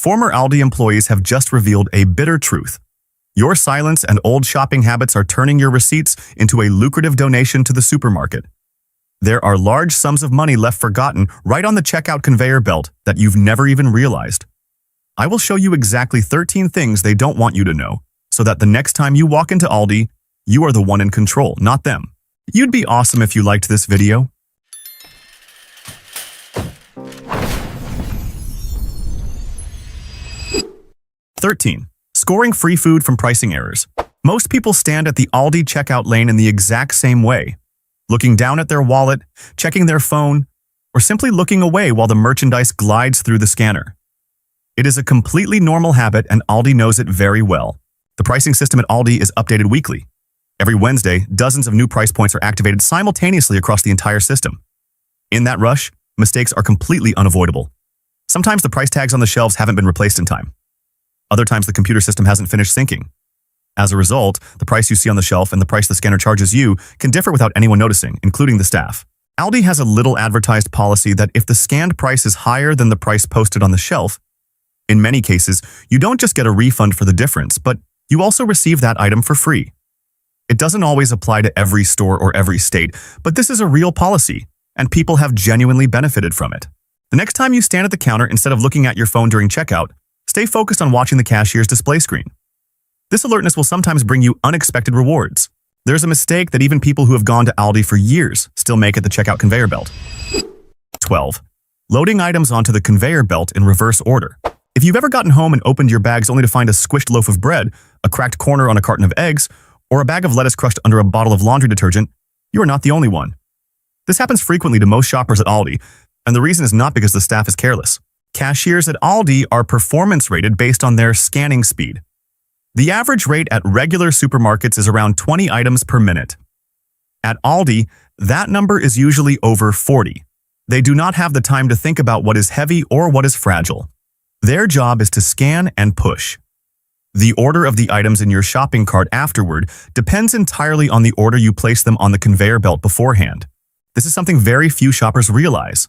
Former Aldi employees have just revealed a bitter truth. Your silence and old shopping habits are turning your receipts into a lucrative donation to the supermarket. There are large sums of money left forgotten right on the checkout conveyor belt that you've never even realized. I will show you exactly 13 things they don't want you to know, so that the next time you walk into Aldi, you are the one in control, not them. You'd be awesome if you liked this video. Scoring free food from pricing errors. Most people stand at the Aldi checkout lane in the exact same way, looking down at their wallet, checking their phone, or simply looking away while the merchandise glides through the scanner. It is a completely normal habit, and Aldi knows it very well. The pricing system at Aldi is updated weekly. Every Wednesday, dozens of new price points are activated simultaneously across the entire system. In that rush, mistakes are completely unavoidable. Sometimes the price tags on the shelves haven't been replaced in time. Other times the computer system hasn't finished syncing. As a result, the price you see on the shelf and the price the scanner charges you can differ without anyone noticing, including the staff. Aldi has a little advertised policy that if the scanned price is higher than the price posted on the shelf, in many cases, you don't just get a refund for the difference, but you also receive that item for free. It doesn't always apply to every store or every state, but this is a real policy, and people have genuinely benefited from it. The next time you stand at the counter, instead of looking at your phone during checkout, stay focused on watching the cashier's display screen. This alertness will sometimes bring you unexpected rewards. There's a mistake that even people who have gone to Aldi for years still make at the checkout conveyor belt. 12. Loading items onto the conveyor belt in reverse order. If you've ever gotten home and opened your bags only to find a squished loaf of bread, a cracked corner on a carton of eggs, or a bag of lettuce crushed under a bottle of laundry detergent, you are not the only one. This happens frequently to most shoppers at Aldi, and the reason is not because the staff is careless. Cashiers at Aldi are performance rated based on their scanning speed. The average rate at regular supermarkets is around 20 items per minute. At Aldi, that number is usually over 40. They do not have the time to think about what is heavy or what is fragile. Their job is to scan and push. The order of the items in your shopping cart afterward depends entirely on the order you place them on the conveyor belt beforehand. This is something very few shoppers realize.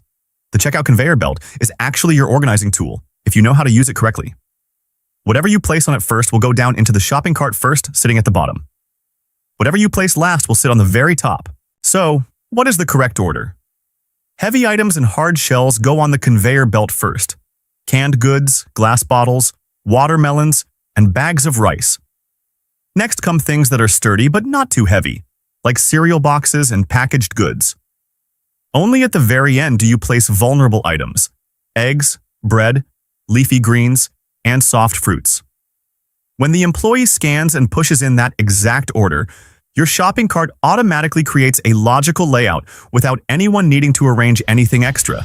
The checkout conveyor belt is actually your organizing tool, if you know how to use it correctly. Whatever you place on it first will go down into the shopping cart first, sitting at the bottom. Whatever you place last will sit on the very top. So, what is the correct order? Heavy items and hard shells go on the conveyor belt first. Canned goods, glass bottles, watermelons, and bags of rice. Next come things that are sturdy but not too heavy, like cereal boxes and packaged goods. Only at the very end do you place vulnerable items: eggs, bread, leafy greens, and soft fruits. When the employee scans and pushes in that exact order, your shopping cart automatically creates a logical layout without anyone needing to arrange anything extra.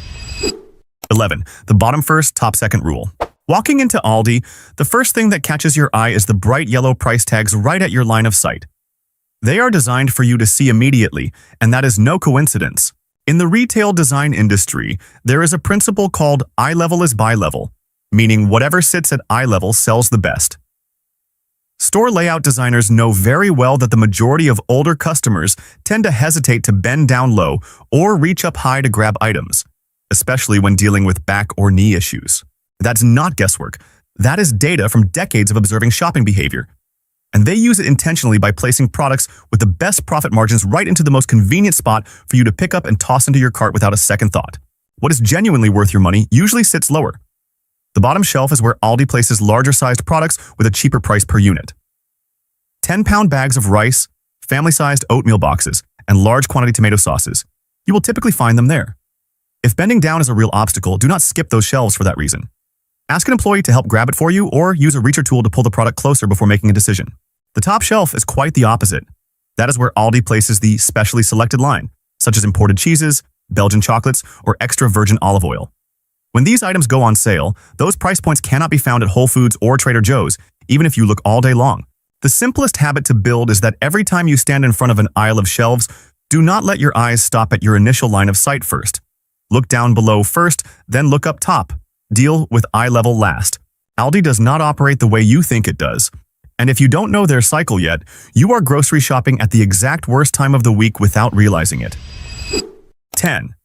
11. The bottom first, top second rule. Walking into Aldi, the first thing that catches your eye is the bright yellow price tags right at your line of sight. They are designed for you to see immediately, and that is no coincidence. In the retail design industry, there is a principle called eye level is buy level, meaning whatever sits at eye level sells the best. Store layout designers know very well that the majority of older customers tend to hesitate to bend down low or reach up high to grab items, especially when dealing with back or knee issues. That's not guesswork. That is data from decades of observing shopping behavior. And they use it intentionally by placing products with the best profit margins right into the most convenient spot for you to pick up and toss into your cart without a second thought. What is genuinely worth your money usually sits lower. The bottom shelf is where Aldi places larger-sized products with a cheaper price per unit. 10-pound bags of rice, family-sized oatmeal boxes, and large quantity tomato sauces. You will typically find them there. If bending down is a real obstacle, do not skip those shelves for that reason. Ask an employee to help grab it for you or use a reacher tool to pull the product closer before making a decision. The top shelf is quite the opposite. That is where Aldi places the specially selected line, such as imported cheeses, Belgian chocolates, or extra virgin olive oil. When these items go on sale, those price points cannot be found at Whole Foods or Trader Joe's, even if you look all day long. The simplest habit to build is that every time you stand in front of an aisle of shelves, do not let your eyes stop at your initial line of sight first. Look down below first, then look up top. Deal with eye level last. Aldi does not operate the way you think it does. And if you don't know their cycle yet, you are grocery shopping at the exact worst time of the week without realizing it. 10.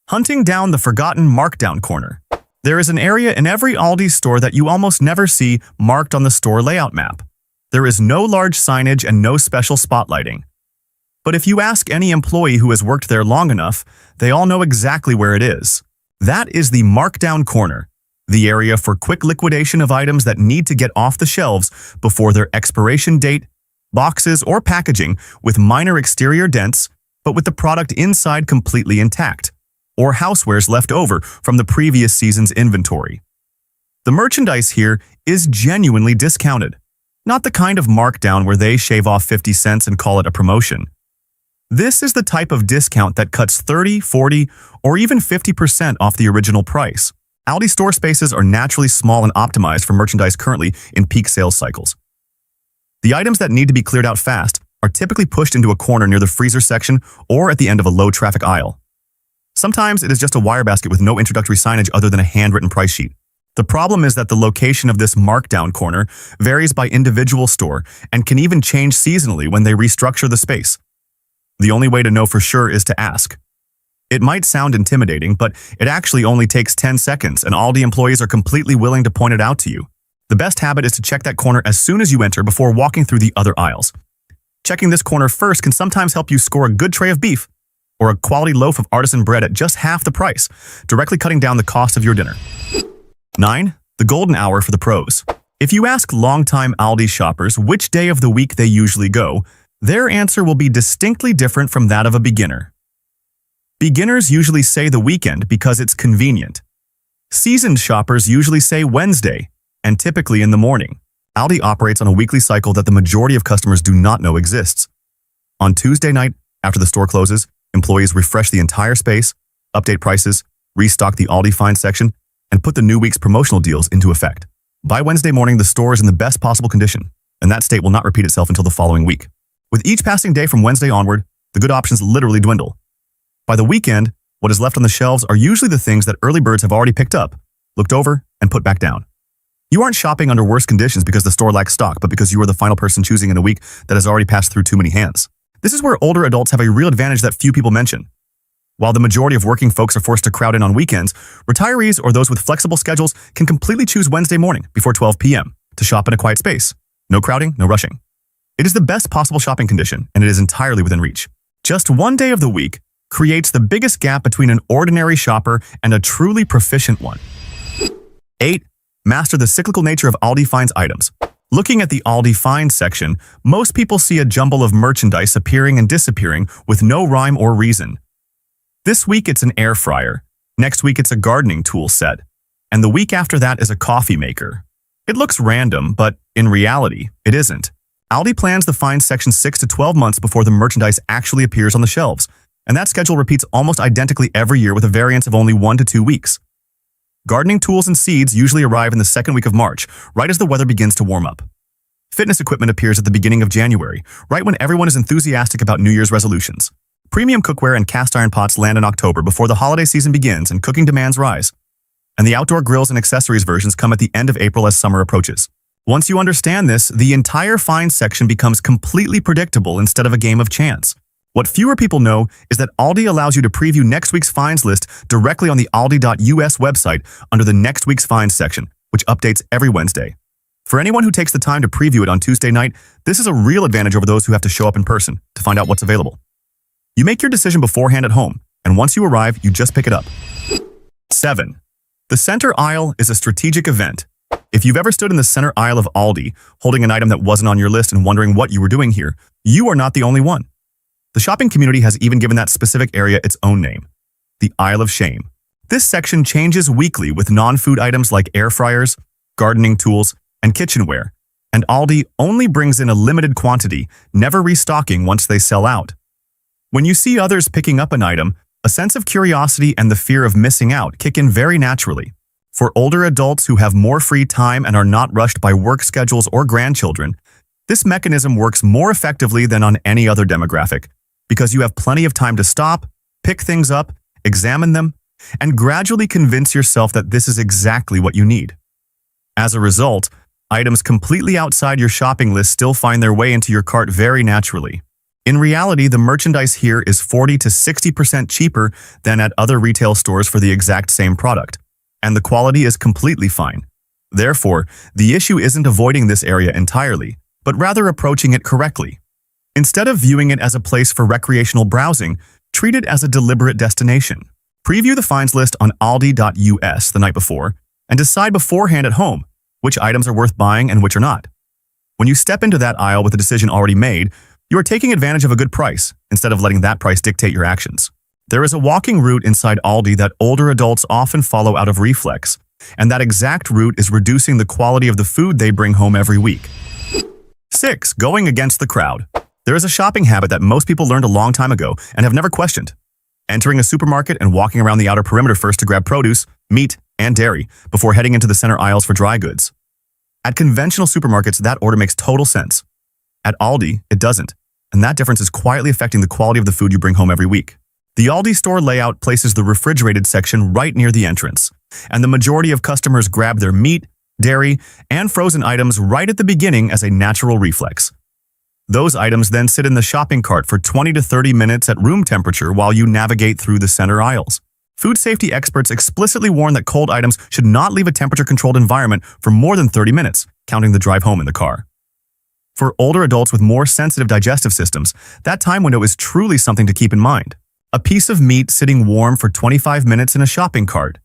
Hunting down the forgotten markdown corner. There is an area in every Aldi store that you almost never see marked on the store layout map. There is no large signage and no special spotlighting. But if you ask any employee who has worked there long enough, they all know exactly where it is. That is the markdown corner, the area for quick liquidation of items that need to get off the shelves before their expiration date, boxes, or packaging with minor exterior dents, but with the product inside completely intact, or housewares left over from the previous season's inventory. The merchandise here is genuinely discounted, not the kind of markdown where they shave off 50 cents and call it a promotion. This is the type of discount that cuts 30, 40, or even 50% off the original price. Aldi store spaces are naturally small and optimized for merchandise currently in peak sales cycles. The items that need to be cleared out fast are typically pushed into a corner near the freezer section or at the end of a low-traffic aisle. Sometimes it is just a wire basket with no introductory signage other than a handwritten price sheet. The problem is that the location of this markdown corner varies by individual store and can even change seasonally when they restructure the space. The only way to know for sure is to ask. It might sound intimidating, but it actually only takes 10 seconds and Aldi employees are completely willing to point it out to you. The best habit is to check that corner as soon as you enter before walking through the other aisles. Checking this corner first can sometimes help you score a good tray of beef or a quality loaf of artisan bread at just half the price, directly cutting down the cost of your dinner. 9. The golden hour for the pros. If you ask longtime Aldi shoppers which day of the week they usually go, their answer will be distinctly different from that of a beginner. Beginners usually say the weekend because it's convenient. Seasoned shoppers usually say Wednesday, and typically in the morning. Aldi operates on a weekly cycle that the majority of customers do not know exists. On Tuesday night, after the store closes, employees refresh the entire space, update prices, restock the Aldi Find section, and put the new week's promotional deals into effect. By Wednesday morning, the store is in the best possible condition, and that state will not repeat itself until the following week. With each passing day from Wednesday onward, the good options literally dwindle. By the weekend, what is left on the shelves are usually the things that early birds have already picked up, looked over, and put back down. You aren't shopping under worse conditions because the store lacks stock, but because you are the final person choosing in a week that has already passed through too many hands. This is where older adults have a real advantage that few people mention. While the majority of working folks are forced to crowd in on weekends, retirees or those with flexible schedules can completely choose Wednesday morning before 12 p.m. to shop in a quiet space. No crowding, no rushing. It is the best possible shopping condition, and it is entirely within reach. Just one day of the week creates the biggest gap between an ordinary shopper and a truly proficient one. 8. Master the cyclical nature of Aldi Finds items. Looking at the Aldi Find section, most people see a jumble of merchandise appearing and disappearing with no rhyme or reason. This week it's an air fryer, next week it's a gardening tool set, and the week after that is a coffee maker. It looks random, but in reality, it isn't. Aldi plans the Find section 6 to 12 months before the merchandise actually appears on the shelves, and that schedule repeats almost identically every year with a variance of only 1 to 2 weeks. Gardening tools and seeds usually arrive in the second week of March, right as the weather begins to warm up. Fitness equipment appears at the beginning of January, right when everyone is enthusiastic about New Year's resolutions. Premium cookware and cast iron pots land in October before the holiday season begins and cooking demands rise. And the outdoor grills and accessories versions come at the end of April as summer approaches. Once you understand this, the entire Find section becomes completely predictable instead of a game of chance. What fewer people know is that Aldi allows you to preview next week's finds list directly on the aldi.us website under the next week's finds section, which updates every Wednesday. For anyone who takes the time to preview it on Tuesday night, this is a real advantage over those who have to show up in person to find out what's available. You make your decision beforehand at home, and once you arrive, you just pick it up. 7. The center aisle is a strategic event. If you've ever stood in the center aisle of Aldi, holding an item that wasn't on your list and wondering what you were doing here, you are not the only one. The shopping community has even given that specific area its own name, the Aisle of Shame. This section changes weekly with non-food items like air fryers, gardening tools, and kitchenware, and Aldi only brings in a limited quantity, never restocking once they sell out. When you see others picking up an item, a sense of curiosity and the fear of missing out kick in very naturally. For older adults who have more free time and are not rushed by work schedules or grandchildren, this mechanism works more effectively than on any other demographic, because you have plenty of time to stop, pick things up, examine them, and gradually convince yourself that this is exactly what you need. As a result, items completely outside your shopping list still find their way into your cart very naturally. In reality, the merchandise here is 40 to 60% cheaper than at other retail stores for the exact same product. and the quality is completely fine. Therefore, the issue isn't avoiding this area entirely, but rather approaching it correctly. Instead of viewing it as a place for recreational browsing, treat it as a deliberate destination. Preview the finds list on Aldi.us the night before, and decide beforehand at home which items are worth buying and which are not. When you step into that aisle with a decision already made, you are taking advantage of a good price instead of letting that price dictate your actions. There is a walking route inside Aldi that older adults often follow out of reflex, and that exact route is reducing the quality of the food they bring home every week. 6. Going against the crowd. There is a shopping habit that most people learned a long time ago and have never questioned. Entering a supermarket and walking around the outer perimeter first to grab produce, meat, and dairy before heading into the center aisles for dry goods. At conventional supermarkets, that order makes total sense. At Aldi, it doesn't, and that difference is quietly affecting the quality of the food you bring home every week. The Aldi store layout places the refrigerated section right near the entrance, and the majority of customers grab their meat, dairy, and frozen items right at the beginning as a natural reflex. Those items then sit in the shopping cart for 20 to 30 minutes at room temperature while you navigate through the center aisles. Food safety experts explicitly warn that cold items should not leave a temperature-controlled environment for more than 30 minutes, counting the drive home in the car. For older adults with more sensitive digestive systems, that time window is truly something to keep in mind. A piece of meat sitting warm for 25 minutes in a shopping cart,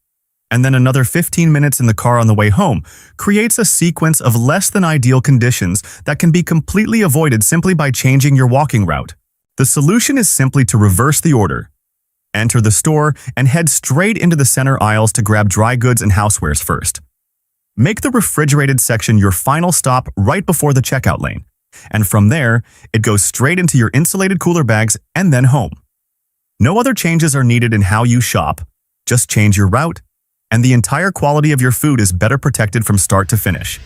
and then another 15 minutes in the car on the way home, creates a sequence of less than ideal conditions that can be completely avoided simply by changing your walking route. The solution is simply to reverse the order. Enter the store and head straight into the center aisles to grab dry goods and housewares first. Make the refrigerated section your final stop right before the checkout lane, and from there, it goes straight into your insulated cooler bags and then home. No other changes are needed in how you shop, just change your route, and the entire quality of your food is better protected from start to finish.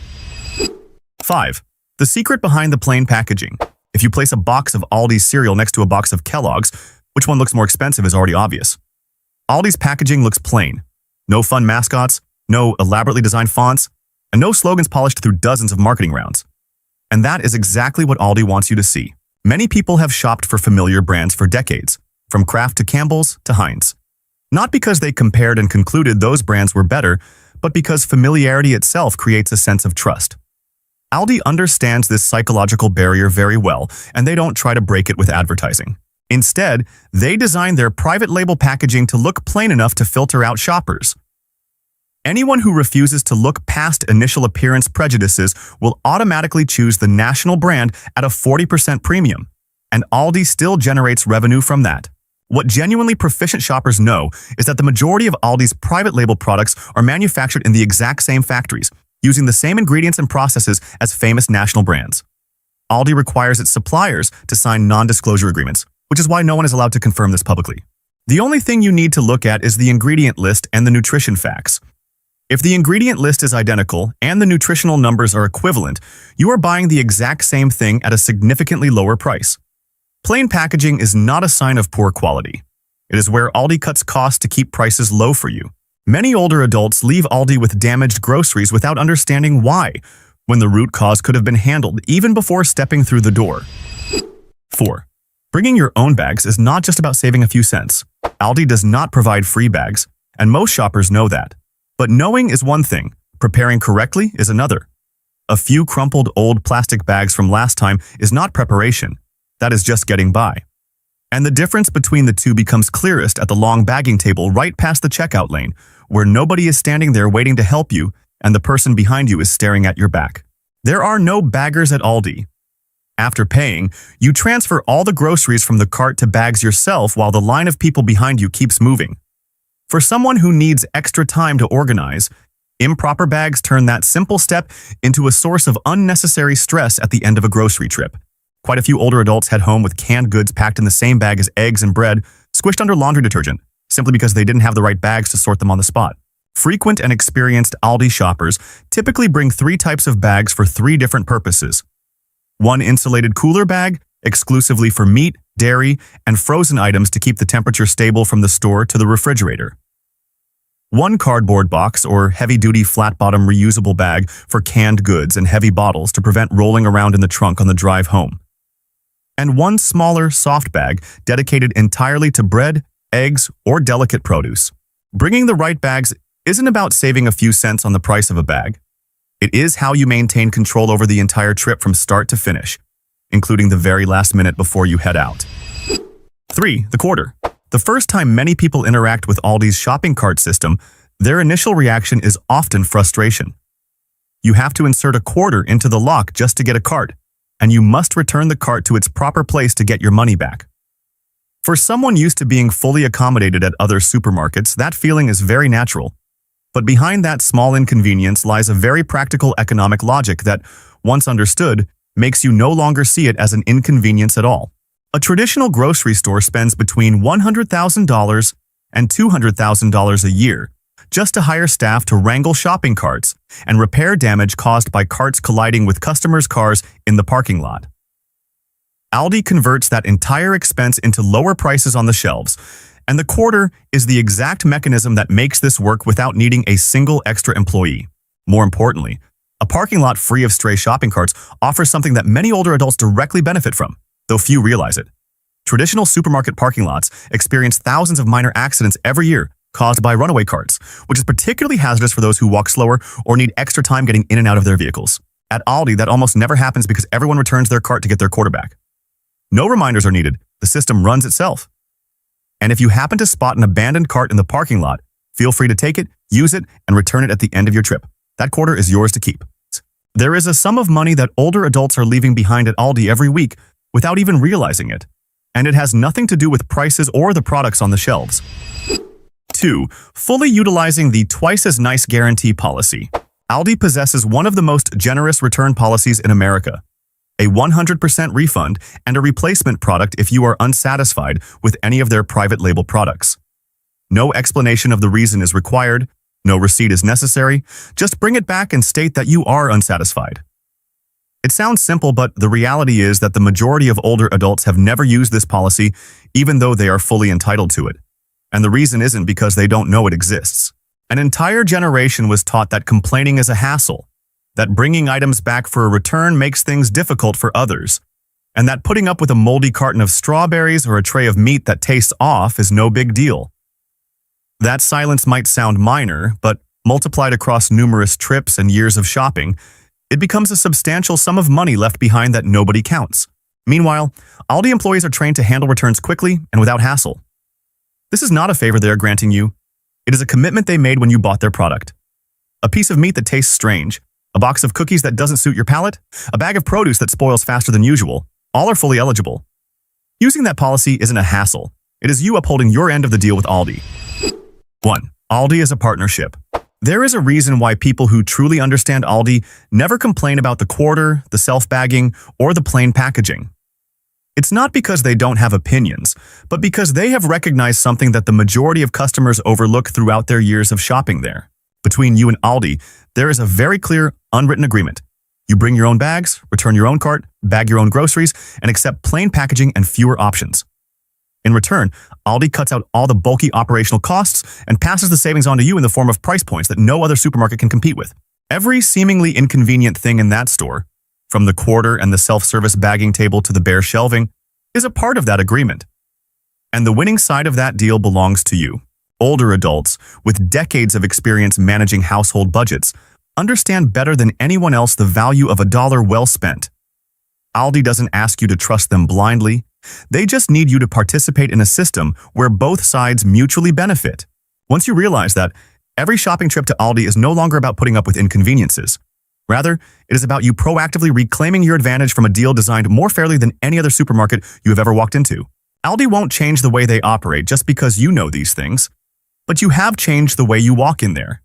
5. The secret behind the plain packaging. If you place a box of Aldi's cereal next to a box of Kellogg's, which one looks more expensive is already obvious. Aldi's packaging looks plain. No fun mascots, no elaborately designed fonts, and no slogans polished through dozens of marketing rounds. And that is exactly what Aldi wants you to see. Many people have shopped for familiar brands for decades, from Kraft to Campbell's to Heinz. Not because they compared and concluded those brands were better, but because familiarity itself creates a sense of trust. Aldi understands this psychological barrier very well, and they don't try to break it with advertising. Instead, they design their private label packaging to look plain enough to filter out shoppers. Anyone who refuses to look past initial appearance prejudices will automatically choose the national brand at a 40% premium, and Aldi still generates revenue from that. What genuinely proficient shoppers know is that the majority of Aldi's private label products are manufactured in the exact same factories, using the same ingredients and processes as famous national brands. Aldi requires its suppliers to sign non-disclosure agreements, which is why no one is allowed to confirm this publicly. The only thing you need to look at is the ingredient list and the nutrition facts. If the ingredient list is identical and the nutritional numbers are equivalent, you are buying the exact same thing at a significantly lower price. Plain packaging is not a sign of poor quality. It is where Aldi cuts costs to keep prices low for you. Many older adults leave Aldi with damaged groceries without understanding why, when the root cause could have been handled even before stepping through the door. 4. Bringing your own bags is not just about saving a few cents. Aldi does not provide free bags, and most shoppers know that. But knowing is one thing, preparing correctly is another. A few crumpled old plastic bags from last time is not preparation. That is just getting by. And the difference between the two becomes clearest at the long bagging table right past the checkout lane, where nobody is standing there waiting to help you and the person behind you is staring at your back. There are no baggers at Aldi. After paying, you transfer all the groceries from the cart to bags yourself while the line of people behind you keeps moving. For someone who needs extra time to organize, improper bags turn that simple step into a source of unnecessary stress at the end of a grocery trip. Quite a few older adults head home with canned goods packed in the same bag as eggs and bread, squished under laundry detergent, simply because they didn't have the right bags to sort them on the spot. Frequent and experienced Aldi shoppers typically bring 3 types of bags for 3 different purposes. 1 insulated cooler bag, exclusively for meat, dairy, and frozen items to keep the temperature stable from the store to the refrigerator. 1 cardboard box or heavy-duty flat-bottom reusable bag for canned goods and heavy bottles to prevent rolling around in the trunk on the drive home. And 1 smaller, soft bag dedicated entirely to bread, eggs, or delicate produce. Bringing the right bags isn't about saving a few cents on the price of a bag. It is how you maintain control over the entire trip from start to finish, including the very last minute before you head out. 3. The quarter. The first time many people interact with Aldi's shopping cart system, their initial reaction is often frustration. You have to insert a quarter into the lock just to get a cart, and you must return the cart to its proper place to get your money back. For someone used to being fully accommodated at other supermarkets, that feeling is very natural. But behind that small inconvenience lies a very practical economic logic that, once understood, makes you no longer see it as an inconvenience at all. A traditional grocery store spends between $100,000 and $200,000 a year just to hire staff to wrangle shopping carts and repair damage caused by carts colliding with customers' cars in the parking lot. Aldi converts that entire expense into lower prices on the shelves, and the quarter is the exact mechanism that makes this work without needing a single extra employee. More importantly, a parking lot free of stray shopping carts offers something that many older adults directly benefit from, though few realize it. Traditional supermarket parking lots experience thousands of minor accidents every year caused by runaway carts, which is particularly hazardous for those who walk slower or need extra time getting in and out of their vehicles. At Aldi, that almost never happens because everyone returns their cart to get their quarter back. No reminders are needed. The system runs itself. And if you happen to spot an abandoned cart in the parking lot, feel free to take it, use it, and return it at the end of your trip. That quarter is yours to keep. There is a sum of money that older adults are leaving behind at Aldi every week without even realizing it. And it has nothing to do with prices or the products on the shelves. 2. Fully utilizing the twice-as-nice guarantee policy. Aldi possesses one of the most generous return policies in America. A 100% refund and a replacement product if you are unsatisfied with any of their private label products. No explanation of the reason is required, no receipt is necessary, just bring it back and state that you are unsatisfied. It sounds simple, but the reality is that the majority of older adults have never used this policy, even though they are fully entitled to it. And the reason isn't because they don't know it exists. An entire generation was taught that complaining is a hassle, that bringing items back for a return makes things difficult for others, and that putting up with a moldy carton of strawberries or a tray of meat that tastes off is no big deal. That silence might sound minor, but multiplied across numerous trips and years of shopping, it becomes a substantial sum of money left behind that nobody counts. Meanwhile, Aldi employees are trained to handle returns quickly and without hassle. This is not a favor they are granting you. It is a commitment they made when you bought their product. A piece of meat that tastes strange, a box of cookies that doesn't suit your palate, a bag of produce that spoils faster than usual, all are fully eligible. Using that policy isn't a hassle. It is you upholding your end of the deal with Aldi. 1. Aldi is a partnership. There is a reason why people who truly understand Aldi never complain about the quarter, the self-bagging, or the plain packaging. It's not because they don't have opinions, but because they have recognized something that the majority of customers overlook throughout their years of shopping there. Between you and Aldi, there is a very clear, unwritten agreement. You bring your own bags, return your own cart, bag your own groceries, and accept plain packaging and fewer options. In return, Aldi cuts out all the bulky operational costs and passes the savings on to you in the form of price points that no other supermarket can compete with. Every seemingly inconvenient thing in that store, from the quarter and the self-service bagging table to the bare shelving, is a part of that agreement. And the winning side of that deal belongs to you. Older adults, with decades of experience managing household budgets, understand better than anyone else the value of a dollar well spent. Aldi doesn't ask you to trust them blindly. They just need you to participate in a system where both sides mutually benefit. Once you realize that, every shopping trip to Aldi is no longer about putting up with inconveniences. Rather, it is about you proactively reclaiming your advantage from a deal designed more fairly than any other supermarket you have ever walked into. Aldi won't change the way they operate just because you know these things, but you have changed the way you walk in there.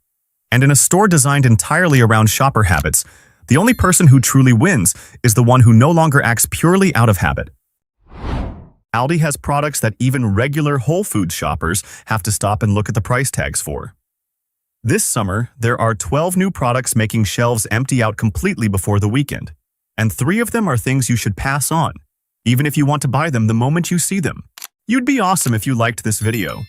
And in a store designed entirely around shopper habits, the only person who truly wins is the one who no longer acts purely out of habit. Aldi has products that even regular Whole Foods shoppers have to stop and look at the price tags for. This summer, there are 12 new products making shelves empty out completely before the weekend, and 3 of them are things you should pass on, even if you want to buy them the moment you see them. You'd be awesome if you liked this video.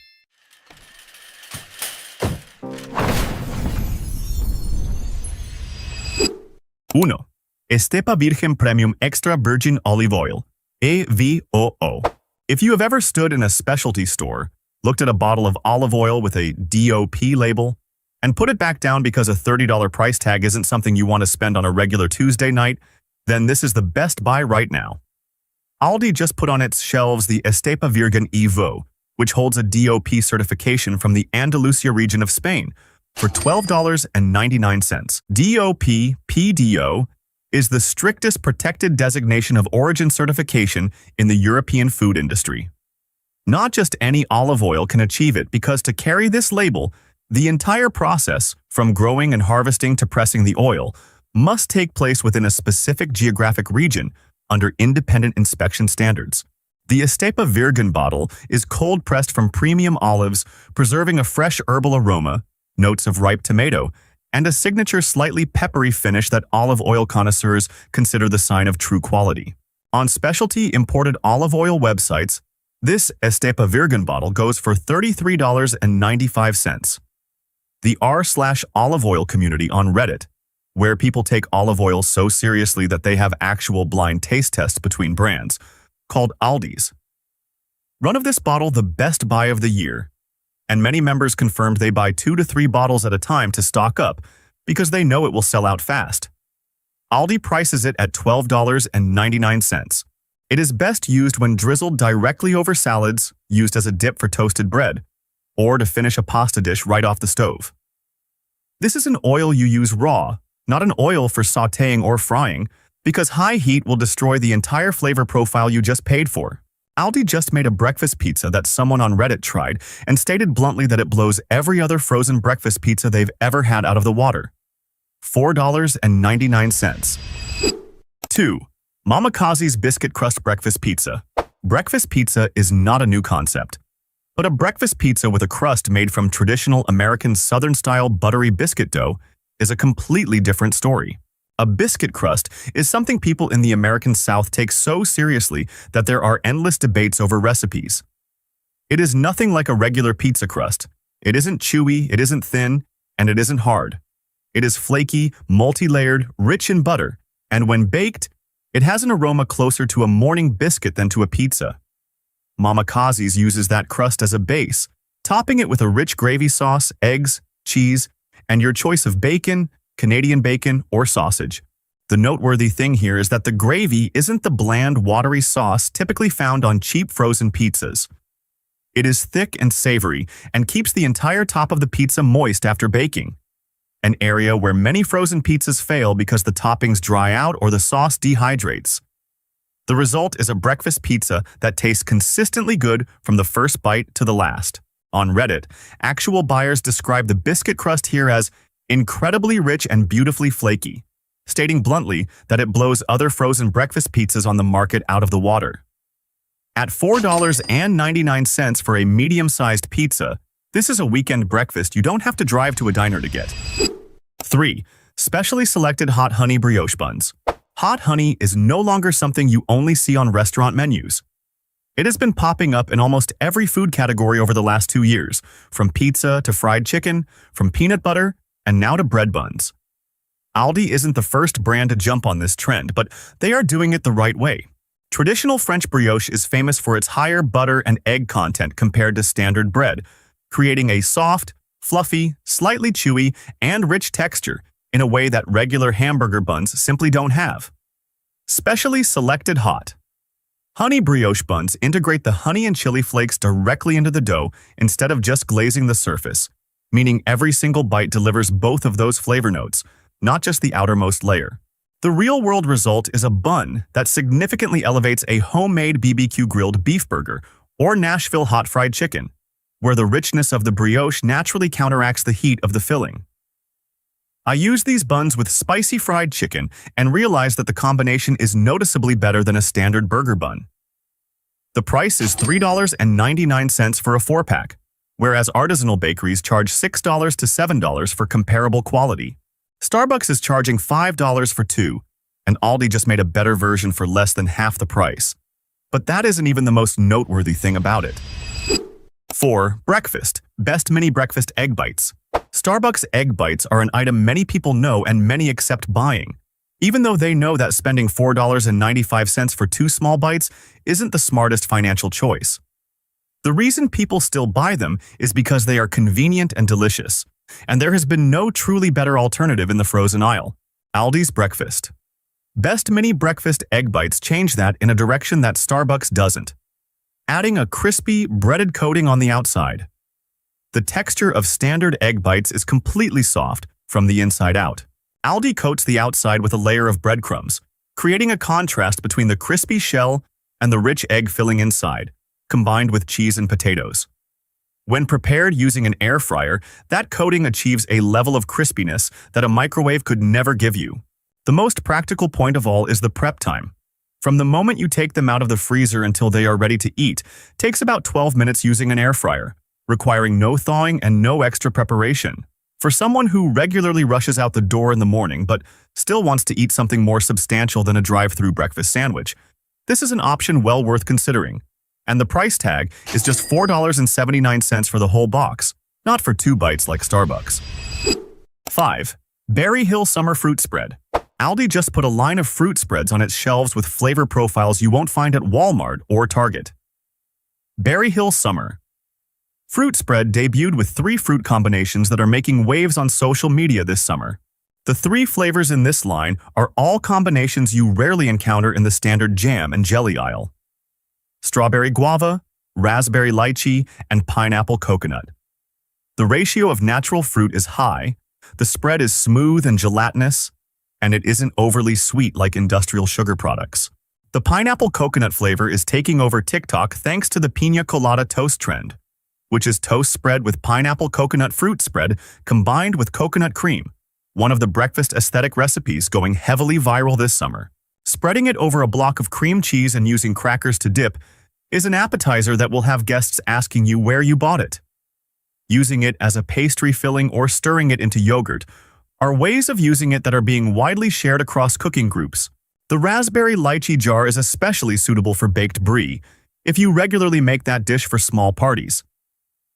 1. Estepa Virgen Premium Extra Virgin Olive Oil, AVOO. If you have ever stood in a specialty store, looked at a bottle of olive oil with a DOP label, and put it back down because a $30 price tag isn't something you want to spend on a regular Tuesday night, then this is the best buy right now. Aldi just put on its shelves the Estepa Virgen Evo, which holds a DOP certification from the Andalusia region of Spain, for $12.99. DOP PDO is the strictest protected designation of origin certification in the European food industry. Not just any olive oil can achieve it, because to carry this label, the entire process, from growing and harvesting to pressing the oil, must take place within a specific geographic region under independent inspection standards. The Estepa Virgen bottle is cold-pressed from premium olives, preserving a fresh herbal aroma, notes of ripe tomato, and a signature slightly peppery finish that olive oil connoisseurs consider the sign of true quality. On specialty imported olive oil websites, this Estepa Virgen bottle goes for $33.95. The r/olive oil community on Reddit, where people take olive oil so seriously that they have actual blind taste tests between brands, called Aldi's, run of this bottle the best buy of the year, and many members confirmed they buy 2 to 3 bottles at a time to stock up because they know it will sell out fast. Aldi prices it at $12.99. It is best used when drizzled directly over salads, used as a dip for toasted bread, or to finish a pasta dish right off the stove. This is an oil you use raw, not an oil for sautéing or frying, because high heat will destroy the entire flavor profile you just paid for. Aldi just made a breakfast pizza that someone on Reddit tried and stated bluntly that it blows every other frozen breakfast pizza they've ever had out of the water. $4.99. 2. Mama Kazi's Biscuit Crust Breakfast Pizza. Breakfast pizza is not a new concept, but a breakfast pizza with a crust made from traditional American Southern-style buttery biscuit dough is a completely different story. A biscuit crust is something people in the American South take so seriously that there are endless debates over recipes. It is nothing like a regular pizza crust. It isn't chewy, it isn't thin, and it isn't hard. It is flaky, multi-layered, rich in butter, and when baked, it has an aroma closer to a morning biscuit than to a pizza. Mama Kazi's uses that crust as a base, topping it with a rich gravy sauce, eggs, cheese, and your choice of bacon, Canadian bacon, or sausage. The noteworthy thing here is that the gravy isn't the bland, watery sauce typically found on cheap frozen pizzas. It is thick and savory and keeps the entire top of the pizza moist after baking, an area where many frozen pizzas fail because the toppings dry out or the sauce dehydrates. The result is a breakfast pizza that tastes consistently good from the first bite to the last. On Reddit, actual buyers describe the biscuit crust here as incredibly rich and beautifully flaky, stating bluntly that it blows other frozen breakfast pizzas on the market out of the water. At $4.99 for a medium-sized pizza, this is a weekend breakfast you don't have to drive to a diner to get. 3. Specially selected hot honey brioche buns. Hot honey is no longer something you only see on restaurant menus. It has been popping up in almost every food category over the last 2 years, from pizza to fried chicken, from peanut butter, and now to bread buns. Aldi isn't the first brand to jump on this trend, but they are doing it the right way. Traditional French brioche is famous for its higher butter and egg content compared to standard bread, creating a soft, fluffy, slightly chewy, and rich texture in a way that regular hamburger buns simply don't have. Specially selected hot. Honey brioche buns integrate the honey and chili flakes directly into the dough instead of just glazing the surface, meaning every single bite delivers both of those flavor notes, not just the outermost layer. The real-world result is a bun that significantly elevates a homemade BBQ grilled beef burger or Nashville hot fried chicken, where the richness of the brioche naturally counteracts the heat of the filling. I use these buns with spicy fried chicken and realize that the combination is noticeably better than a standard burger bun. The price is $3.99 for a 4-pack, whereas artisanal bakeries charge $6 to $7 for comparable quality. Starbucks is charging $5 for 2, and Aldi just made a better version for less than half the price. But that isn't even the most noteworthy thing about it. 4. Breakfast. Best Mini Breakfast Egg Bites. Starbucks Egg Bites are an item many people know and many accept buying, even though they know that spending $4.95 for 2 small bites isn't the smartest financial choice. The reason people still buy them is because they are convenient and delicious, And there has been no truly better alternative in the frozen aisle. Aldi's breakfast. Best mini breakfast egg bites change that in a direction that Starbucks doesn't, adding a crispy, breaded coating on the outside. The texture of standard egg bites is completely soft from the inside out. Aldi coats the outside with a layer of breadcrumbs, creating a contrast between the crispy shell and the rich egg filling inside, combined with cheese and potatoes. When prepared using an air fryer, that coating achieves a level of crispiness that a microwave could never give you. The most practical point of all is the prep time. From the moment you take them out of the freezer until they are ready to eat, takes about 12 minutes using an air fryer, requiring no thawing and no extra preparation. For someone who regularly rushes out the door in the morning but still wants to eat something more substantial than a drive-through breakfast sandwich, this is an option well worth considering. And the price tag is just $4.79 for the whole box, not for 2 bites like Starbucks. 5. Berry Hill Summer Fruit Spread. Aldi just put a line of fruit spreads on its shelves with flavor profiles you won't find at Walmart or Target. Berry Hill Summer Fruit Spread debuted with 3 fruit combinations that are making waves on social media this summer. The 3 flavors in this line are all combinations you rarely encounter in the standard jam and jelly aisle: strawberry guava, raspberry lychee, and pineapple coconut. The ratio of natural fruit is high, the spread is smooth and gelatinous, and it isn't overly sweet like industrial sugar products. The pineapple coconut flavor is taking over TikTok thanks to the piña colada toast trend, which is toast spread with pineapple coconut fruit spread combined with coconut cream, one of the breakfast aesthetic recipes going heavily viral this summer. Spreading it over a block of cream cheese and using crackers to dip is an appetizer that will have guests asking you where you bought it. Using it as a pastry filling or stirring it into yogurt are ways of using it that are being widely shared across cooking groups. The raspberry lychee jar is especially suitable for baked brie if you regularly make that dish for small parties.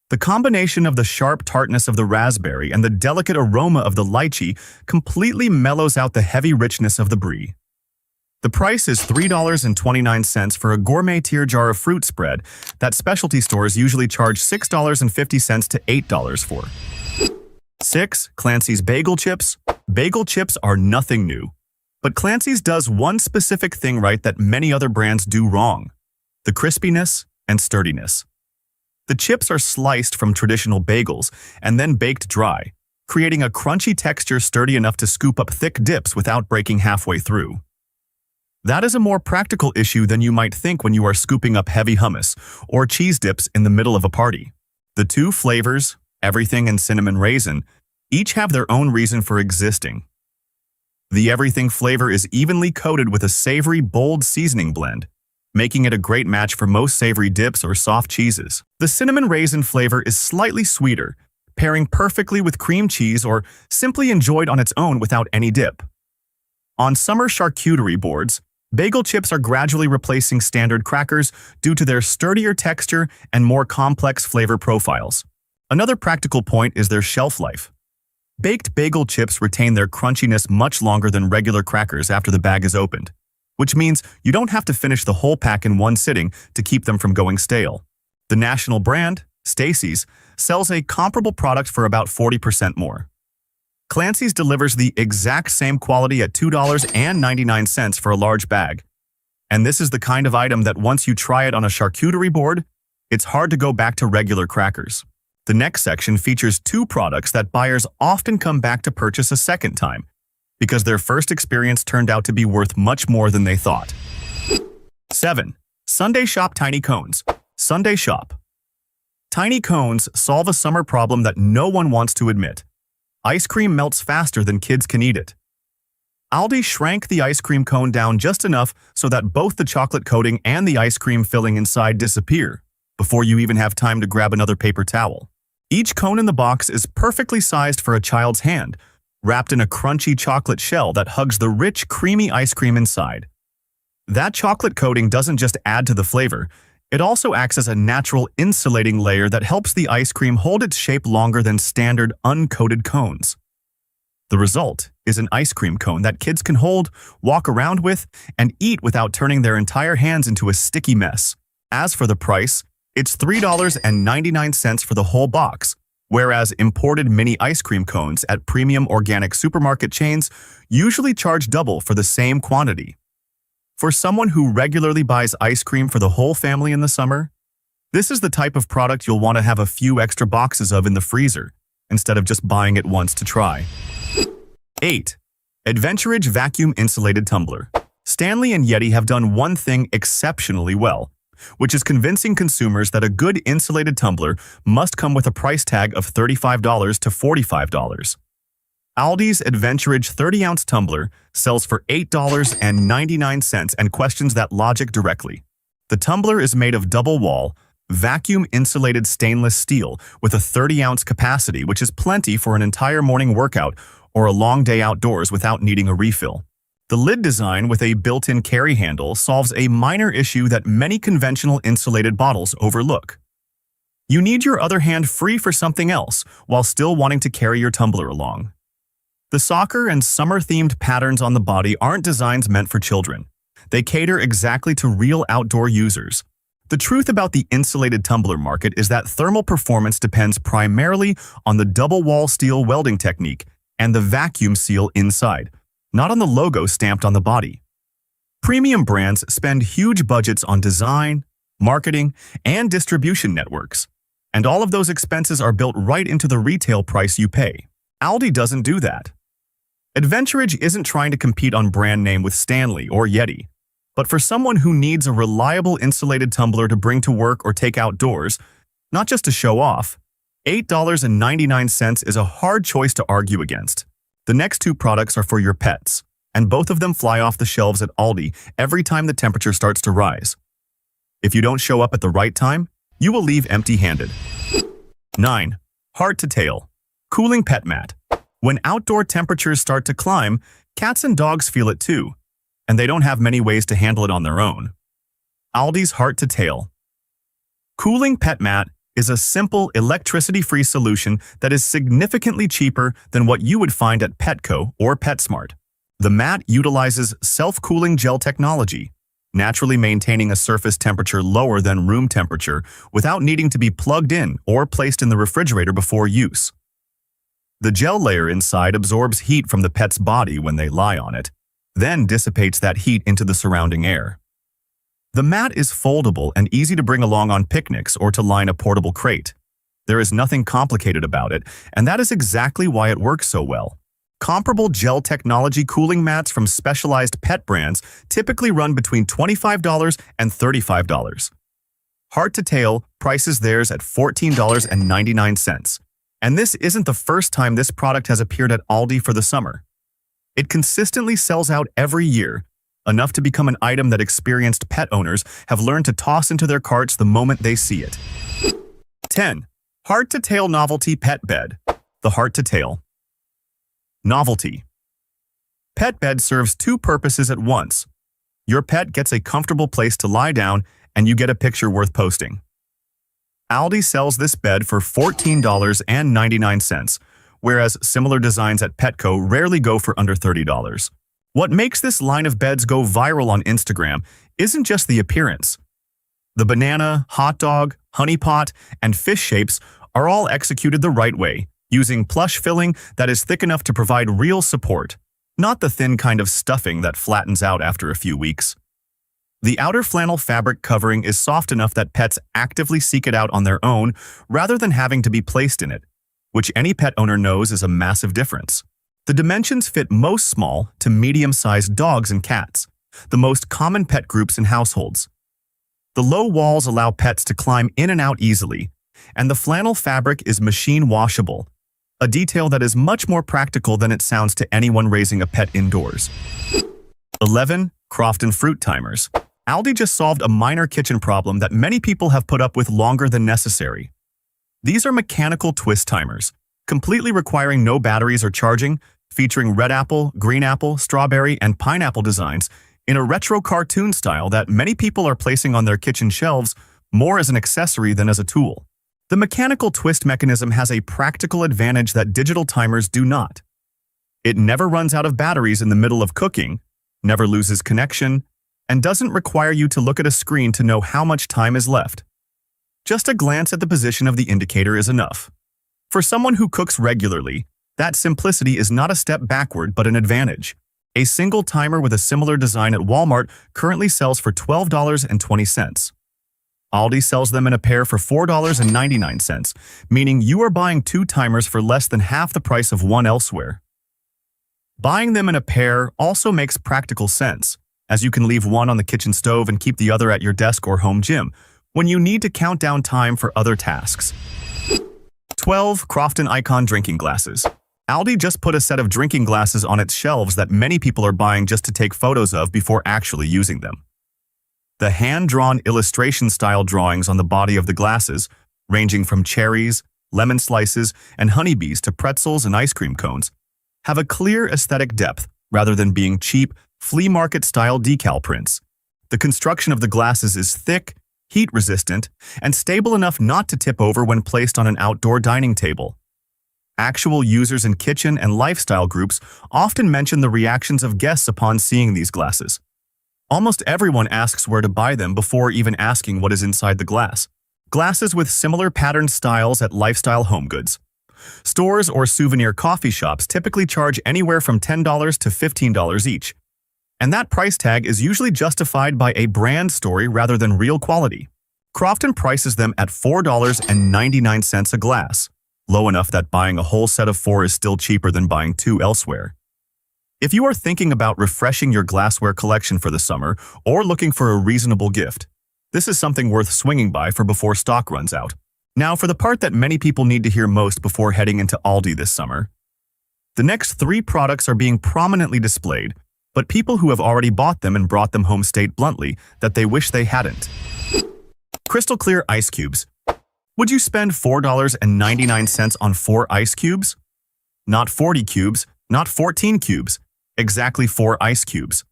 The combination of the sharp tartness of the raspberry and the delicate aroma of the lychee completely mellows out the heavy richness of the brie. The price is $3.29 for a gourmet tier jar of fruit spread that specialty stores usually charge $6.50 to $8 for. 6. Clancy's Bagel Chips. Bagel chips are nothing new, but Clancy's does one specific thing right that many other brands do wrong: the crispiness and sturdiness. The chips are sliced from traditional bagels and then baked dry, creating a crunchy texture sturdy enough to scoop up thick dips without breaking halfway through. That is a more practical issue than you might think when you are scooping up heavy hummus or cheese dips in the middle of a party. The 2 flavors, everything and cinnamon raisin, each have their own reason for existing. The everything flavor is evenly coated with a savory, bold seasoning blend, making it a great match for most savory dips or soft cheeses. The cinnamon raisin flavor is slightly sweeter, pairing perfectly with cream cheese or simply enjoyed on its own without any dip. On summer charcuterie boards, bagel chips are gradually replacing standard crackers due to their sturdier texture and more complex flavor profiles. Another practical point is their shelf life. Baked bagel chips retain their crunchiness much longer than regular crackers after the bag is opened, which means you don't have to finish the whole pack in one sitting to keep them from going stale. The national brand, Stacy's, sells a comparable product for about 40% more. Clancy's delivers the exact same quality at $2.99 for a large bag. And this is the kind of item that once you try it on a charcuterie board, it's hard to go back to regular crackers. The next section features 2 products that buyers often come back to purchase a second time, because their first experience turned out to be worth much more than they thought. 7. Sundae Shop Tiny Cones. Sundae Shop. Tiny cones solve a summer problem that no one wants to admit. Ice cream melts faster than kids can eat it. Aldi shrank the ice cream cone down just enough so that both the chocolate coating and the ice cream filling inside disappear before you even have time to grab another paper towel. Each cone in the box is perfectly sized for a child's hand, wrapped in a crunchy chocolate shell that hugs the rich, creamy ice cream inside. That chocolate coating doesn't just add to the flavor, it also acts as a natural insulating layer that helps the ice cream hold its shape longer than standard uncoated cones. The result is an ice cream cone that kids can hold, walk around with, and eat without turning their entire hands into a sticky mess. As for the price, it's $3.99 for the whole box, whereas imported mini ice cream cones at premium organic supermarket chains usually charge double for the same quantity. For someone who regularly buys ice cream for the whole family in the summer, this is the type of product you'll want to have a few extra boxes of in the freezer, instead of just buying it once to try. 8. Adventurage Vacuum Insulated Tumbler. Stanley and Yeti have done one thing exceptionally well, which is convincing consumers that a good insulated tumbler must come with a price tag of $35 to $45. Aldi's Adventurage 30-ounce tumbler sells for $8.99 and questions that logic directly. The tumbler is made of double-wall, vacuum-insulated stainless steel with a 30-ounce capacity, which is plenty for an entire morning workout or a long day outdoors without needing a refill. The lid design with a built-in carry handle solves a minor issue that many conventional insulated bottles overlook. You need your other hand free for something else while still wanting to carry your tumbler along. The soccer and summer-themed patterns on the body aren't designs meant for children. They cater exactly to real outdoor users. The truth about the insulated tumbler market is that thermal performance depends primarily on the double-wall steel welding technique and the vacuum seal inside, not on the logo stamped on the body. Premium brands spend huge budgets on design, marketing, and distribution networks, and all of those expenses are built right into the retail price you pay. Aldi doesn't do that. Adventurage isn't trying to compete on brand name with Stanley or Yeti, but for someone who needs a reliable insulated tumbler to bring to work or take outdoors, not just to show off, $8.99 is a hard choice to argue against. The next two products are for your pets, and both of them fly off the shelves at Aldi every time the temperature starts to rise. If you don't show up at the right time, you will leave empty-handed. 9. Heart to Tail Cooling Pet Mat. When outdoor temperatures start to climb, cats and dogs feel it too, and they don't have many ways to handle it on their own. Aldi's Heart to Tail Cooling Pet Mat is a simple, electricity-free solution that is significantly cheaper than what you would find at Petco or PetSmart. The mat utilizes self-cooling gel technology, naturally maintaining a surface temperature lower than room temperature without needing to be plugged in or placed in the refrigerator before use. The gel layer inside absorbs heat from the pet's body when they lie on it, then dissipates that heat into the surrounding air. The mat is foldable and easy to bring along on picnics or to line a portable crate. There is nothing complicated about it, and that is exactly why it works so well. Comparable gel technology cooling mats from specialized pet brands typically run between $25 and $35. Heart to Tail prices theirs at $14.99, and this isn't the first time this product has appeared at Aldi for the summer. It consistently sells out every year, enough to become an item that experienced pet owners have learned to toss into their carts the moment they see it. 10. Heart to Tail Novelty Pet Bed. The Heart to Tail Novelty Pet bed serves two purposes at once. Your pet gets a comfortable place to lie down, and you get a picture worth posting. Aldi sells this bed for $14.99, whereas similar designs at Petco rarely go for under $30. What makes this line of beds go viral on Instagram isn't just the appearance. The banana, hot dog, honey pot, and fish shapes are all executed the right way, using plush filling that is thick enough to provide real support, not the thin kind of stuffing that flattens out after a few weeks. The outer flannel fabric covering is soft enough that pets actively seek it out on their own rather than having to be placed in it, which any pet owner knows is a massive difference. The dimensions fit most small to medium-sized dogs and cats, the most common pet groups in households. The low walls allow pets to climb in and out easily, and the flannel fabric is machine washable, a detail that is much more practical than it sounds to anyone raising a pet indoors. 11. Crofton Fruit Timers. Aldi just solved a minor kitchen problem that many people have put up with longer than necessary. These are mechanical twist timers, completely requiring no batteries or charging, featuring red apple, green apple, strawberry, and pineapple designs in a retro cartoon style that many people are placing on their kitchen shelves more as an accessory than as a tool. The mechanical twist mechanism has a practical advantage that digital timers do not. It never runs out of batteries in the middle of cooking, never loses connection, and doesn't require you to look at a screen to know how much time is left. Just a glance at the position of the indicator is enough. For someone who cooks regularly, that simplicity is not a step backward but an advantage. A single timer with a similar design at Walmart currently sells for $12.20. Aldi sells them in a pair for $4.99, meaning you are buying 2 timers for less than half the price of one elsewhere. Buying them in a pair also makes practical sense, as you can leave one on the kitchen stove and keep the other at your desk or home gym when you need to count down time for other tasks. 12. Crofton Icon Drinking Glasses. Aldi just put a set of drinking glasses on its shelves that many people are buying just to take photos of before actually using them. The hand-drawn illustration-style drawings on the body of the glasses, ranging from cherries, lemon slices, and honeybees to pretzels and ice cream cones, have a clear aesthetic depth rather than being cheap, flea market-style decal prints. The construction of the glasses is thick, heat-resistant, and stable enough not to tip over when placed on an outdoor dining table. Actual users in kitchen and lifestyle groups often mention the reactions of guests upon seeing these glasses. Almost everyone asks where to buy them before even asking what is inside the glass. Glasses with similar patterned styles at lifestyle home goods. Stores or souvenir coffee shops typically charge anywhere from $10 to $15 each, and that price tag is usually justified by a brand story rather than real quality. Crofton prices them at $4.99 a glass, low enough that buying a whole set of 4 is still cheaper than buying 2 elsewhere. If you are thinking about refreshing your glassware collection for the summer or looking for a reasonable gift, this is something worth swinging by for before stock runs out. Now for the part that many people need to hear most before heading into Aldi this summer. The next 3 products are being prominently displayed, but people who have already bought them and brought them home state bluntly that they wish they hadn't. Crystal clear ice cubes. Would you spend $4.99 on 4 ice cubes? Not 40 cubes, not 14 cubes. Exactly 4 ice cubes.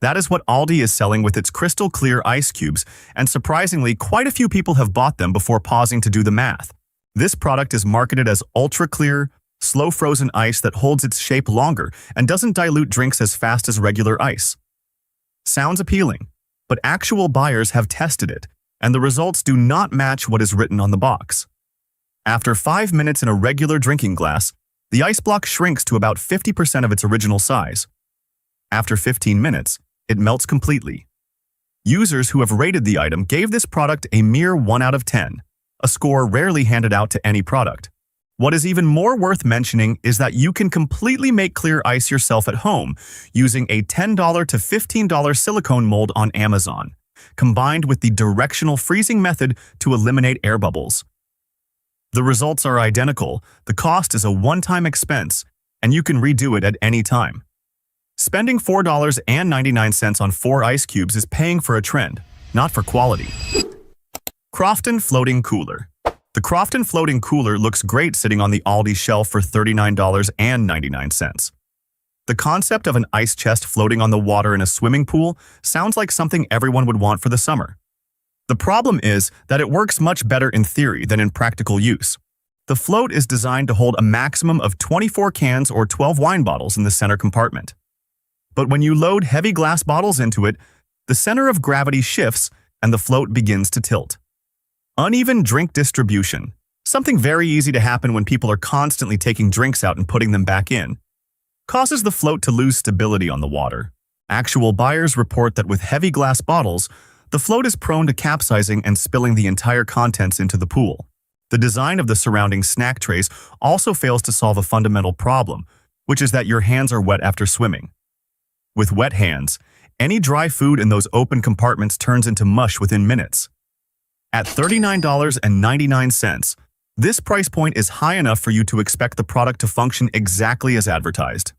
That is what Aldi is selling with its crystal clear ice cubes, and surprisingly, quite a few people have bought them before pausing to do the math. This product is marketed as ultra-clear, slow-frozen ice that holds its shape longer and doesn't dilute drinks as fast as regular ice. Sounds appealing, but actual buyers have tested it, and the results do not match what is written on the box. After 5 minutes in a regular drinking glass, the ice block shrinks to about 50% of its original size. After 15 minutes, it melts completely. Users who have rated the item gave this product a mere 1 out of 10, a score rarely handed out to any product. What is even more worth mentioning is that you can completely make clear ice yourself at home using a $10 to $15 silicone mold on Amazon, combined with the directional freezing method to eliminate air bubbles. The results are identical, the cost is a one-time expense, and you can redo it at any time. Spending $4.99 on 4 ice cubes is paying for a trend, not for quality. Crofton Floating Cooler. The Crofton Floating Cooler looks great sitting on the Aldi shelf for $39.99. The concept of an ice chest floating on the water in a swimming pool sounds like something everyone would want for the summer. The problem is that it works much better in theory than in practical use. The float is designed to hold a maximum of 24 cans or 12 wine bottles in the center compartment. But when you load heavy glass bottles into it, the center of gravity shifts and the float begins to tilt. Uneven drink distribution, something very easy to happen when people are constantly taking drinks out and putting them back in, causes the float to lose stability on the water. Actual buyers report that with heavy glass bottles, the float is prone to capsizing and spilling the entire contents into the pool. The design of the surrounding snack trays also fails to solve a fundamental problem, which is that your hands are wet after swimming. With wet hands, any dry food in those open compartments turns into mush within minutes. At $39.99, this price point is high enough for you to expect the product to function exactly as advertised.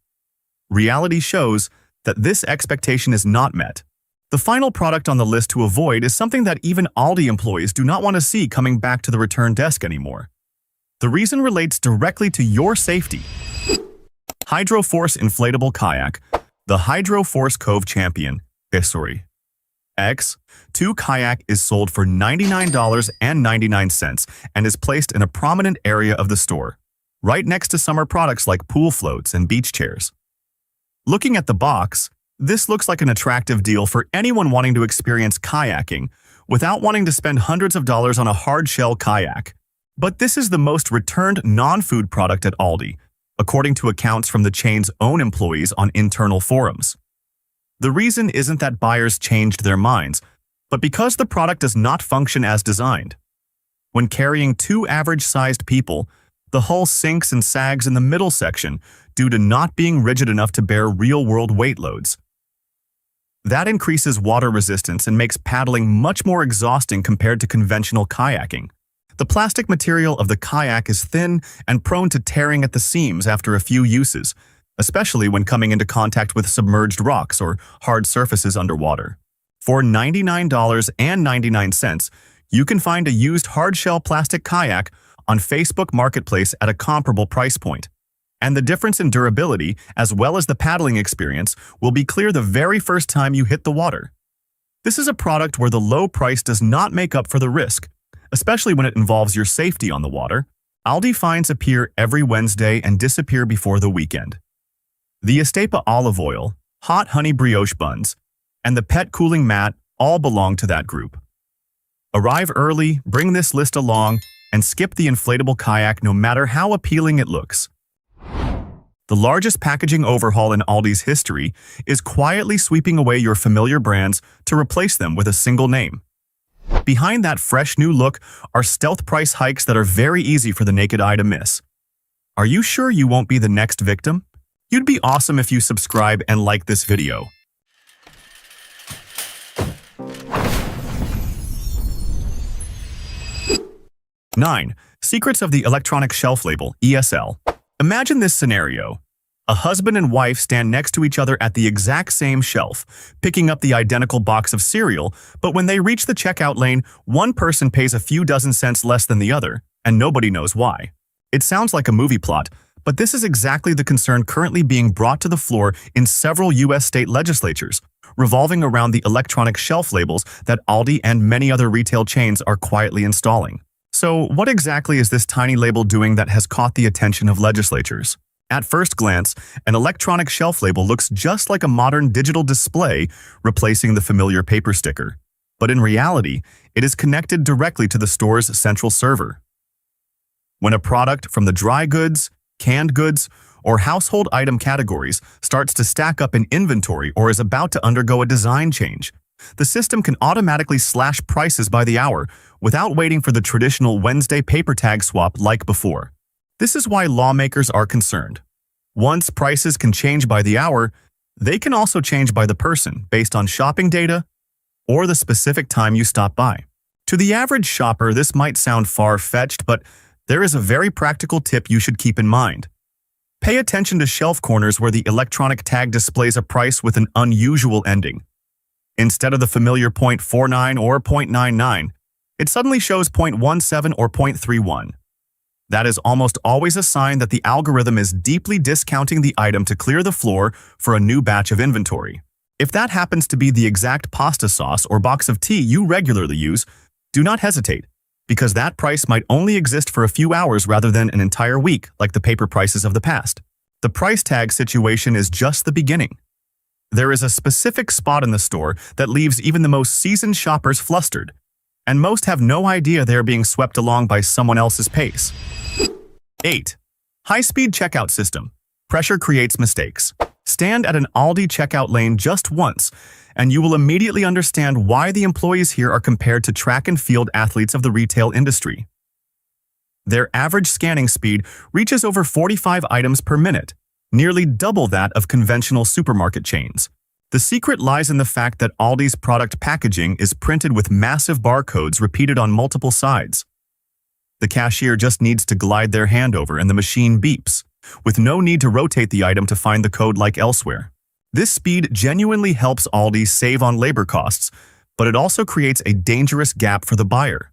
Reality shows that this expectation is not met. The final product on the list to avoid is something that even Aldi employees do not want to see coming back to the return desk anymore. The reason relates directly to your safety. Hydroforce Inflatable Kayak. The Hydroforce Cove Champion X2 kayak is sold for $99.99 and is placed in a prominent area of the store, right next to summer products like pool floats and beach chairs. Looking at the box, this looks like an attractive deal for anyone wanting to experience kayaking without wanting to spend hundreds of dollars on a hard-shell kayak. But this is the most returned non-food product at Aldi, according to accounts from the chain's own employees on internal forums. The reason isn't that buyers changed their minds, but because the product does not function as designed. When carrying two average-sized people, the hull sinks and sags in the middle section due to not being rigid enough to bear real-world weight loads. That increases water resistance and makes paddling much more exhausting compared to conventional kayaking. The plastic material of the kayak is thin and prone to tearing at the seams after a few uses, especially when coming into contact with submerged rocks or hard surfaces underwater. For $99.99, you can find a used hard-shell plastic kayak on Facebook Marketplace at a comparable price point. And the difference in durability, as well as the paddling experience, will be clear the very first time you hit the water. This is a product where the low price does not make up for the risk, especially when it involves your safety on the water. Aldi finds appear every Wednesday and disappear before the weekend. The Estepa olive oil, hot honey brioche buns, and the pet cooling mat all belong to that group. Arrive early, bring this list along, and skip the inflatable kayak no matter how appealing it looks. The largest packaging overhaul in Aldi's history is quietly sweeping away your familiar brands to replace them with a single name. Behind that fresh new look are stealth price hikes that are very easy for the naked eye to miss. Are you sure you won't be the next victim? You'd be awesome if you subscribe and like this video. 9. Secrets of the Electronic Shelf Label, ESL. Imagine this scenario. A husband and wife stand next to each other at the exact same shelf, picking up the identical box of cereal, but when they reach the checkout lane, one person pays a few dozen cents less than the other, and nobody knows why. It sounds like a movie plot, but this is exactly the concern currently being brought to the floor in several U.S. state legislatures, revolving around the electronic shelf labels that Aldi and many other retail chains are quietly installing. So, what exactly is this tiny label doing that has caught the attention of legislatures? At first glance, an electronic shelf label looks just like a modern digital display replacing the familiar paper sticker. But in reality, it is connected directly to the store's central server. When a product from the dry goods, canned goods, or household item categories starts to stack up in inventory or is about to undergo a design change, the system can automatically slash prices by the hour without waiting for the traditional Wednesday paper tag swap like before. This is why lawmakers are concerned. Once prices can change by the hour, they can also change by the person based on shopping data or the specific time you stop by. To the average shopper, this might sound far-fetched, but there is a very practical tip you should keep in mind. Pay attention to shelf corners where the electronic tag displays a price with an unusual ending. Instead of the familiar 0.49 or 0.99, it suddenly shows 0.17 or 0.31. That is almost always a sign that the algorithm is deeply discounting the item to clear the floor for a new batch of inventory. If that happens to be the exact pasta sauce or box of tea you regularly use, do not hesitate, because that price might only exist for a few hours rather than an entire week like the paper prices of the past. The price tag situation is just the beginning. There is a specific spot in the store that leaves even the most seasoned shoppers flustered, and most have no idea they are being swept along by someone else's pace. 8. High-speed checkout system. Pressure creates mistakes. Stand at an Aldi checkout lane just once, and you will immediately understand why the employees here are compared to track and field athletes of the retail industry. Their average scanning speed reaches over 45 items per minute, nearly double that of conventional supermarket chains. The secret lies in the fact that Aldi's product packaging is printed with massive barcodes repeated on multiple sides. The cashier just needs to glide their hand over and the machine beeps, with no need to rotate the item to find the code like elsewhere. This speed genuinely helps Aldi save on labor costs, but it also creates a dangerous gap for the buyer.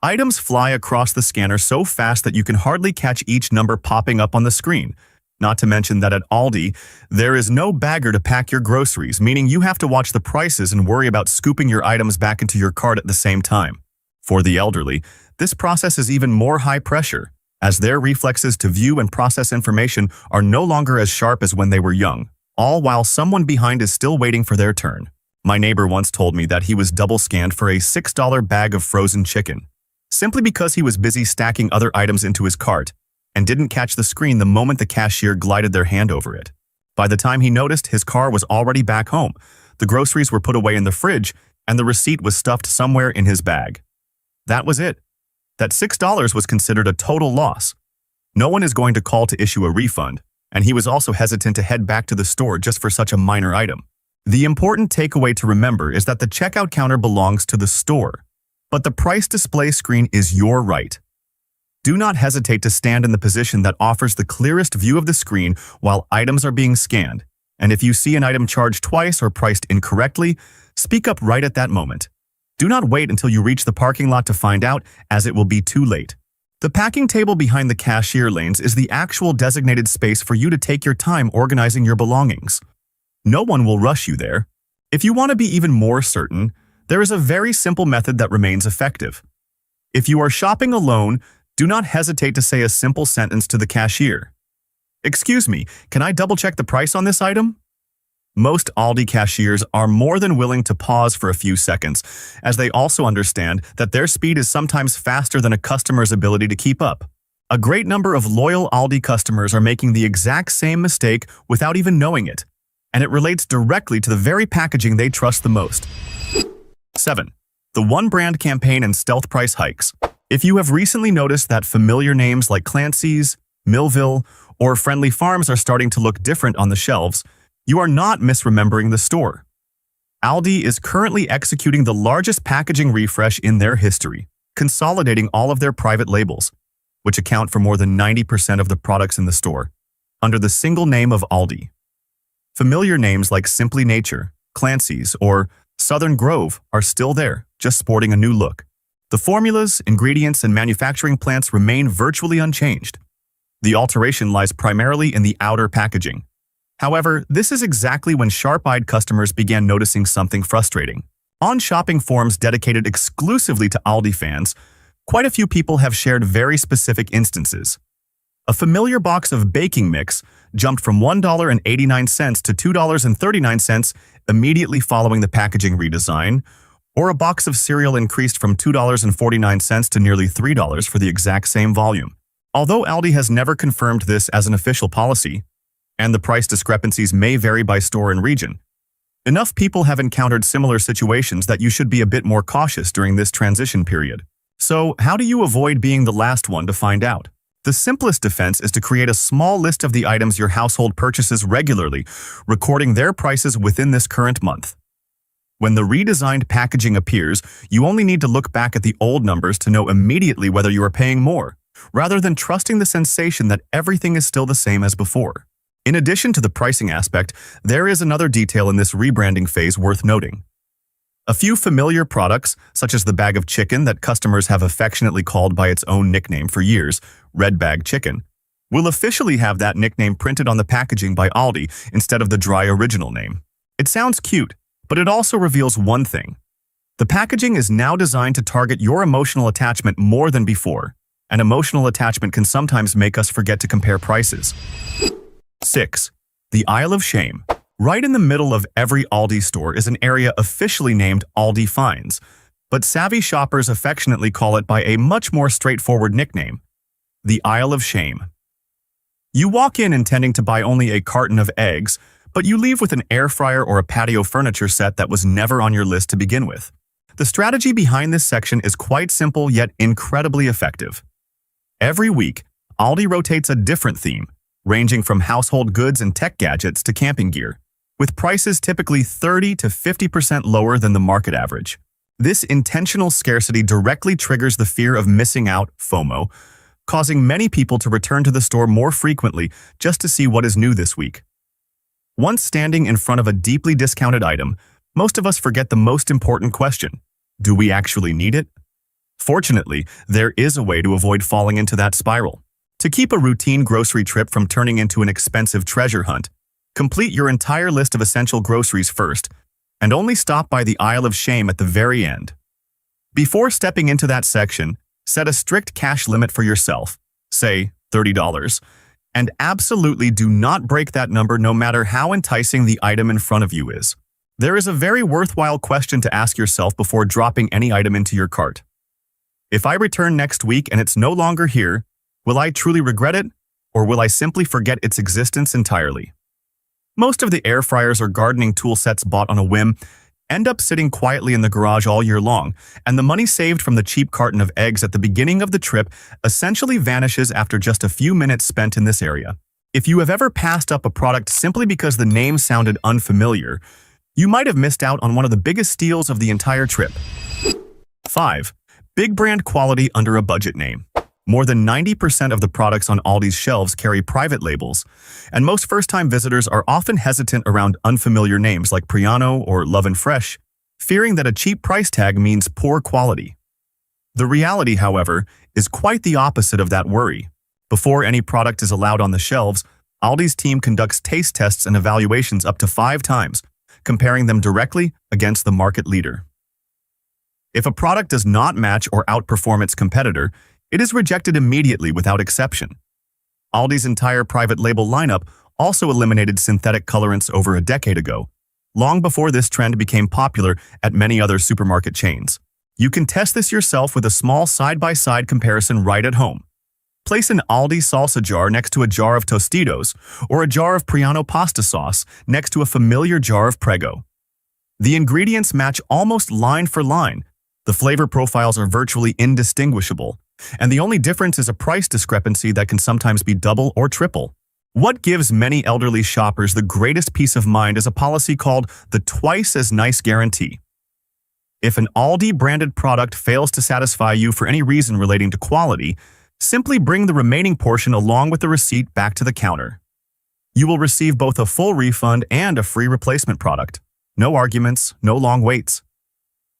Items fly across the scanner so fast that you can hardly catch each number popping up on the screen. Not to mention that at Aldi, there is no bagger to pack your groceries, meaning you have to watch the prices and worry about scooping your items back into your cart at the same time. For the elderly, this process is even more high pressure, as their reflexes to view and process information are no longer as sharp as when they were young, all while someone behind is still waiting for their turn. My neighbor once told me that he was double scanned for a $6 bag of frozen chicken. simply because he was busy stacking other items into his cart and didn't catch the screen the moment the cashier glided their hand over it. By the time he noticed, his car was already back home, the groceries were put away in the fridge, and the receipt was stuffed somewhere in his bag. That was it. That $6 was considered a total loss. No one is going to call to issue a refund, and he was also hesitant to head back to the store just for such a minor item. The important takeaway to remember is that the checkout counter belongs to the store, but the price display screen is your right. Do not hesitate to stand in the position that offers the clearest view of the screen while items are being scanned, and if you see an item charged twice or priced incorrectly, speak up right at that moment. Do not wait until you reach the parking lot to find out, as it will be too late. The packing table behind the cashier lanes is the actual designated space for you to take your time organizing your belongings. No one will rush you there. If you want to be even more certain, there is a very simple method that remains effective. If you are shopping alone, do not hesitate to say a simple sentence to the cashier. "Excuse me, can I double-check the price on this item?" Most Aldi cashiers are more than willing to pause for a few seconds, as they also understand that their speed is sometimes faster than a customer's ability to keep up. A great number of loyal Aldi customers are making the exact same mistake without even knowing it, and it relates directly to the very packaging they trust the most. 7. The One Brand campaign and stealth price hikes. If you have recently noticed that familiar names like Clancy's, Millville, or Friendly Farms are starting to look different on the shelves, you are not misremembering the store. Aldi is currently executing the largest packaging refresh in their history, consolidating all of their private labels, which account for more than 90% of the products in the store, under the single name of Aldi. Familiar names like Simply Nature, Clancy's, or Southern Grove are still there, just sporting a new look. The formulas, ingredients, and manufacturing plants remain virtually unchanged. The alteration lies primarily in the outer packaging. However, this is exactly when sharp-eyed customers began noticing something frustrating. On shopping forums dedicated exclusively to Aldi fans, quite a few people have shared very specific instances. A familiar box of baking mix jumped from $1.89 to $2.39 immediately following the packaging redesign, or a box of cereal increased from $2.49 to nearly $3 for the exact same volume. Although Aldi has never confirmed this as an official policy, and the price discrepancies may vary by store and region, enough people have encountered similar situations that you should be a bit more cautious during this transition period. So, how do you avoid being the last one to find out? The simplest defense is to create a small list of the items your household purchases regularly, recording their prices within this current month. When the redesigned packaging appears, you only need to look back at the old numbers to know immediately whether you are paying more, rather than trusting the sensation that everything is still the same as before. In addition to the pricing aspect, there is another detail in this rebranding phase worth noting. A few familiar products, such as the bag of chicken that customers have affectionately called by its own nickname for years, Red Bag Chicken, will officially have that nickname printed on the packaging by Aldi instead of the dry original name. It sounds cute, but it also reveals one thing. The packaging is now designed to target your emotional attachment more than before, and emotional attachment can sometimes make us forget to compare prices. 6. The Aisle of Shame. Right in the middle of every Aldi store is an area officially named Aldi Finds, but savvy shoppers affectionately call it by a much more straightforward nickname, the Aisle of Shame. You walk in intending to buy only a carton of eggs, but you leave with an air fryer or a patio furniture set that was never on your list to begin with. The strategy behind this section is quite simple yet incredibly effective. Every week, Aldi rotates a different theme, ranging from household goods and tech gadgets to camping gear, with prices typically 30 to 50% lower than the market average. This intentional scarcity directly triggers the fear of missing out, FOMO, causing many people to return to the store more frequently just to see what is new this week. Once standing in front of a deeply discounted item, most of us forget the most important question: do we actually need it? Fortunately, there is a way to avoid falling into that spiral. To keep a routine grocery trip from turning into an expensive treasure hunt, complete your entire list of essential groceries first, and only stop by the Aisle of Shame at the very end. Before stepping into that section, set a strict cash limit for yourself, say $30, and absolutely do not break that number no matter how enticing the item in front of you is. There is a very worthwhile question to ask yourself before dropping any item into your cart. If I return next week and it's no longer here, will I truly regret it, or will I simply forget its existence entirely? Most of the air fryers or gardening tool sets bought on a whim end up sitting quietly in the garage all year long, and the money saved from the cheap carton of eggs at the beginning of the trip essentially vanishes after just a few minutes spent in this area. If you have ever passed up a product simply because the name sounded unfamiliar, you might have missed out on one of the biggest steals of the entire trip. 5. Big brand quality under a budget name. More than 90% of the products on Aldi's shelves carry private labels, and most first-time visitors are often hesitant around unfamiliar names like Priano or Love and Fresh, fearing that a cheap price tag means poor quality. The reality, however, is quite the opposite of that worry. Before any product is allowed on the shelves, Aldi's team conducts taste tests and evaluations up to 5 times, comparing them directly against the market leader. If a product does not match or outperform its competitor, it is rejected immediately without exception. Aldi's entire private label lineup also eliminated synthetic colorants over a decade ago, long before this trend became popular at many other supermarket chains. You can test this yourself with a small side-by-side comparison right at home. Place an Aldi salsa jar next to a jar of Tostitos or a jar of Priano pasta sauce next to a familiar jar of Prego. The ingredients match almost line for line. The flavor profiles are virtually indistinguishable, and the only difference is a price discrepancy that can sometimes be double or triple. What gives many elderly shoppers the greatest peace of mind is a policy called the twice as nice guarantee. If an Aldi-branded product fails to satisfy you for any reason relating to quality, simply bring the remaining portion along with the receipt back to the counter. You will receive both a full refund and a free replacement product. No arguments, no long waits.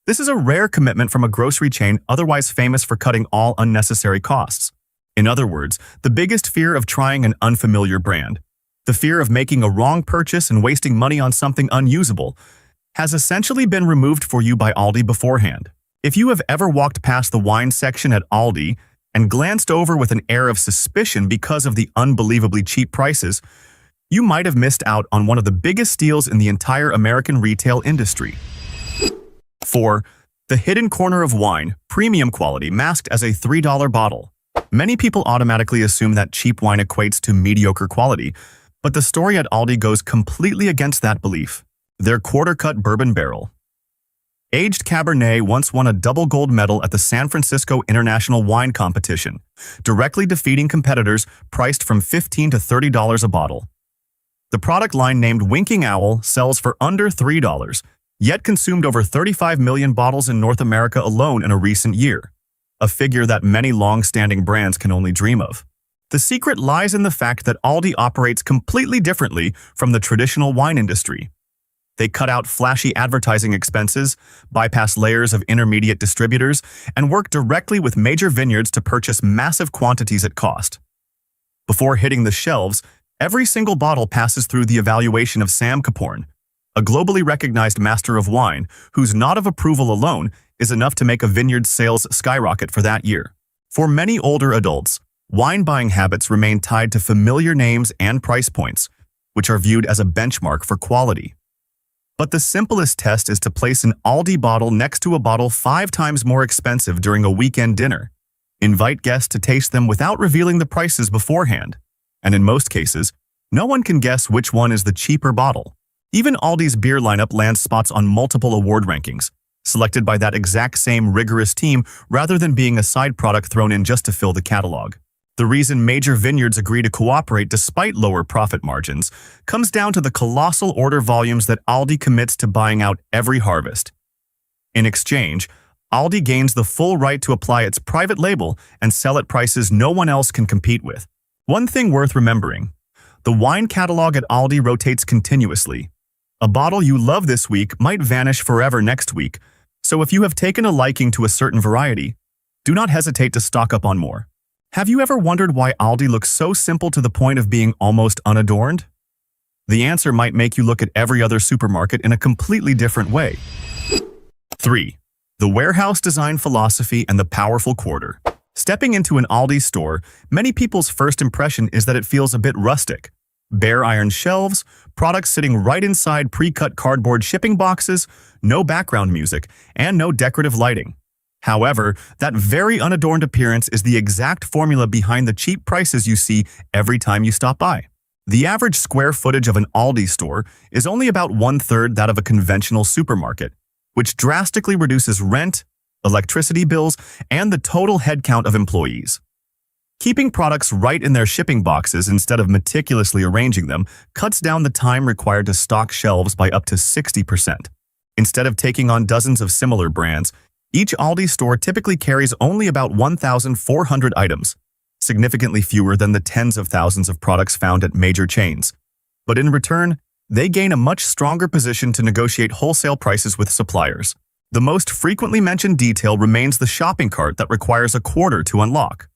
This is a rare commitment from a grocery chain otherwise famous for cutting all unnecessary costs. In other words, the biggest fear of trying an unfamiliar brand, the fear of making a wrong purchase and wasting money on something unusable, has essentially been removed for you by Aldi beforehand. If you have ever walked past the wine section at Aldi and glanced over with an air of suspicion because of the unbelievably cheap prices, you might have missed out on one of the biggest steals in the entire American retail industry. 4. The hidden corner of wine, premium quality masked as a $3 bottle. Many people automatically assume that cheap wine equates to mediocre quality, but the story at Aldi goes completely against that belief. Their quarter-cut bourbon barrel. Aged Cabernet once won a double gold medal at the San Francisco International Wine Competition, directly defeating competitors priced from $15 to $30 a bottle. The product line named Winking Owl sells for under $3, yet consumed over 35 million bottles in North America alone in a recent year, a figure that many long-standing brands can only dream of. The secret lies in the fact that Aldi operates completely differently from the traditional wine industry. They cut out flashy advertising expenses, bypass layers of intermediate distributors, and work directly with major vineyards to purchase massive quantities at cost. Before hitting the shelves, every single bottle passes through the evaluation of Sam Caporn, a globally recognized master of wine whose nod of approval alone is enough to make a vineyard's sales skyrocket for that year. For many older adults, wine buying habits remain tied to familiar names and price points, which are viewed as a benchmark for quality. But the simplest test is to place an Aldi bottle next to a bottle 5 times more expensive during a weekend dinner. Invite guests to taste them without revealing the prices beforehand, and in most cases, no one can guess which one is the cheaper bottle. Even Aldi's beer lineup lands spots on multiple award rankings, selected by that exact same rigorous team rather than being a side product thrown in just to fill the catalog. The reason major vineyards agree to cooperate despite lower profit margins comes down to the colossal order volumes that Aldi commits to buying out every harvest. In exchange, Aldi gains the full right to apply its private label and sell at prices no one else can compete with. One thing worth remembering: the wine catalog at Aldi rotates continuously. A bottle you love this week might vanish forever next week, so if you have taken a liking to a certain variety, do not hesitate to stock up on more. Have you ever wondered why Aldi looks so simple to the point of being almost unadorned? The answer might make you look at every other supermarket in a completely different way. 3. The warehouse design philosophy and the powerful quarter. Stepping into an Aldi store, many people's first impression is that it feels a bit rustic. Bare iron shelves, products sitting right inside pre-cut cardboard shipping boxes, no background music, and no decorative lighting. However, that very unadorned appearance is the exact formula behind the cheap prices you see every time you stop by. The average square footage of an Aldi store is only about one-third that of a conventional supermarket, which drastically reduces rent, electricity bills, and the total headcount of employees. Keeping products right in their shipping boxes instead of meticulously arranging them cuts down the time required to stock shelves by up to 60%. Instead of taking on dozens of similar brands, each Aldi store typically carries only about 1,400 items, significantly fewer than the tens of thousands of products found at major chains. But in return, they gain a much stronger position to negotiate wholesale prices with suppliers. The most frequently mentioned detail remains the shopping cart that requires a quarter to unlock.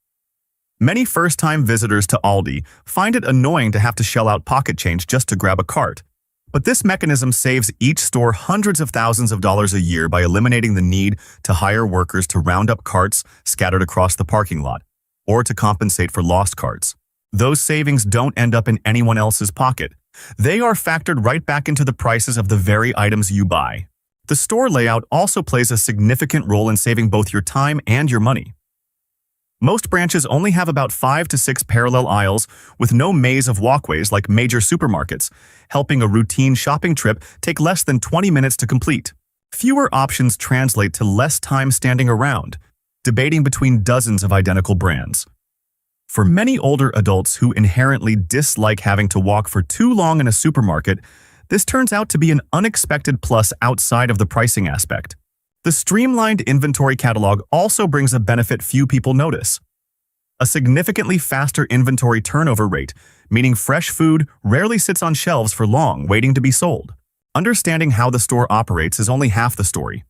Many first-time visitors to Aldi find it annoying to have to shell out pocket change just to grab a cart. But this mechanism saves each store hundreds of thousands of dollars a year by eliminating the need to hire workers to round up carts scattered across the parking lot, or to compensate for lost carts. Those savings don't end up in anyone else's pocket. They are factored right back into the prices of the very items you buy. The store layout also plays a significant role in saving both your time and your money. Most branches only have about 5 to 6 parallel aisles with no maze of walkways like major supermarkets, helping a routine shopping trip take less than 20 minutes to complete. Fewer options translate to less time standing around, debating between dozens of identical brands. For many older adults who inherently dislike having to walk for too long in a supermarket, this turns out to be an unexpected plus outside of the pricing aspect. The streamlined inventory catalog also brings a benefit few people notice: a significantly faster inventory turnover rate, meaning fresh food rarely sits on shelves for long waiting to be sold. Understanding how the store operates is only half the story.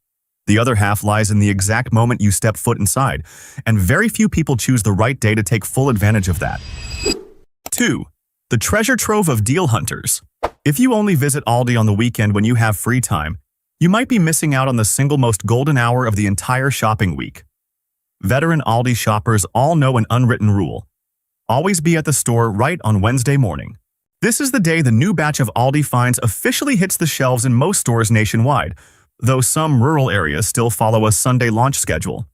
The other half lies in the exact moment you step foot inside, and very few people choose the right day to take full advantage of that. 2. The treasure trove of deal hunters. If you only visit Aldi on the weekend when you have free time, you might be missing out on the single most golden hour of the entire shopping week. Veteran Aldi shoppers all know an unwritten rule: always be at the store right on Wednesday morning. This is the day the new batch of Aldi finds officially hits the shelves in most stores nationwide, though some rural areas still follow a Sunday launch schedule.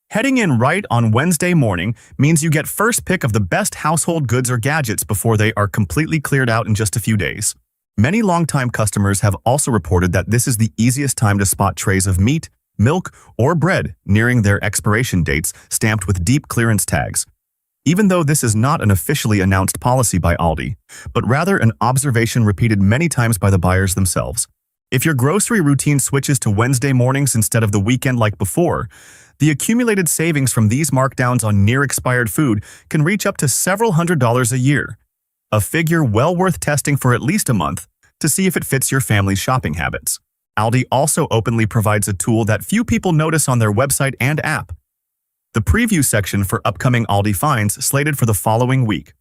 Heading in right on Wednesday morning means you get first pick of the best household goods or gadgets before they are completely cleared out in just a few days. Many longtime customers have also reported that this is the easiest time to spot trays of meat, milk, or bread nearing their expiration dates stamped with deep clearance tags. Even though this is not an officially announced policy by Aldi, but rather an observation repeated many times by the buyers themselves. If your grocery routine switches to Wednesday mornings instead of the weekend like before, the accumulated savings from these markdowns on near-expired food can reach up to several $100s a year, a figure well worth testing for at least a month to see if it fits your family's shopping habits. Aldi also openly provides a tool that few people notice on their website and app: the preview section for upcoming Aldi finds slated for the following week.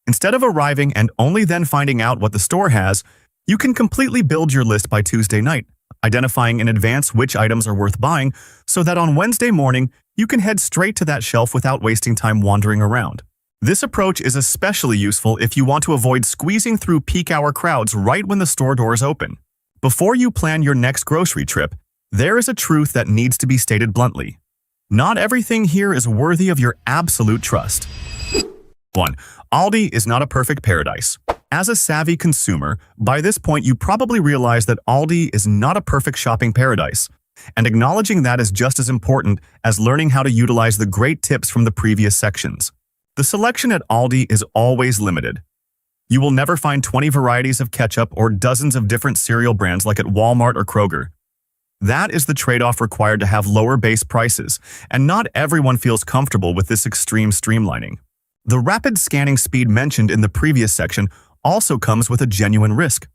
Instead of arriving and only then finding out what the store has, you can completely build your list by Tuesday night, identifying in advance which items are worth buying so that on Wednesday morning you can head straight to that shelf without wasting time wandering around. This approach is especially useful if you want to avoid squeezing through peak hour crowds right when the store doors open. Before you plan your next grocery trip, there is a truth that needs to be stated bluntly: not everything here is worthy of your absolute trust. 1. Aldi is not a perfect paradise. As a savvy consumer, by this point you probably realize that Aldi is not a perfect shopping paradise, and acknowledging that is just as important as learning how to utilize the great tips from the previous sections. The selection at Aldi is always limited. You will never find 20 varieties of ketchup or dozens of different cereal brands like at Walmart or Kroger. That is the trade-off required to have lower base prices, and not everyone feels comfortable with this extreme streamlining. The rapid scanning speed mentioned in the previous section also comes with a genuine risk.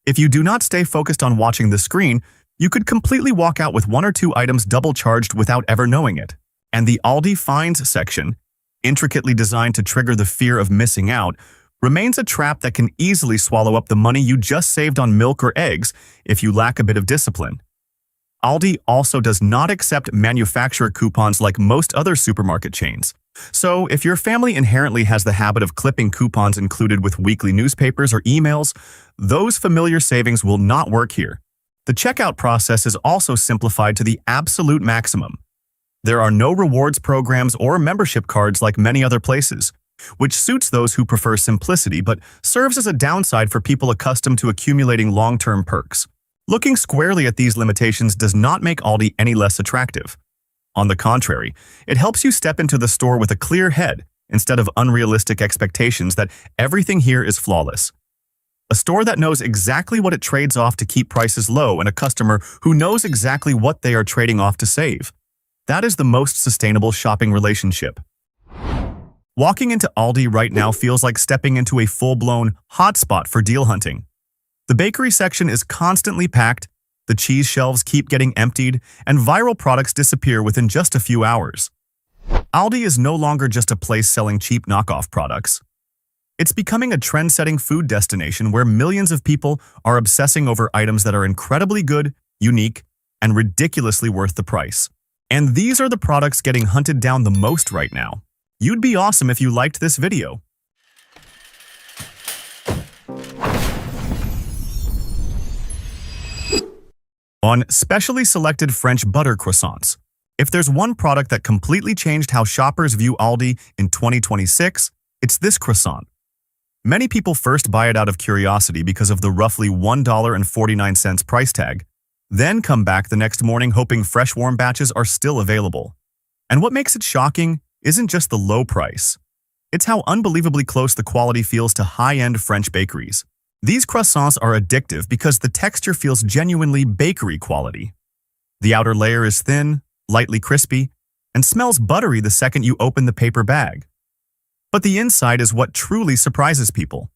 If you do not stay focused on watching the screen, you could completely walk out with 1 or 2 items double-charged without ever knowing it. And the Aldi Finds section, intricately designed to trigger the fear of missing out, remains a trap that can easily swallow up the money you just saved on milk or eggs if you lack a bit of discipline. Aldi also does not accept manufacturer coupons like most other supermarket chains. So, if your family inherently has the habit of clipping coupons included with weekly newspapers or emails, those familiar savings will not work here. The checkout process is also simplified to the absolute maximum. There are no rewards programs or membership cards like many other places, which suits those who prefer simplicity but serves as a downside for people accustomed to accumulating long-term perks. Looking squarely at these limitations does not make Aldi any less attractive. On the contrary, it helps you step into the store with a clear head instead of unrealistic expectations that everything here is flawless. A store that knows exactly what it trades off to keep prices low and a customer who knows exactly what they are trading off to save. That is the most sustainable shopping relationship. Walking into Aldi right now feels like stepping into a full-blown hotspot for deal hunting. The bakery section is constantly packed, the cheese shelves keep getting emptied, and viral products disappear within just a few hours. Aldi is no longer just a place selling cheap knockoff products. It's becoming a trend-setting food destination where millions of people are obsessing over items that are incredibly good, unique, and ridiculously worth the price. And these are the products getting hunted down the most right now. You'd be awesome if you liked this video. On specially selected French butter croissants. If there's one product that completely changed how shoppers view Aldi in 2026, it's this croissant. Many people first buy it out of curiosity because of the roughly $1.49 price tag, then come back the next morning hoping fresh warm batches are still available. And what makes it shocking isn't just the low price. It's how unbelievably close the quality feels to high-end French bakeries. These croissants are addictive because the texture feels genuinely bakery quality. The outer layer is thin, lightly crispy, and smells buttery the second you open the paper bag. But the inside is what truly surprises people.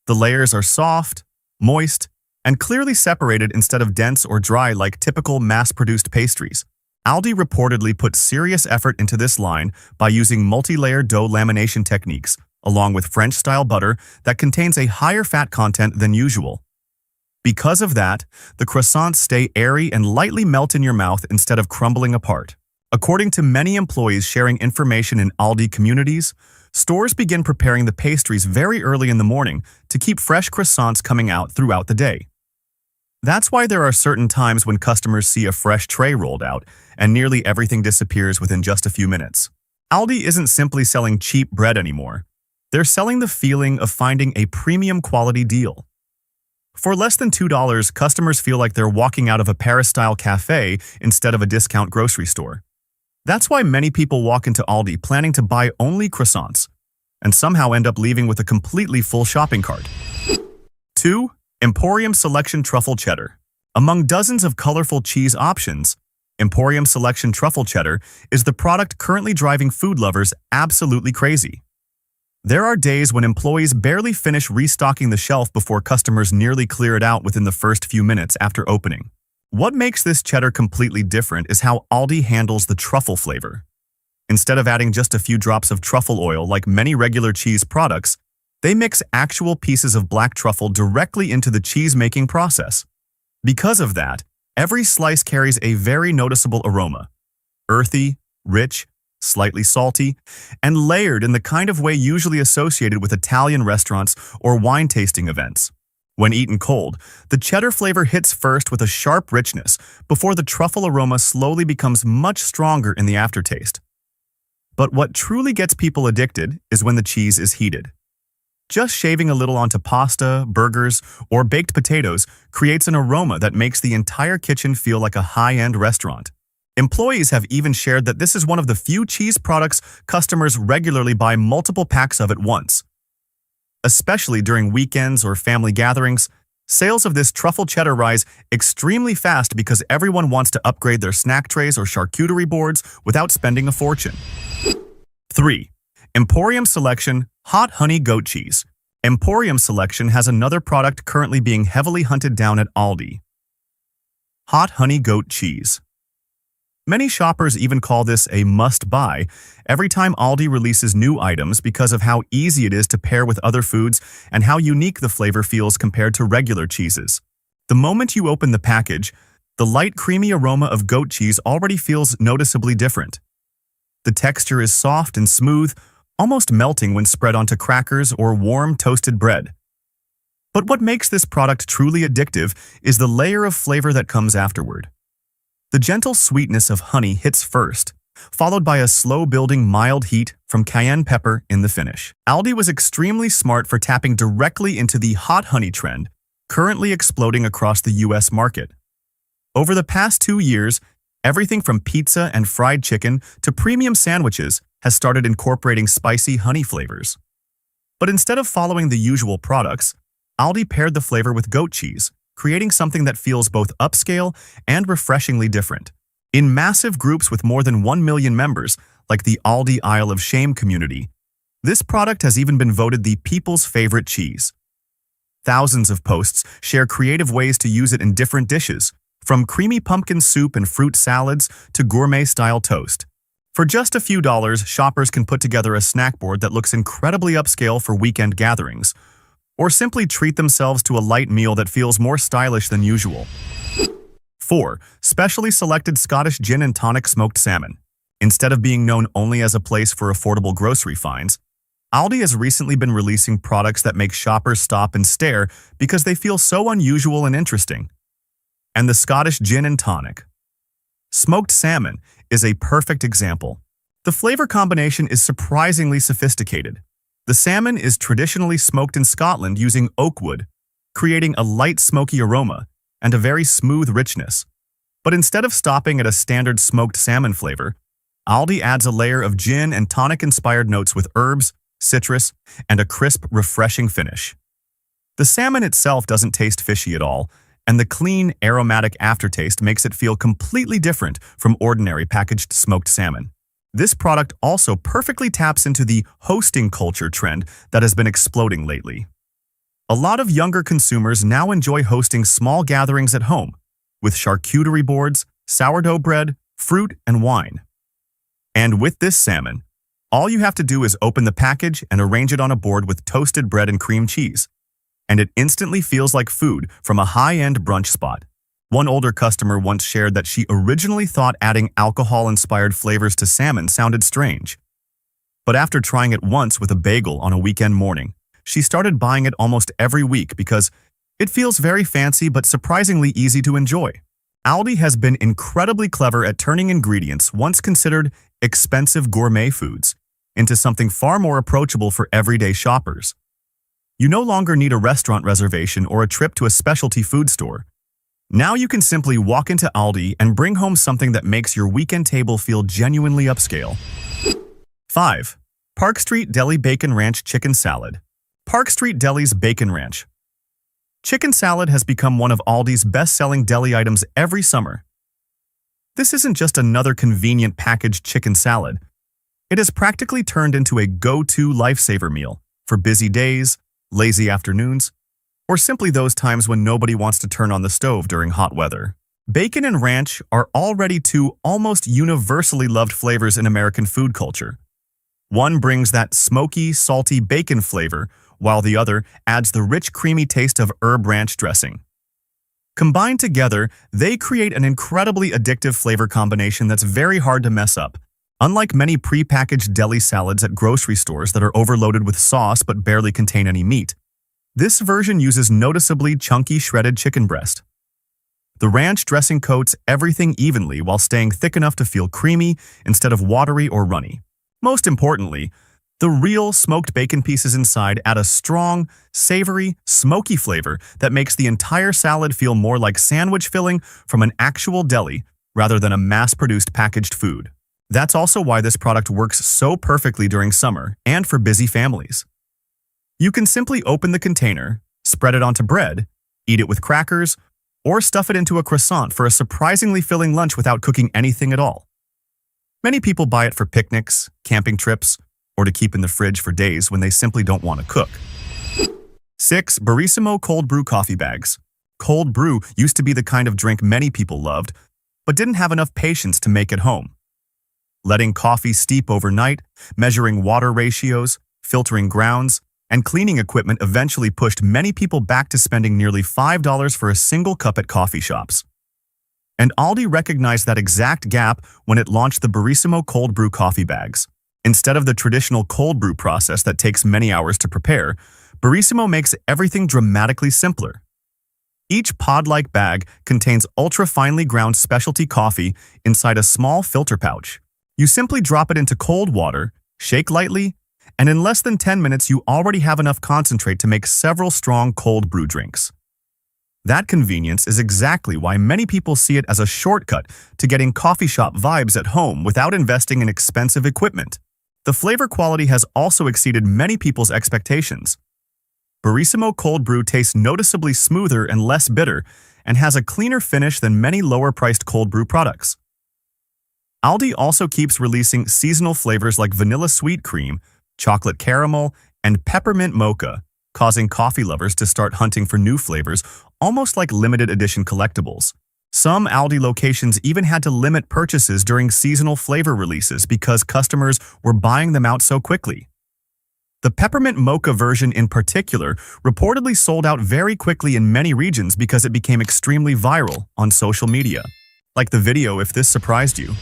The layers are soft, moist, and clearly separated instead of dense or dry like typical mass-produced pastries. Aldi reportedly put serious effort into this line by using multi-layer dough lamination techniques, along with French-style butter that contains a higher fat content than usual. Because of that, the croissants stay airy and lightly melt in your mouth instead of crumbling apart. According to many employees sharing information in Aldi communities, stores begin preparing the pastries very early in the morning to keep fresh croissants coming out throughout the day. That's why there are certain times when customers see a fresh tray rolled out and nearly everything disappears within just a few minutes. Aldi isn't simply selling cheap bread anymore. They're selling the feeling of finding a premium quality deal. For less than $2, customers feel like they're walking out of a Paris-style cafe instead of a discount grocery store. That's why many people walk into Aldi planning to buy only croissants and somehow end up leaving with a completely full shopping cart. 2. Emporium Selection Truffle Cheddar. Among dozens of colorful cheese options, Emporium Selection Truffle Cheddar is the product currently driving food lovers absolutely crazy. There are days when employees barely finish restocking the shelf before customers nearly clear it out within the first few minutes after opening. What makes this cheddar completely different is how Aldi handles the truffle flavor. Instead of adding just a few drops of truffle oil like many regular cheese products, they mix actual pieces of black truffle directly into the cheese-making process. Because of that, every slice carries a very noticeable aroma. Earthy, rich, slightly salty, and layered in the kind of way usually associated with Italian restaurants or wine tasting events. When eaten cold, the cheddar flavor hits first with a sharp richness before the truffle aroma slowly becomes much stronger in the aftertaste. But what truly gets people addicted is when the cheese is heated. Just shaving a little onto pasta, burgers, or baked potatoes creates an aroma that makes the entire kitchen feel like a high-end restaurant. Employees have even shared that this is one of the few cheese products customers regularly buy multiple packs of at once. Especially during weekends or family gatherings, sales of this truffle cheddar rise extremely fast because everyone wants to upgrade their snack trays or charcuterie boards without spending a fortune. 3. Emporium Selection Hot Honey Goat Cheese. Emporium Selection has another product currently being heavily hunted down at Aldi. Hot Honey Goat Cheese. Many shoppers even call this a must-buy every time Aldi releases new items because of how easy it is to pair with other foods and how unique the flavor feels compared to regular cheeses. The moment you open the package, the light creamy aroma of goat cheese already feels noticeably different. The texture is soft and smooth, almost melting when spread onto crackers or warm toasted bread. But what makes this product truly addictive is the layer of flavor that comes afterward. The gentle sweetness of honey hits first, followed by a slow-building mild heat from cayenne pepper in the finish. Aldi was extremely smart for tapping directly into the hot honey trend, currently exploding across the US market. Over the past 2 years, everything from pizza and fried chicken to premium sandwiches has started incorporating spicy honey flavors. But instead of following the usual products, Aldi paired the flavor with goat cheese, creating something that feels both upscale and refreshingly different. In massive groups with more than 1 million members, like the Aldi Isle of Shame community, this product has even been voted the people's favorite cheese. Thousands of posts share creative ways to use it in different dishes, from creamy pumpkin soup and fruit salads to gourmet-style toast. For just a few dollars, shoppers can put together a snack board that looks incredibly upscale for weekend gatherings, or simply treat themselves to a light meal that feels more stylish than usual. 4. Specially selected Scottish gin and tonic smoked salmon. Instead of being known only as a place for affordable grocery finds, Aldi has recently been releasing products that make shoppers stop and stare because they feel so unusual and interesting. And the Scottish gin and tonic. Smoked salmon is a perfect example. The flavor combination is surprisingly sophisticated. The salmon is traditionally smoked in Scotland using oak wood, creating a light smoky aroma and a very smooth richness. But instead of stopping at a standard smoked salmon flavor, Aldi adds a layer of gin and tonic-inspired notes with herbs, citrus, and a crisp, refreshing finish. The salmon itself doesn't taste fishy at all, and the clean, aromatic aftertaste makes it feel completely different from ordinary packaged smoked salmon. This product also perfectly taps into the hosting culture trend that has been exploding lately. A lot of younger consumers now enjoy hosting small gatherings at home, with charcuterie boards, sourdough bread, fruit, and wine. And with this salmon, all you have to do is open the package and arrange it on a board with toasted bread and cream cheese, and it instantly feels like food from a high-end brunch spot. One older customer once shared that she originally thought adding alcohol-inspired flavors to salmon sounded strange. But after trying it once with a bagel on a weekend morning, she started buying it almost every week because it feels very fancy but surprisingly easy to enjoy. Aldi has been incredibly clever at turning ingredients once considered expensive gourmet foods into something far more approachable for everyday shoppers. You no longer need a restaurant reservation or a trip to a specialty food store. Now you can simply walk into Aldi and bring home something that makes your weekend table feel genuinely upscale. 5. Park Street Deli Bacon Ranch Chicken Salad. Park Street Deli's Bacon Ranch Chicken salad has become one of Aldi's best-selling deli items every summer. This isn't just another convenient packaged chicken salad. It has practically turned into a go-to lifesaver meal for busy days, lazy afternoons, or simply those times when nobody wants to turn on the stove during hot weather. Bacon and ranch are already two almost universally loved flavors in American food culture. One brings that smoky, salty bacon flavor, while the other adds the rich, creamy taste of herb ranch dressing. Combined together, they create an incredibly addictive flavor combination that's very hard to mess up. Unlike many pre-packaged deli salads at grocery stores that are overloaded with sauce but barely contain any meat, this version uses noticeably chunky shredded chicken breast. The ranch dressing coats everything evenly while staying thick enough to feel creamy instead of watery or runny. Most importantly, the real smoked bacon pieces inside add a strong, savory, smoky flavor that makes the entire salad feel more like sandwich filling from an actual deli rather than a mass-produced packaged food. That's also why this product works so perfectly during summer and for busy families. You can simply open the container, spread it onto bread, eat it with crackers, or stuff it into a croissant for a surprisingly filling lunch without cooking anything at all. Many people buy it for picnics, camping trips, or to keep in the fridge for days when they simply don't want to cook. 6. Barissimo Cold Brew Coffee Bags. Cold brew used to be the kind of drink many people loved, but didn't have enough patience to make at home. Letting coffee steep overnight, measuring water ratios, filtering grounds, and cleaning equipment eventually pushed many people back to spending nearly $5 for a single cup at coffee shops. And Aldi recognized that exact gap when it launched the Barissimo Cold Brew Coffee Bags. Instead of the traditional cold brew process that takes many hours to prepare, Barissimo makes everything dramatically simpler. Each pod-like bag contains ultra-finely ground specialty coffee inside a small filter pouch. You simply drop it into cold water, shake lightly, and in less than 10 minutes you already have enough concentrate to make several strong cold brew drinks. That convenience is exactly why many people see it as a shortcut to getting coffee shop vibes at home without investing in expensive equipment. The flavor quality has also exceeded many people's expectations. Barissimo Cold Brew tastes noticeably smoother and less bitter and has a cleaner finish than many lower-priced cold brew products. Aldi also keeps releasing seasonal flavors like vanilla sweet cream, chocolate caramel, and peppermint mocha, causing coffee lovers to start hunting for new flavors, almost like limited edition collectibles. Some Aldi locations even had to limit purchases during seasonal flavor releases because customers were buying them out so quickly. The peppermint mocha version in particular reportedly sold out very quickly in many regions because it became extremely viral on social media. Like the video if this surprised you.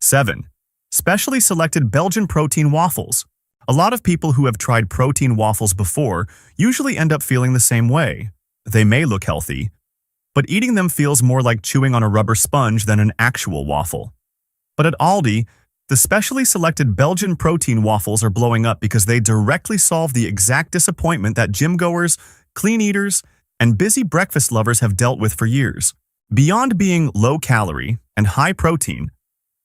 7. Specially selected Belgian protein waffles. A lot of people who have tried protein waffles before usually end up feeling the same way. They may look healthy, but eating them feels more like chewing on a rubber sponge than an actual waffle. But at Aldi, the specially selected Belgian protein waffles are blowing up because they directly solve the exact disappointment that gym-goers, clean eaters, and busy breakfast lovers have dealt with for years. Beyond being low-calorie and high-protein,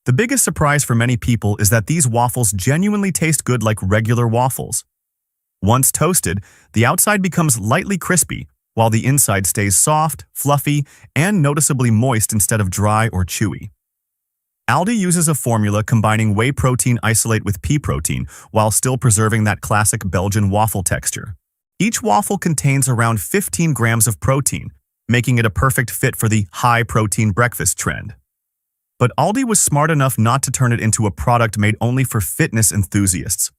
the biggest surprise for many people is that these waffles genuinely taste good like regular waffles. Once toasted, the outside becomes lightly crispy, while the inside stays soft, fluffy, and noticeably moist instead of dry or chewy. Aldi uses a formula combining whey protein isolate with pea protein while still preserving that classic Belgian waffle texture. Each waffle contains around 15 grams of protein, making it a perfect fit for the high-protein breakfast trend. But Aldi was smart enough not to turn it into a product made only for fitness enthusiasts.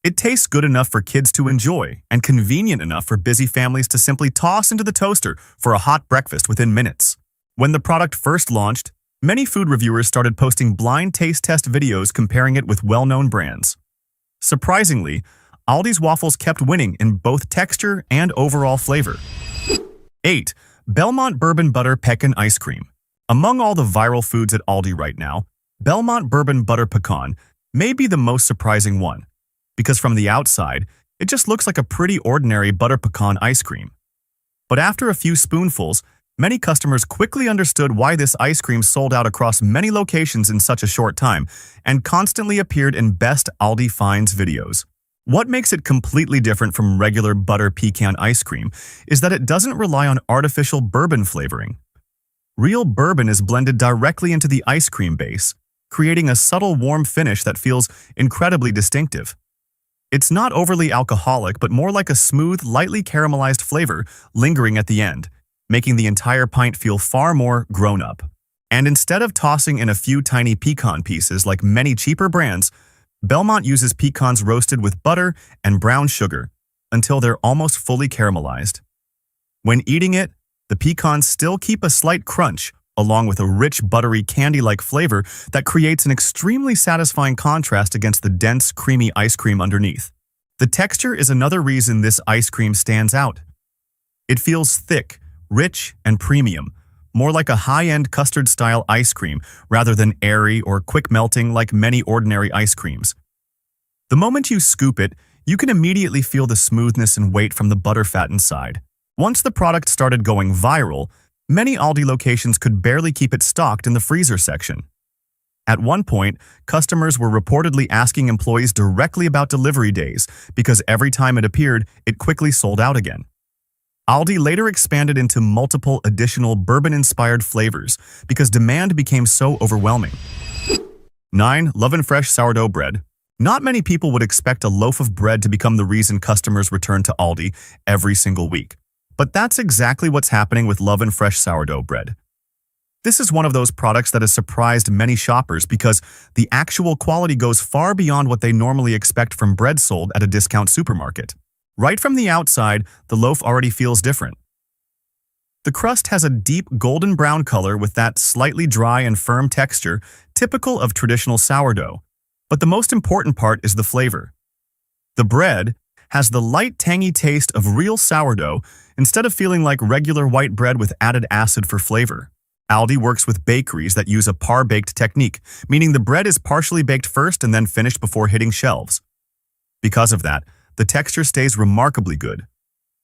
It tastes good enough for kids to enjoy and convenient enough for busy families to simply toss into the toaster for a hot breakfast within minutes. When the product first launched, many food reviewers started posting blind taste test videos comparing it with well-known brands. Surprisingly, Aldi's waffles kept winning in both texture and overall flavor. 8. Belmont Bourbon Butter Pecan Ice Cream. Among all the viral foods at Aldi right now, Belmont Bourbon Butter Pecan may be the most surprising one, because from the outside, it just looks like a pretty ordinary butter pecan ice cream. But after a few spoonfuls, many customers quickly understood why this ice cream sold out across many locations in such a short time and constantly appeared in Best Aldi Finds videos. What makes it completely different from regular butter pecan ice cream is that it doesn't rely on artificial bourbon flavoring. Real bourbon is blended directly into the ice cream base, creating a subtle warm finish that feels incredibly distinctive. It's not overly alcoholic, but more like a smooth, lightly caramelized flavor lingering at the end, making the entire pint feel far more grown-up. And instead of tossing in a few tiny pecan pieces like many cheaper brands, Belmont uses pecans roasted with butter and brown sugar until they're almost fully caramelized. When eating it, the pecans still keep a slight crunch, along with a rich, buttery, candy-like flavor that creates an extremely satisfying contrast against the dense, creamy ice cream underneath. The texture is another reason this ice cream stands out. It feels thick, rich, and premium, more like a high-end custard-style ice cream rather than airy or quick-melting like many ordinary ice creams. The moment you scoop it, you can immediately feel the smoothness and weight from the butterfat inside. Once the product started going viral, many Aldi locations could barely keep it stocked in the freezer section. At one point, customers were reportedly asking employees directly about delivery days because every time it appeared, it quickly sold out again. Aldi later expanded into multiple additional bourbon-inspired flavors because demand became so overwhelming. 9. Love and Fresh Sourdough Bread. Not many people would expect a loaf of bread to become the reason customers return to Aldi every single week. But that's exactly what's happening with Love and Fresh Sourdough Bread. This is one of those products that has surprised many shoppers because the actual quality goes far beyond what they normally expect from bread sold at a discount supermarket. Right from the outside, the loaf already feels different. The crust has a deep golden brown color with that slightly dry and firm texture typical of traditional sourdough. But the most important part is the flavor. The bread has the light, tangy taste of real sourdough instead of feeling like regular white bread with added acid for flavor. Aldi works with bakeries that use a par-baked technique, meaning the bread is partially baked first and then finished before hitting shelves. Because of that, the texture stays remarkably good,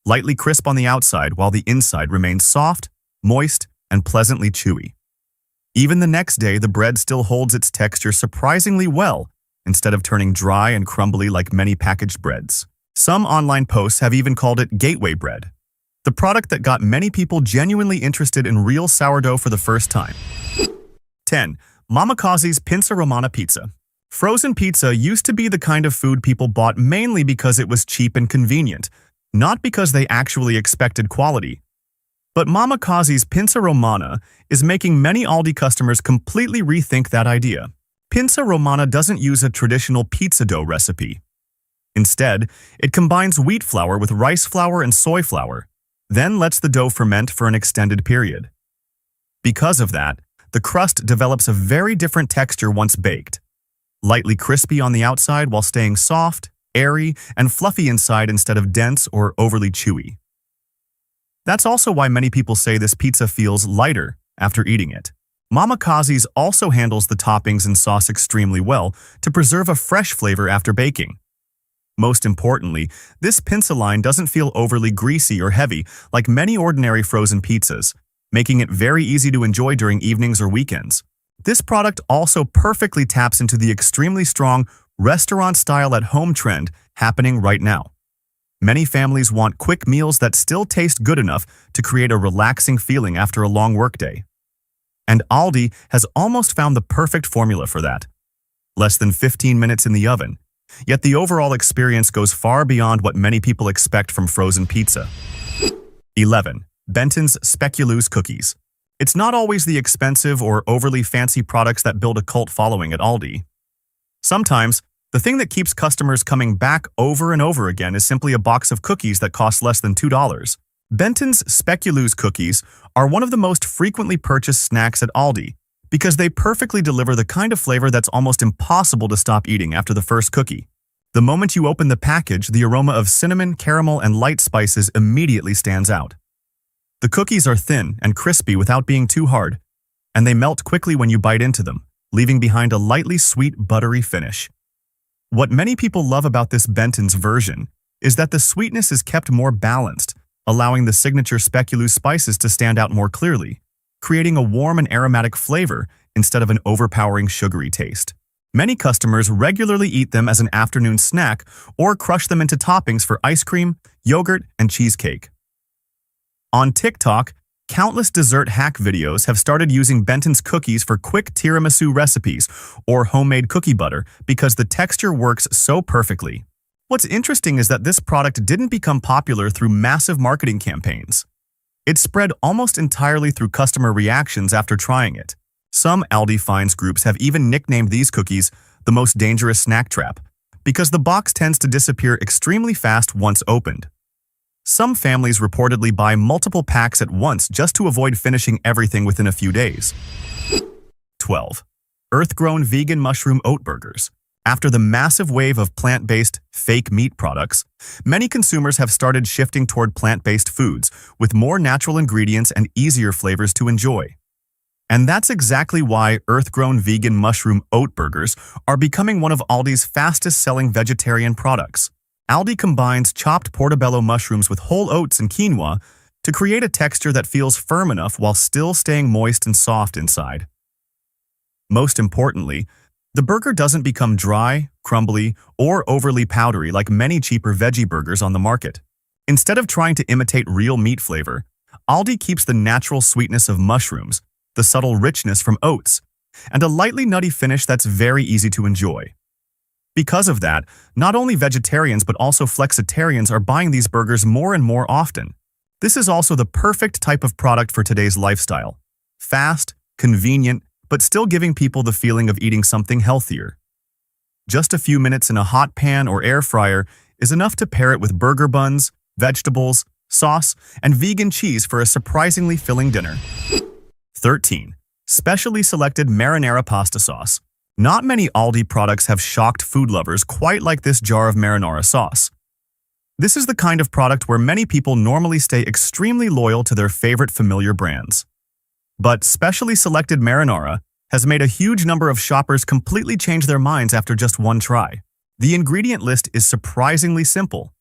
lightly crisp on the outside while the inside remains soft, moist, and pleasantly chewy. Even the next day, the bread still holds its texture surprisingly well, instead of turning dry and crumbly like many packaged breads. Some online posts have even called it gateway bread, the product that got many people genuinely interested in real sourdough for the first time. 10. Mama Cozzi's Pinza Romana Pizza. Frozen pizza used to be the kind of food people bought mainly because it was cheap and convenient, not because they actually expected quality. But Mama Cozzi's Pinza Romana is making many Aldi customers completely rethink that idea. Pinza Romana doesn't use a traditional pizza dough recipe. Instead, it combines wheat flour with rice flour and soy flour, then lets the dough ferment for an extended period. Because of that, the crust develops a very different texture once baked, lightly crispy on the outside while staying soft, airy, and fluffy inside instead of dense or overly chewy. That's also why many people say this pizza feels lighter after eating it. Mama Cozzi's also handles the toppings and sauce extremely well to preserve a fresh flavor after baking. Most importantly, this pinza line doesn't feel overly greasy or heavy like many ordinary frozen pizzas, making it very easy to enjoy during evenings or weekends. This product also perfectly taps into the extremely strong restaurant-style at-home trend happening right now. Many families want quick meals that still taste good enough to create a relaxing feeling after a long workday. And Aldi has almost found the perfect formula for that. Less than 15 minutes in the oven, yet the overall experience goes far beyond what many people expect from frozen pizza. 11. Benton's Speculoos Cookies. It's not always the expensive or overly fancy products that build a cult following at Aldi. Sometimes, the thing that keeps customers coming back over and over again is simply a box of cookies that cost less than $2. Benton's Speculoos cookies are one of the most frequently purchased snacks at Aldi because they perfectly deliver the kind of flavor that's almost impossible to stop eating after the first cookie. The moment you open the package, the aroma of cinnamon, caramel, and light spices immediately stands out. The cookies are thin and crispy without being too hard, and they melt quickly when you bite into them, leaving behind a lightly sweet, buttery finish. What many people love about this Benton's version is that the sweetness is kept more balanced, allowing the signature Speculoos spices to stand out more clearly, creating a warm and aromatic flavor instead of an overpowering sugary taste. Many customers regularly eat them as an afternoon snack or crush them into toppings for ice cream, yogurt, and cheesecake. On TikTok, countless dessert hack videos have started using Benton's cookies for quick tiramisu recipes or homemade cookie butter because the texture works so perfectly. What's interesting is that this product didn't become popular through massive marketing campaigns. It spread almost entirely through customer reactions after trying it. Some Aldi finds groups have even nicknamed these cookies the most dangerous snack trap because the box tends to disappear extremely fast once opened. Some families reportedly buy multiple packs at once just to avoid finishing everything within a few days. 12. Earth-grown vegan mushroom oat burgers. After the massive wave of plant-based, fake meat products, many consumers have started shifting toward plant-based foods with more natural ingredients and easier flavors to enjoy. And that's exactly why earth-grown vegan mushroom oat burgers are becoming one of Aldi's fastest-selling vegetarian products. Aldi combines chopped portobello mushrooms with whole oats and quinoa to create a texture that feels firm enough while still staying moist and soft inside. Most importantly, the burger doesn't become dry, crumbly, or overly powdery like many cheaper veggie burgers on the market. Instead of trying to imitate real meat flavor, Aldi keeps the natural sweetness of mushrooms, the subtle richness from oats, and a lightly nutty finish that's very easy to enjoy. Because of that, not only vegetarians but also flexitarians are buying these burgers more and more often. This is also the perfect type of product for today's lifestyle. Fast, convenient, but still giving people the feeling of eating something healthier. Just a few minutes in a hot pan or air fryer is enough to pair it with burger buns, vegetables, sauce, and vegan cheese for a surprisingly filling dinner. 13. Specially selected marinara pasta sauce. Not many Aldi products have shocked food lovers quite like this jar of marinara sauce. This is the kind of product where many people normally stay extremely loyal to their favorite familiar brands. But specially selected marinara has made a huge number of shoppers completely change their minds after just one try. The ingredient list is surprisingly simple.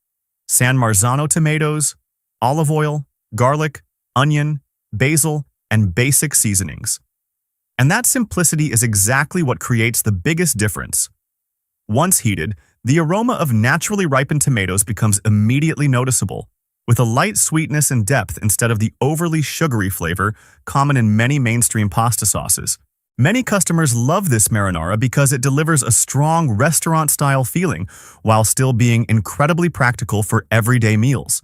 San Marzano tomatoes, olive oil, garlic, onion, basil, and basic seasonings. And that simplicity is exactly what creates the biggest difference. Once heated, the aroma of naturally ripened tomatoes becomes immediately noticeable, with a light sweetness and depth instead of the overly sugary flavor common in many mainstream pasta sauces. Many customers love this marinara because it delivers a strong restaurant-style feeling while still being incredibly practical for everyday meals.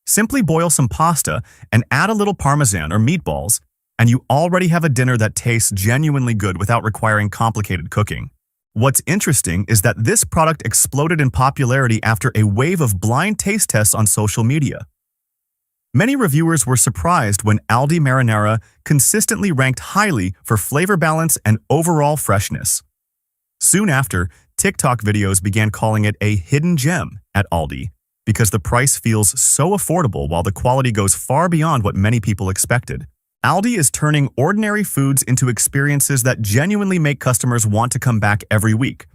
Simply boil some pasta and add a little parmesan or meatballs, and you already have a dinner that tastes genuinely good without requiring complicated cooking. What's interesting is that this product exploded in popularity after a wave of blind taste tests on social media. Many reviewers were surprised when Aldi marinara consistently ranked highly for flavor balance and overall freshness. Soon after, TikTok videos began calling it a hidden gem at Aldi because the price feels so affordable while the quality goes far beyond what many people expected. Aldi is turning ordinary foods into experiences that genuinely make customers want to come back every week.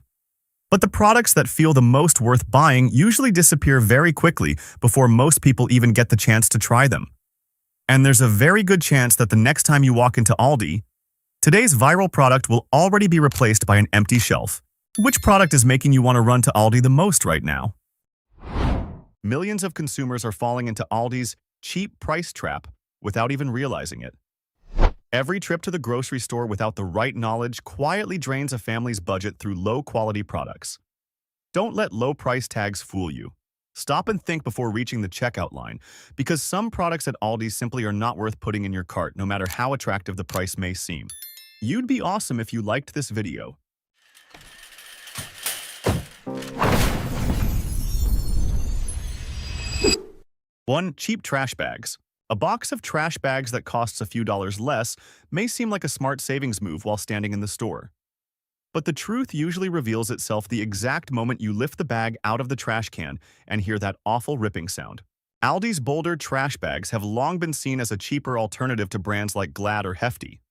But the products that feel the most worth buying usually disappear very quickly before most people even get the chance to try them. And there's a very good chance that the next time you walk into Aldi, today's viral product will already be replaced by an empty shelf. Which product is making you want to run to Aldi the most right now? Millions of consumers are falling into Aldi's cheap price trap without even realizing it. Every trip to the grocery store without the right knowledge quietly drains a family's budget through low-quality products. Don't let low price tags fool you. Stop and think before reaching the checkout line, because some products at Aldi simply are not worth putting in your cart, no matter how attractive the price may seem. You'd be awesome if you liked this video. 1. Cheap trash bags. A box of trash bags that costs a few dollars less may seem like a smart savings move while standing in the store. But the truth usually reveals itself the exact moment you lift the bag out of the trash can and hear that awful ripping sound. Aldi's bolder trash bags have long been seen as a cheaper alternative to brands like Glad or Hefty.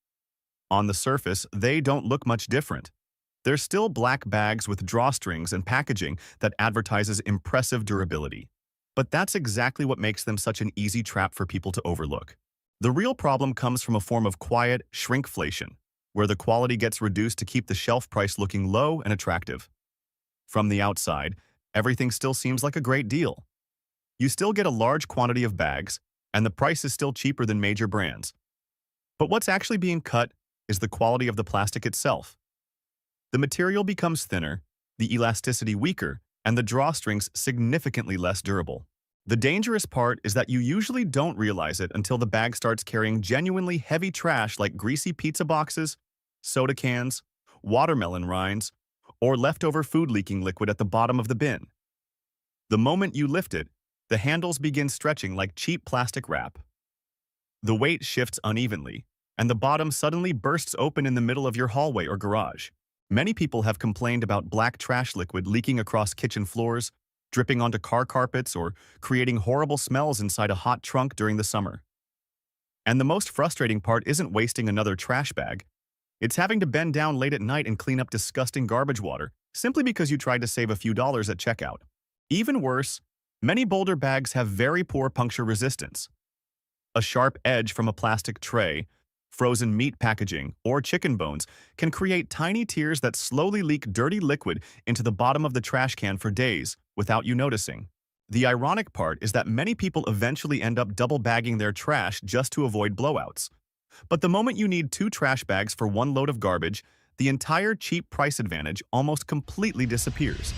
On the surface, they don't look much different. They're still black bags with drawstrings and packaging that advertises impressive durability. But that's exactly what makes them such an easy trap for people to overlook. The real problem comes from a form of quiet shrinkflation, where the quality gets reduced to keep the shelf price looking low and attractive. From the outside, everything still seems like a great deal. You still get a large quantity of bags, and the price is still cheaper than major brands. But what's actually being cut is the quality of the plastic itself. The material becomes thinner, the elasticity weaker, and the drawstrings significantly less durable. The dangerous part is that you usually don't realize it until the bag starts carrying genuinely heavy trash like greasy pizza boxes, soda cans, watermelon rinds, or leftover food leaking liquid at the bottom of the bin. The moment you lift it, the handles begin stretching like cheap plastic wrap. The weight shifts unevenly, and the bottom suddenly bursts open in the middle of your hallway or garage. Many people have complained about black trash liquid leaking across kitchen floors, dripping onto car carpets, or creating horrible smells inside a hot trunk during the summer. And the most frustrating part isn't wasting another trash bag. It's having to bend down late at night and clean up disgusting garbage water simply because you tried to save a few dollars at checkout. Even worse, many Boulder bags have very poor puncture resistance. A sharp edge from a plastic tray, frozen meat packaging, or chicken bones can create tiny tears that slowly leak dirty liquid into the bottom of the trash can for days without you noticing. The ironic part is that many people eventually end up double bagging their trash just to avoid blowouts. But the moment you need 2 trash bags for 1 load of garbage, the entire cheap price advantage almost completely disappears.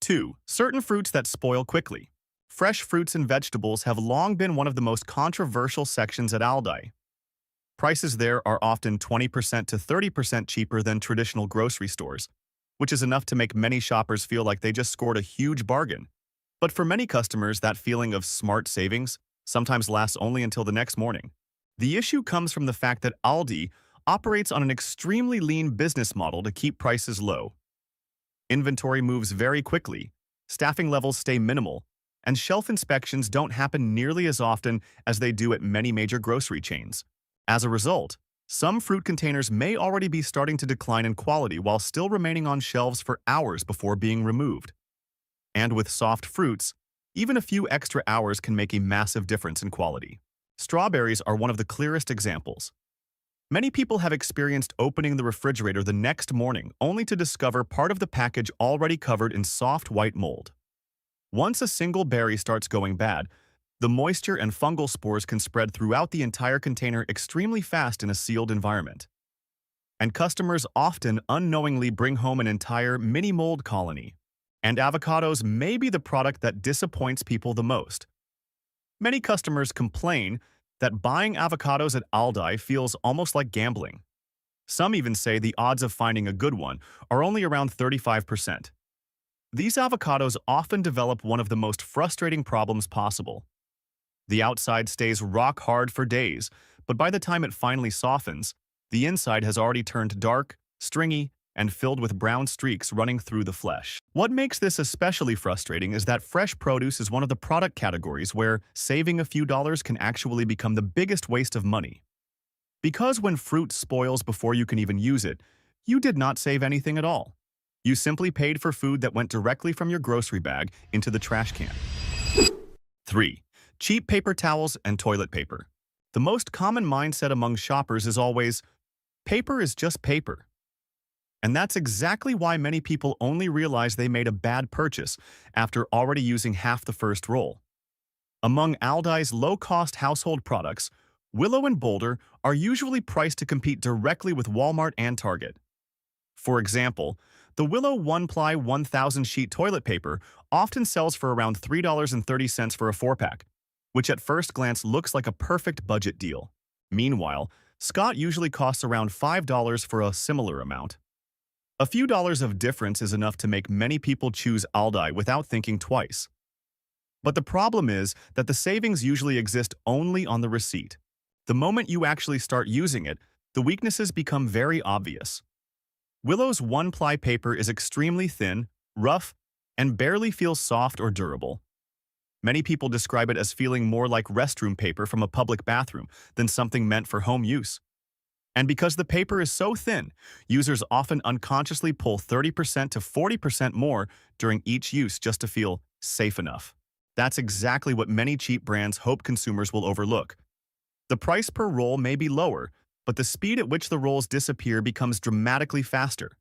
2. Certain fruits that spoil quickly. Fresh fruits and vegetables have long been one of the most controversial sections at Aldi. Prices there are often 20% to 30% cheaper than traditional grocery stores, which is enough to make many shoppers feel like they just scored a huge bargain. But for many customers, that feeling of smart savings sometimes lasts only until the next morning. The issue comes from the fact that Aldi operates on an extremely lean business model to keep prices low. Inventory moves very quickly, Staffing levels stay minimal, and shelf inspections don't happen nearly as often as they do at many major grocery chains. As a result, some fruit containers may already be starting to decline in quality while still remaining on shelves for hours before being removed. And with soft fruits, even a few extra hours can make a massive difference in quality. Strawberries are one of the clearest examples. Many people have experienced opening the refrigerator the next morning only to discover part of the package already covered in soft white mold. Once a single berry starts going bad, the moisture and fungal spores can spread throughout the entire container extremely fast in a sealed environment. And customers often unknowingly bring home an entire mini mold colony. And avocados may be the product that disappoints people the most. Many customers complain that buying avocados at Aldi feels almost like gambling. Some even say the odds of finding a good one are only around 35%. These avocados often develop one of the most frustrating problems possible. The outside stays rock hard for days, but by the time it finally softens, the inside has already turned dark, stringy, and filled with brown streaks running through the flesh. What makes this especially frustrating is that fresh produce is one of the product categories where saving a few dollars can actually become the biggest waste of money. Because when fruit spoils before you can even use it, you did not save anything at all. You simply paid for food that went directly from your grocery bag into the trash can. 3. Cheap paper towels and toilet paper. The most common mindset among shoppers is always, paper is just paper. And that's exactly why many people only realize they made a bad purchase after already using half the first roll. Among Aldi's low-cost household products, Willow and Boulder are usually priced to compete directly with Walmart and Target. For example, the Willow 1-ply 1,000-sheet toilet paper often sells for around $3.30 for a 4-pack, which at first glance looks like a perfect budget deal. Meanwhile, Scott usually costs around $5 for a similar amount. A few dollars of difference is enough to make many people choose Aldi without thinking twice. But the problem is that the savings usually exist only on the receipt. The moment you actually start using it, the weaknesses become very obvious. Willow's 1-ply paper is extremely thin, rough, and barely feels soft or durable. Many people describe it as feeling more like restroom paper from a public bathroom than something meant for home use. And because the paper is so thin, users often unconsciously pull 30% to 40% more during each use just to feel safe enough. That's exactly what many cheap brands hope consumers will overlook. The price per roll may be lower, but the speed at which the rolls disappear becomes dramatically faster,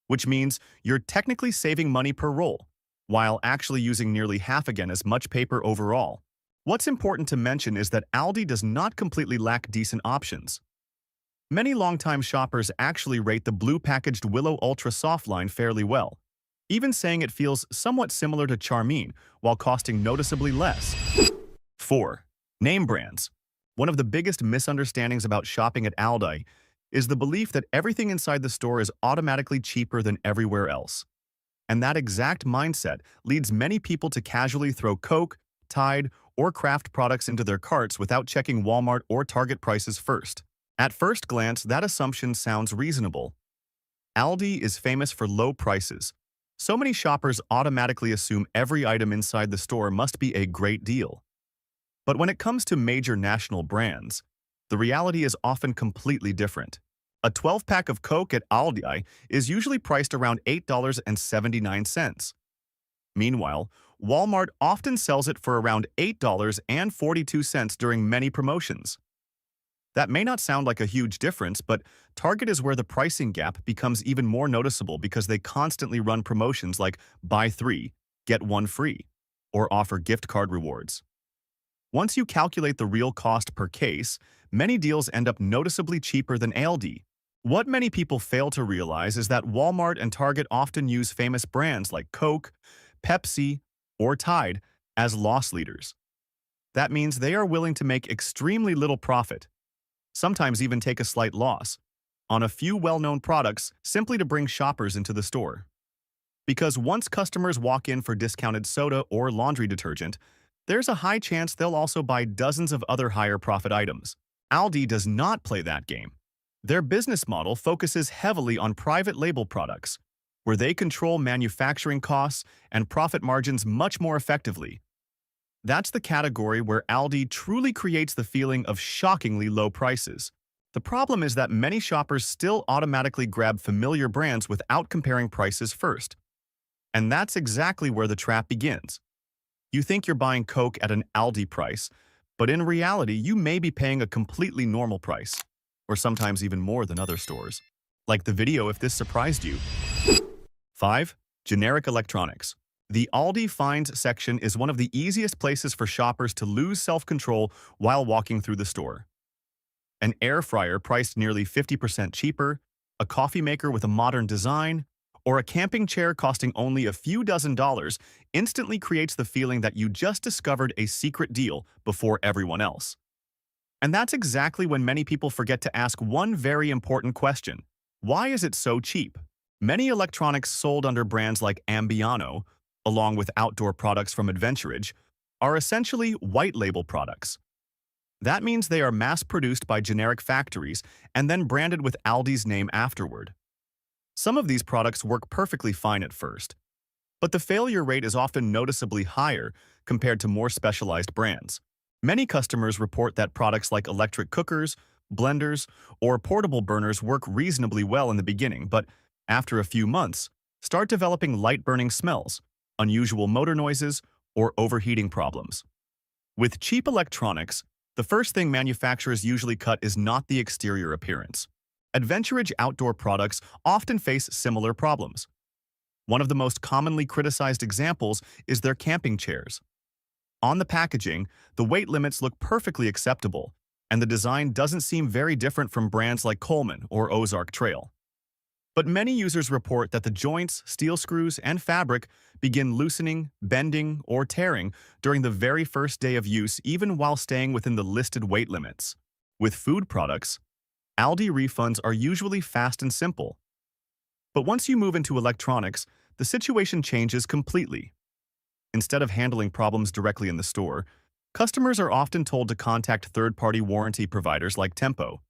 which means you're technically saving money per roll, while actually using nearly half again as much paper overall. What's important to mention is that Aldi does not completely lack decent options. Many longtime shoppers actually rate the blue-packaged Willow Ultra Soft line fairly well, even saying it feels somewhat similar to Charmin while costing noticeably less. 4. Name brands. One of the biggest misunderstandings about shopping at Aldi is the belief that everything inside the store is automatically cheaper than everywhere else. And that exact mindset leads many people to casually throw Coke, Tide, or Kraft products into their carts without checking Walmart or Target prices first. At first glance, that assumption sounds reasonable. Aldi is famous for low prices. So many shoppers automatically assume every item inside the store must be a great deal. But when it comes to major national brands, the reality is often completely different. A 12-pack of Coke at Aldi is usually priced around $8.79. Meanwhile, Walmart often sells it for around $8.42 during many promotions. That may not sound like a huge difference, but Target is where the pricing gap becomes even more noticeable because they constantly run promotions like buy 3, get 1 free, or offer gift card rewards. Once you calculate the real cost per case, many deals end up noticeably cheaper than Aldi. What many people fail to realize is that Walmart and Target often use famous brands like Coke, Pepsi, or Tide as loss leaders. That means they are willing to make extremely little profit, sometimes even take a slight loss, on a few well-known products simply to bring shoppers into the store. Because once customers walk in for discounted soda or laundry detergent, there's a high chance they'll also buy dozens of other higher profit items. Aldi does not play that game. Their business model focuses heavily on private label products, where they control manufacturing costs and profit margins much more effectively. That's the category where Aldi truly creates the feeling of shockingly low prices. The problem is that many shoppers still automatically grab familiar brands without comparing prices first. And that's exactly where the trap begins. You think you're buying Coke at an Aldi price, but in reality, you may be paying a completely normal price, or sometimes even more than other stores. Like the video if this surprised you. 5. Generic electronics. The Aldi finds section is one of the easiest places for shoppers to lose self-control while walking through the store. An air fryer priced nearly 50% cheaper, a coffee maker with a modern design, or a camping chair costing only a few dozen instantly creates the feeling that you just discovered a secret deal before everyone else. And that's exactly when many people forget to ask one very important question. Why is it so cheap? Many electronics sold under brands like Ambiano, along with outdoor products from Adventurage, are essentially white label products. That means they are mass-produced by generic factories and then branded with Aldi's name afterward. Some of these products work perfectly fine at first, but the failure rate is often noticeably higher compared to more specialized brands. Many customers report that products like electric cookers, blenders, or portable burners work reasonably well in the beginning, but after a few months, start developing light-burning smells, unusual motor noises, or overheating problems. With cheap electronics, the first thing manufacturers usually cut is not the exterior appearance. Adventurage outdoor products often face similar problems. One of the most commonly criticized examples is their camping chairs. On the packaging, the weight limits look perfectly acceptable, and the design doesn't seem very different from brands like Coleman or Ozark Trail. But many users report that the joints, steel screws, and fabric begin loosening, bending, or tearing during the very first day of use, even while staying within the listed weight limits. With food products, Aldi refunds are usually fast and simple. But once you move into electronics, the situation changes completely. Instead of handling problems directly in the store, customers are often told to contact third-party warranty providers like Tempo.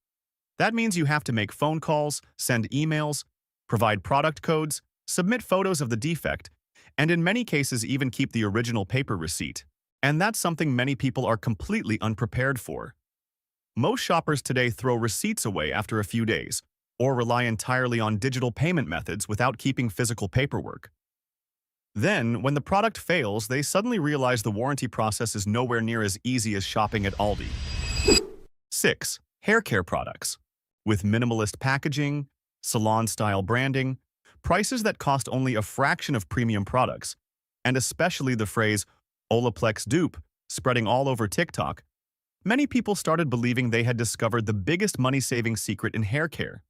That means you have to make phone calls, send emails, provide product codes, submit photos of the defect, and in many cases even keep the original paper receipt. And that's something many people are completely unprepared for. Most shoppers today throw receipts away after a few days, or rely entirely on digital payment methods without keeping physical paperwork. Then, when the product fails, they suddenly realize the warranty process is nowhere near as easy as shopping at Aldi. 6. Hair care products. With minimalist packaging, salon-style branding, prices that cost only a fraction of premium products, and especially the phrase Olaplex dupe spreading all over TikTok, many people started believing they had discovered the biggest money-saving secret in hair care.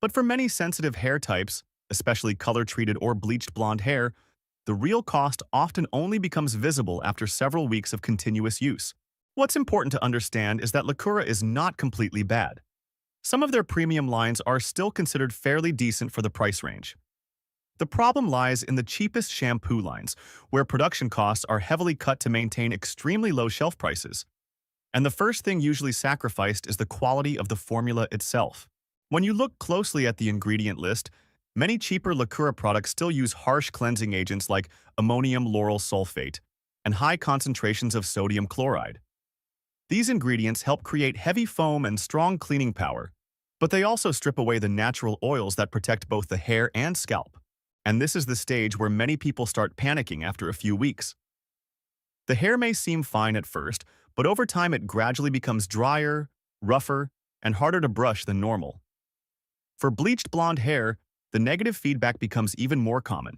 But for many sensitive hair types, especially color-treated or bleached blonde hair, the real cost often only becomes visible after several weeks of continuous use. What's important to understand is that Lacura is not completely bad. Some of their premium lines are still considered fairly decent for the price range. The problem lies in the cheapest shampoo lines, where production costs are heavily cut to maintain extremely low shelf prices. And the first thing usually sacrificed is the quality of the formula itself. When you look closely at the ingredient list, many cheaper Lacura products still use harsh cleansing agents like ammonium lauryl sulfate and high concentrations of sodium chloride. These ingredients help create heavy foam and strong cleaning power, but they also strip away the natural oils that protect both the hair and scalp. And this is the stage where many people start panicking after a few weeks. The hair may seem fine at first, but over time it gradually becomes drier, rougher, and harder to brush than normal. For bleached blonde hair, the negative feedback becomes even more common.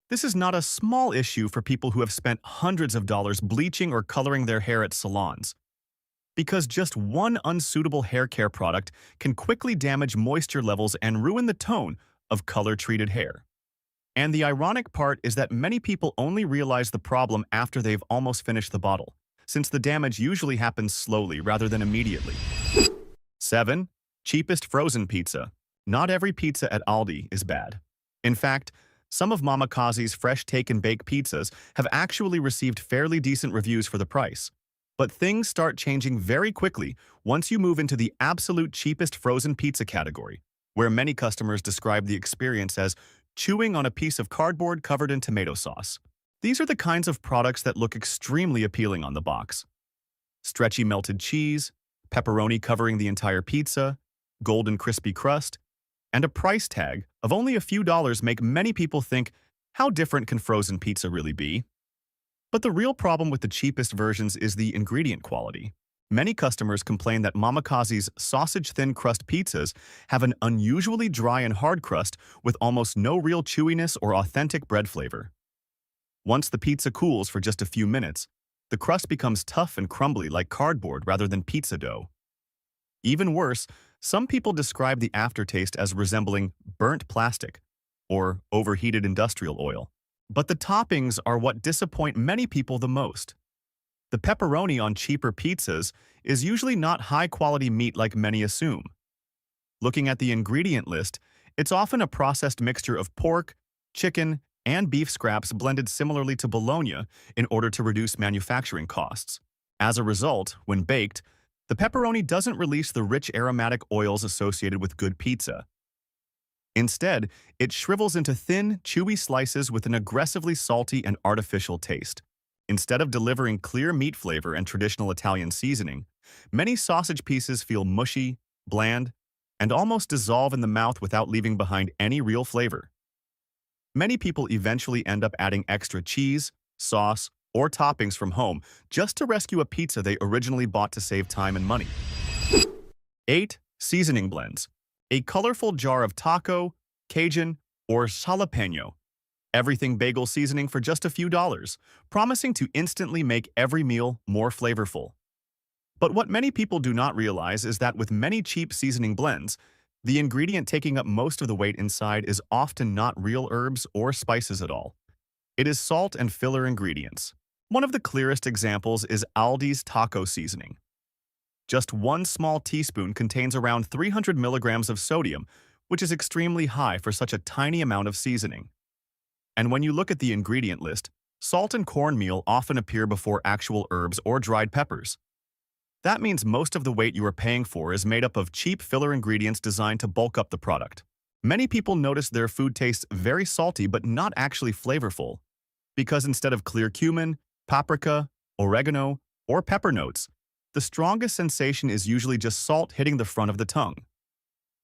This is not a small issue for people who have spent hundreds of dollars bleaching or coloring their hair at salons, because just one unsuitable hair care product can quickly damage moisture levels and ruin the tone of color-treated hair. And the ironic part is that many people only realize the problem after they've almost finished the bottle, since the damage usually happens slowly rather than immediately. 7. Cheapest frozen pizza. Not every pizza at Aldi is bad. In fact, some of Mama Kazi's fresh take and bake pizzas have actually received fairly decent reviews for the price. But things start changing very quickly once you move into the absolute cheapest frozen pizza category, where many customers describe the experience as chewing on a piece of cardboard covered in tomato sauce. These are the kinds of products that look extremely appealing on the box. Stretchy melted cheese, pepperoni covering the entire pizza, golden crispy crust, and a price tag of only a few dollars make many people think, how different can frozen pizza really be? But the real problem with the cheapest versions is the ingredient quality. Many customers complain that Mamakazi's sausage-thin crust pizzas have an unusually dry and hard crust with almost no real chewiness or authentic bread flavor. Once the pizza cools for just a few minutes, the crust becomes tough and crumbly like cardboard rather than pizza dough. Even worse, some people describe the aftertaste as resembling burnt plastic or overheated industrial oil. But the toppings are what disappoint many people the most. The pepperoni on cheaper pizzas is usually not high-quality meat like many assume. Looking at the ingredient list, it's often a processed mixture of pork, chicken, and beef scraps blended similarly to bologna in order to reduce manufacturing costs. As a result, when baked, the pepperoni doesn't release the rich aromatic oils associated with good pizza. Instead, it shrivels into thin, chewy slices with an aggressively salty and artificial taste. Instead of delivering clear meat flavor and traditional Italian seasoning, many sausage pieces feel mushy, bland, and almost dissolve in the mouth without leaving behind any real flavor. Many people eventually end up adding extra cheese, sauce, or toppings from home just to rescue a pizza they originally bought to save time and money. 8. Seasoning blends. A colorful jar of taco, Cajun, or jalapeno. Everything bagel seasoning for just a few dollars, promising to instantly make every meal more flavorful. But what many people do not realize is that with many cheap seasoning blends, the ingredient taking up most of the weight inside is often not real herbs or spices at all. It is salt and filler ingredients. One of the clearest examples is Aldi's taco seasoning. Just one small teaspoon contains around 300 milligrams of sodium, which is extremely high for such a tiny amount of seasoning. And when you look at the ingredient list, salt and cornmeal often appear before actual herbs or dried peppers. That means most of the weight you are paying for is made up of cheap filler ingredients designed to bulk up the product. Many people notice their food tastes very salty but not actually flavorful, because instead of clear cumin, paprika, oregano, or pepper notes, the strongest sensation is usually just salt hitting the front of the tongue.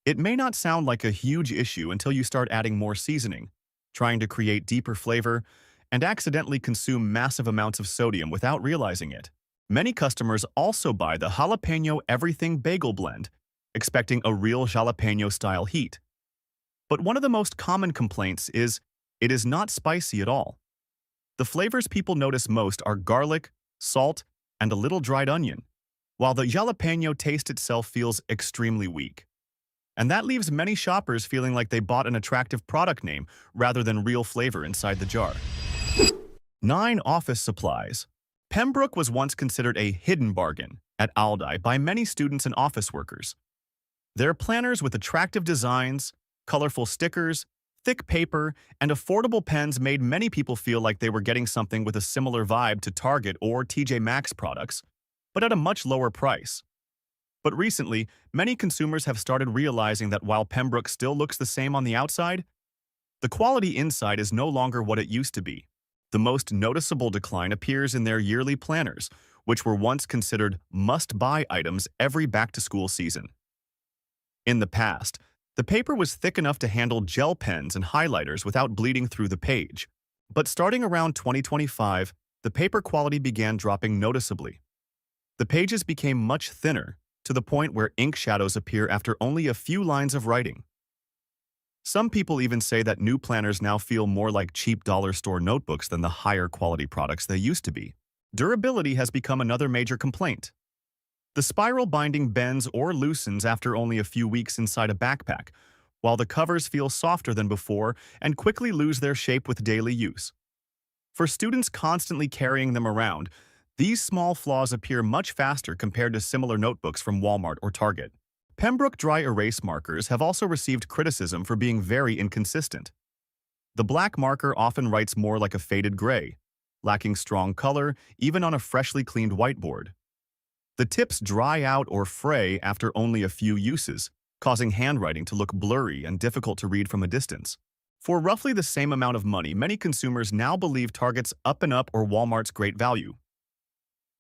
It may not sound like a huge issue until you start adding more seasoning, trying to create deeper flavor, and accidentally consume massive amounts of sodium without realizing it. Many customers also buy the jalapeno everything bagel blend, expecting a real jalapeno-style heat. But one of the most common complaints is it is not spicy at all. The flavors people notice most are garlic, salt, and a little dried onion, while the jalapeno taste itself feels extremely weak. And that leaves many shoppers feeling like they bought an attractive product name rather than real flavor inside the jar. 9. Office supplies. Pembroke was once considered a hidden bargain at Aldi by many students and office workers. Their planners with attractive designs, colorful stickers, thick paper, and affordable pens made many people feel like they were getting something with a similar vibe to Target or TJ Maxx products, but at a much lower price. But recently, many consumers have started realizing that while Pembroke still looks the same on the outside, the quality inside is no longer what it used to be. The most noticeable decline appears in their yearly planners, which were once considered must-buy items every back-to-school season. In the past, the paper was thick enough to handle gel pens and highlighters without bleeding through the page. But starting around 2025, the paper quality began dropping noticeably. The pages became much thinner, to the point where ink shadows appear after only a few lines of writing. Some people even say that new planners now feel more like cheap dollar store notebooks than the higher quality products they used to be. Durability has become another major complaint. The spiral binding bends or loosens after only a few weeks inside a backpack, while the covers feel softer than before and quickly lose their shape with daily use. For students constantly carrying them around, these small flaws appear much faster compared to similar notebooks from Walmart or Target. Pembroke dry erase markers have also received criticism for being very inconsistent. The black marker often writes more like a faded gray, lacking strong color even on a freshly cleaned whiteboard. The tips dry out or fray after only a few uses, causing handwriting to look blurry and difficult to read from a distance. For roughly the same amount of money, many consumers now believe Target's Up and Up or Walmart's great value.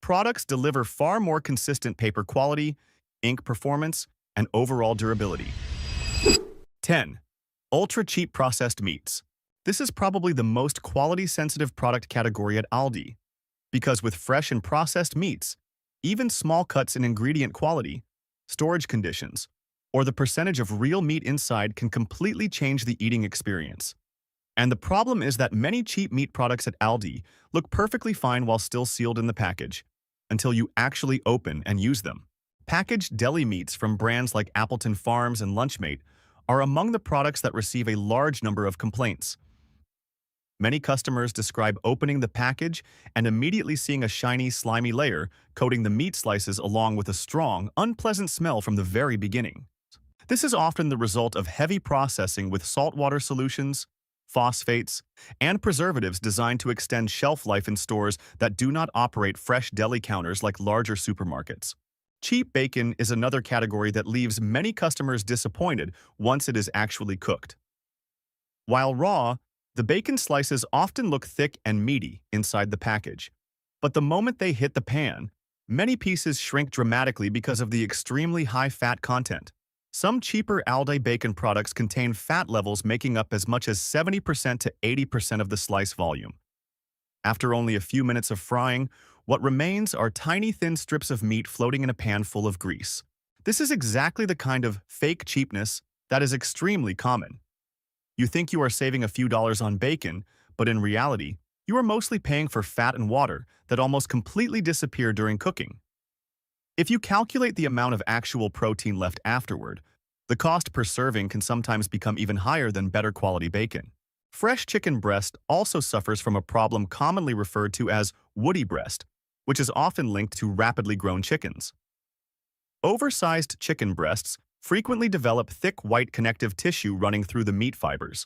Products deliver far more consistent paper quality, ink performance, and overall durability. 10. Ultra-cheap processed meats. This is probably the most quality-sensitive product category at Aldi, because with fresh and processed meats, even small cuts in ingredient quality, storage conditions, or the percentage of real meat inside can completely change the eating experience. And the problem is that many cheap meat products at Aldi look perfectly fine while still sealed in the package, until you actually open and use them. Packaged deli meats from brands like Appleton Farms and Lunchmate are among the products that receive a large number of complaints. Many customers describe opening the package and immediately seeing a shiny, slimy layer coating the meat slices along with a strong, unpleasant smell from the very beginning. This is often the result of heavy processing with saltwater solutions, phosphates, and preservatives designed to extend shelf life in stores that do not operate fresh deli counters like larger supermarkets. Cheap bacon is another category that leaves many customers disappointed once it is actually cooked. While raw, the bacon slices often look thick and meaty inside the package, but the moment they hit the pan, many pieces shrink dramatically because of the extremely high fat content. Some cheaper Aldi bacon products contain fat levels making up as much as 70% to 80% of the slice volume. After only a few minutes of frying, what remains are tiny thin strips of meat floating in a pan full of grease. This is exactly the kind of fake cheapness that is extremely common. You think you are saving a few dollars on bacon, but in reality, you are mostly paying for fat and water that almost completely disappear during cooking. If you calculate the amount of actual protein left afterward, the cost per serving can sometimes become even higher than better quality bacon. Fresh chicken breast also suffers from a problem commonly referred to as woody breast, which is often linked to rapidly grown chickens. Oversized chicken breasts frequently develop thick white connective tissue running through the meat fibers.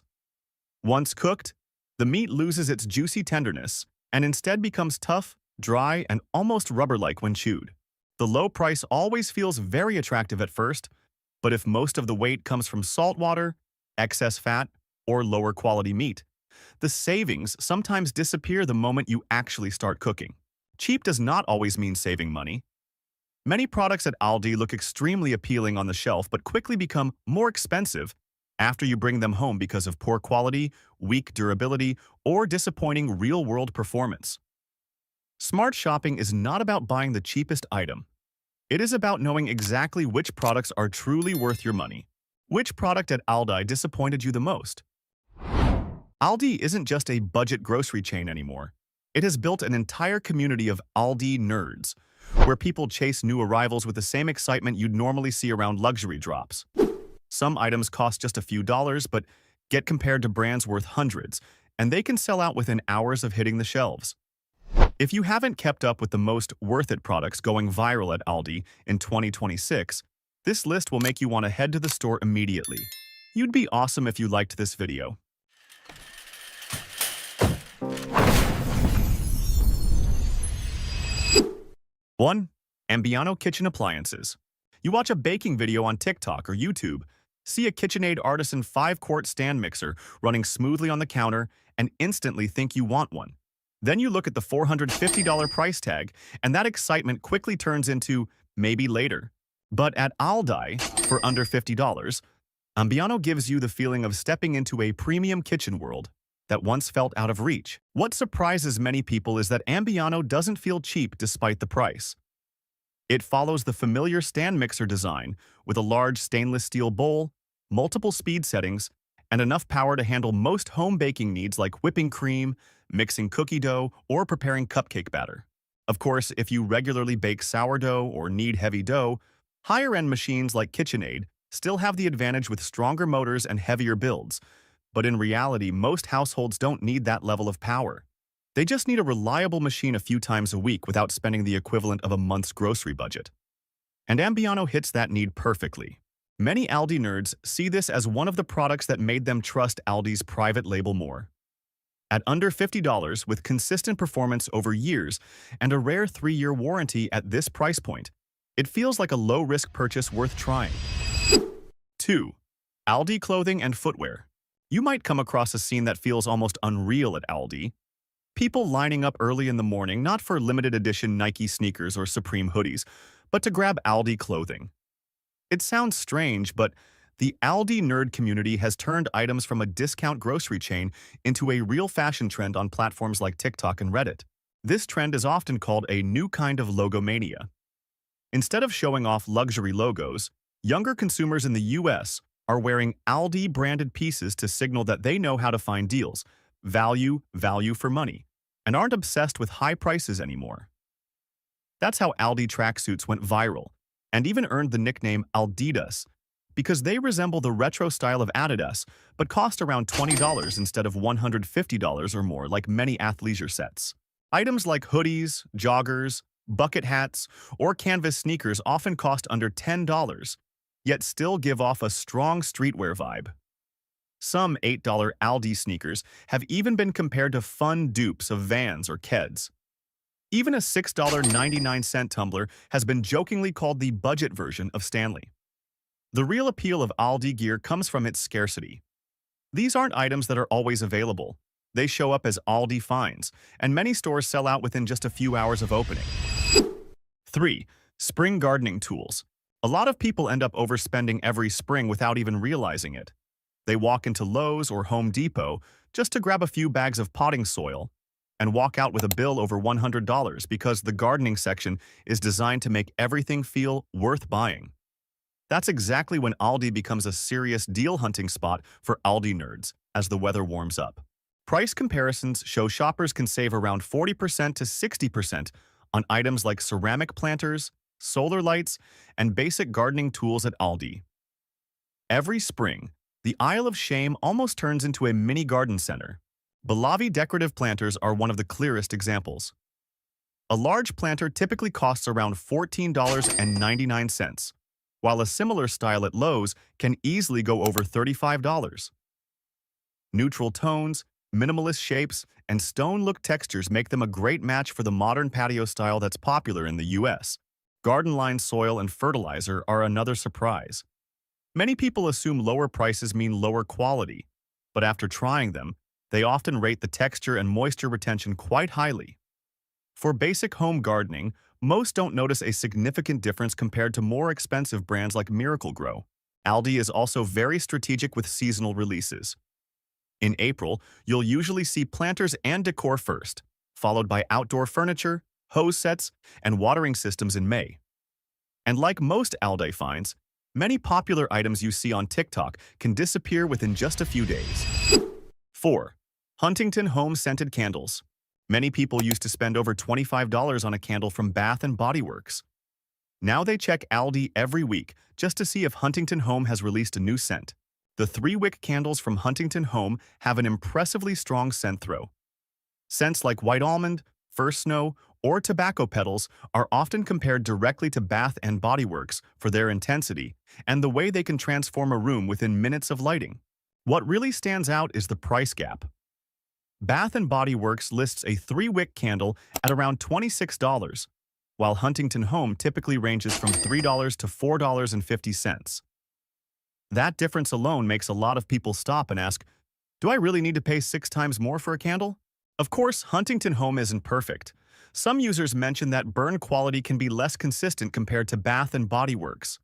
Once cooked, the meat loses its juicy tenderness and instead becomes tough, dry, and almost rubber-like when chewed. The low price always feels very attractive at first, but if most of the weight comes from salt water, excess fat, or lower quality meat, the savings sometimes disappear the moment you actually start cooking. Cheap does not always mean saving money. Many products at Aldi look extremely appealing on the shelf but quickly become more expensive after you bring them home because of poor quality, weak durability, or disappointing real-world performance. Smart shopping is not about buying the cheapest item. It is about knowing exactly which products are truly worth your money. Which product at Aldi disappointed you the most? Aldi isn't just a budget grocery chain anymore. It has built an entire community of Aldi nerds, where people chase new arrivals with the same excitement you'd normally see around luxury drops. Some items cost just a few dollars, but get compared to brands worth hundreds, and they can sell out within hours of hitting the shelves. If you haven't kept up with the most worth-it products going viral at Aldi in 2026, this list will make you want to head to the store immediately. You'd be awesome if you liked this video. 1. Ambiano kitchen appliances. You watch a baking video on TikTok or YouTube, see a KitchenAid Artisan 5-quart stand mixer running smoothly on the counter, and instantly think you want one. Then you look at the $450 price tag, and that excitement quickly turns into maybe later. But at Aldi, for under $50, Ambiano gives you the feeling of stepping into a premium kitchen world that once felt out of reach. What surprises many people is that Ambiano doesn't feel cheap despite the price. It follows the familiar stand mixer design with a large stainless steel bowl, multiple speed settings, and enough power to handle most home baking needs like whipping cream, mixing cookie dough, or preparing cupcake batter. Of course, if you regularly bake sourdough or need heavy dough, higher-end machines like KitchenAid still have the advantage with stronger motors and heavier builds. But in reality, most households don't need that level of power. They just need a reliable machine a few times a week without spending the equivalent of a month's grocery budget. And Ambiano hits that need perfectly. Many Aldi nerds see this as one of the products that made them trust Aldi's private label more. At under $50, with consistent performance over years and a rare 3-year warranty at this price point, it feels like a low-risk purchase worth trying. 2. Aldi clothing and footwear. You might come across a scene that feels almost unreal at Aldi. People lining up early in the morning not for limited edition Nike sneakers or Supreme hoodies, but to grab Aldi clothing. It sounds strange, but the Aldi nerd community has turned items from a discount grocery chain into a real fashion trend on platforms like TikTok and Reddit. This trend is often called a new kind of logomania. Instead of showing off luxury logos, younger consumers in the US are wearing Aldi-branded pieces to signal that they know how to find deals, value for money, and aren't obsessed with high prices anymore. That's how Aldi tracksuits went viral, and even earned the nickname Aldidas, because they resemble the retro style of Adidas, but cost around $20 instead of $150 or more like many athleisure sets. Items like hoodies, joggers, bucket hats, or canvas sneakers often cost under $10, yet still give off a strong streetwear vibe. Some $8 Aldi sneakers have even been compared to fun dupes of Vans or Keds. Even a $6.99 tumbler has been jokingly called the budget version of Stanley. The real appeal of Aldi gear comes from its scarcity. These aren't items that are always available. They show up as Aldi finds, and many stores sell out within just a few hours of opening. 3. Spring gardening tools. A lot of people end up overspending every spring without even realizing it. They walk into Lowe's or Home Depot just to grab a few bags of potting soil and walk out with a bill over $100 because the gardening section is designed to make everything feel worth buying. That's exactly when Aldi becomes a serious deal hunting spot for Aldi nerds as the weather warms up. Price comparisons show shoppers can save around 40% to 60% on items like ceramic planters, solar lights, and basic gardening tools at Aldi. Every spring, the Isle of Shame almost turns into a mini garden center. Balavi decorative planters are one of the clearest examples. A large planter typically costs around $14.99, while a similar style at Lowe's can easily go over $35. Neutral tones, minimalist shapes, and stone-look textures make them a great match for the modern patio style that's popular in the US. Garden-lined soil and fertilizer are another surprise. Many people assume lower prices mean lower quality, but after trying them, they often rate the texture and moisture retention quite highly. For basic home gardening, most don't notice a significant difference compared to more expensive brands like Miracle-Gro. Aldi is also very strategic with seasonal releases. In April, you'll usually see planters and decor first, followed by outdoor furniture, hose sets, and watering systems in May. And like most Aldi finds, many popular items you see on TikTok can disappear within just a few days. 4. Huntington Home Scented Candles. Many people used to spend over $25 on a candle from Bath & Body Works. Now they check Aldi every week just to see if Huntington Home has released a new scent. The 3-wick candles from Huntington Home have an impressively strong scent throw. Scents like white almond, first snow, or tobacco petals are often compared directly to Bath & Body Works for their intensity and the way they can transform a room within minutes of lighting. What really stands out is the price gap. Bath & Body Works lists a 3-wick candle at around $26, while Huntington Home typically ranges from $3 to $4.50. That difference alone makes a lot of people stop and ask, do I really need to pay 6 times more for a candle? Of course, Huntington Home isn't perfect. Some users mention that burn quality can be less consistent compared to Bath & Body Works.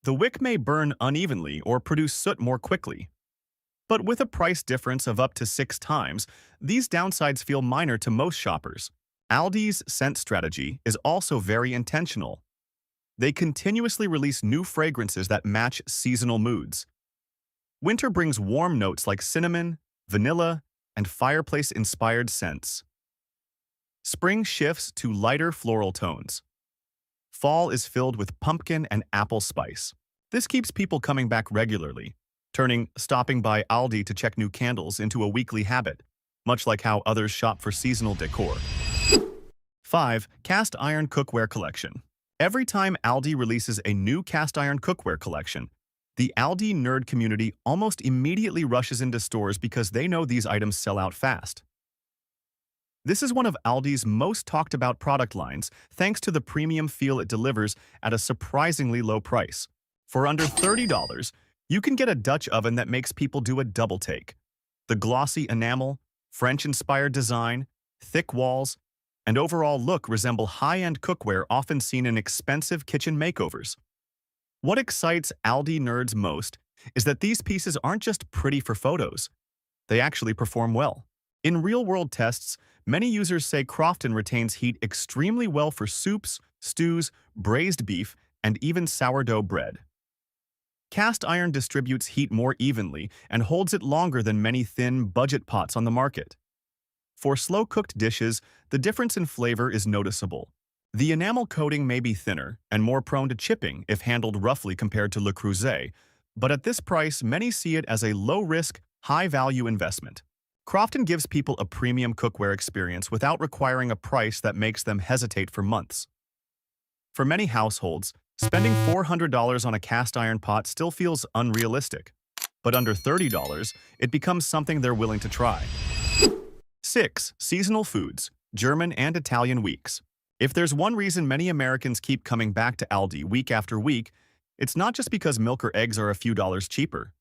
The wick may burn unevenly or produce soot more quickly. But with a price difference of up to 6 times, these downsides feel minor to most shoppers. Aldi's scent strategy is also very intentional. They continuously release new fragrances that match seasonal moods. Winter brings warm notes like cinnamon, vanilla, and fireplace-inspired scents. Spring shifts to lighter floral tones. Fall is filled with pumpkin and apple spice. This keeps people coming back regularly, turning stopping by Aldi to check new candles into a weekly habit, much like how others shop for seasonal decor. 5. Cast iron cookware collection. Every time Aldi releases a new cast iron cookware collection, the Aldi nerd community almost immediately rushes into stores because they know these items sell out fast. This is one of Aldi's most talked about product lines thanks to the premium feel it delivers at a surprisingly low price. For under $30, You can get a Dutch oven that makes people do a double take. The glossy enamel, French-inspired design, thick walls, and overall look resemble high-end cookware often seen in expensive kitchen makeovers. What excites Aldi nerds most is that these pieces aren't just pretty for photos. They actually perform well. In real-world tests, many users say Crofton retains heat extremely well for soups, stews, braised beef, and even sourdough bread. Cast iron distributes heat more evenly and holds it longer than many thin, budget pots on the market. For slow-cooked dishes, the difference in flavor is noticeable. The enamel coating may be thinner and more prone to chipping if handled roughly compared to Le Creuset, but at this price, many see it as a low-risk, high-value investment. Crofton gives people a premium cookware experience without requiring a price that makes them hesitate for months. For many households, spending $400 on a cast iron pot still feels unrealistic, but under $30, it becomes something they're willing to try. 6. Seasonal foods, German and Italian weeks. If there's one reason many Americans keep coming back to Aldi week after week, it's not just because milk or eggs are a few dollars cheaper.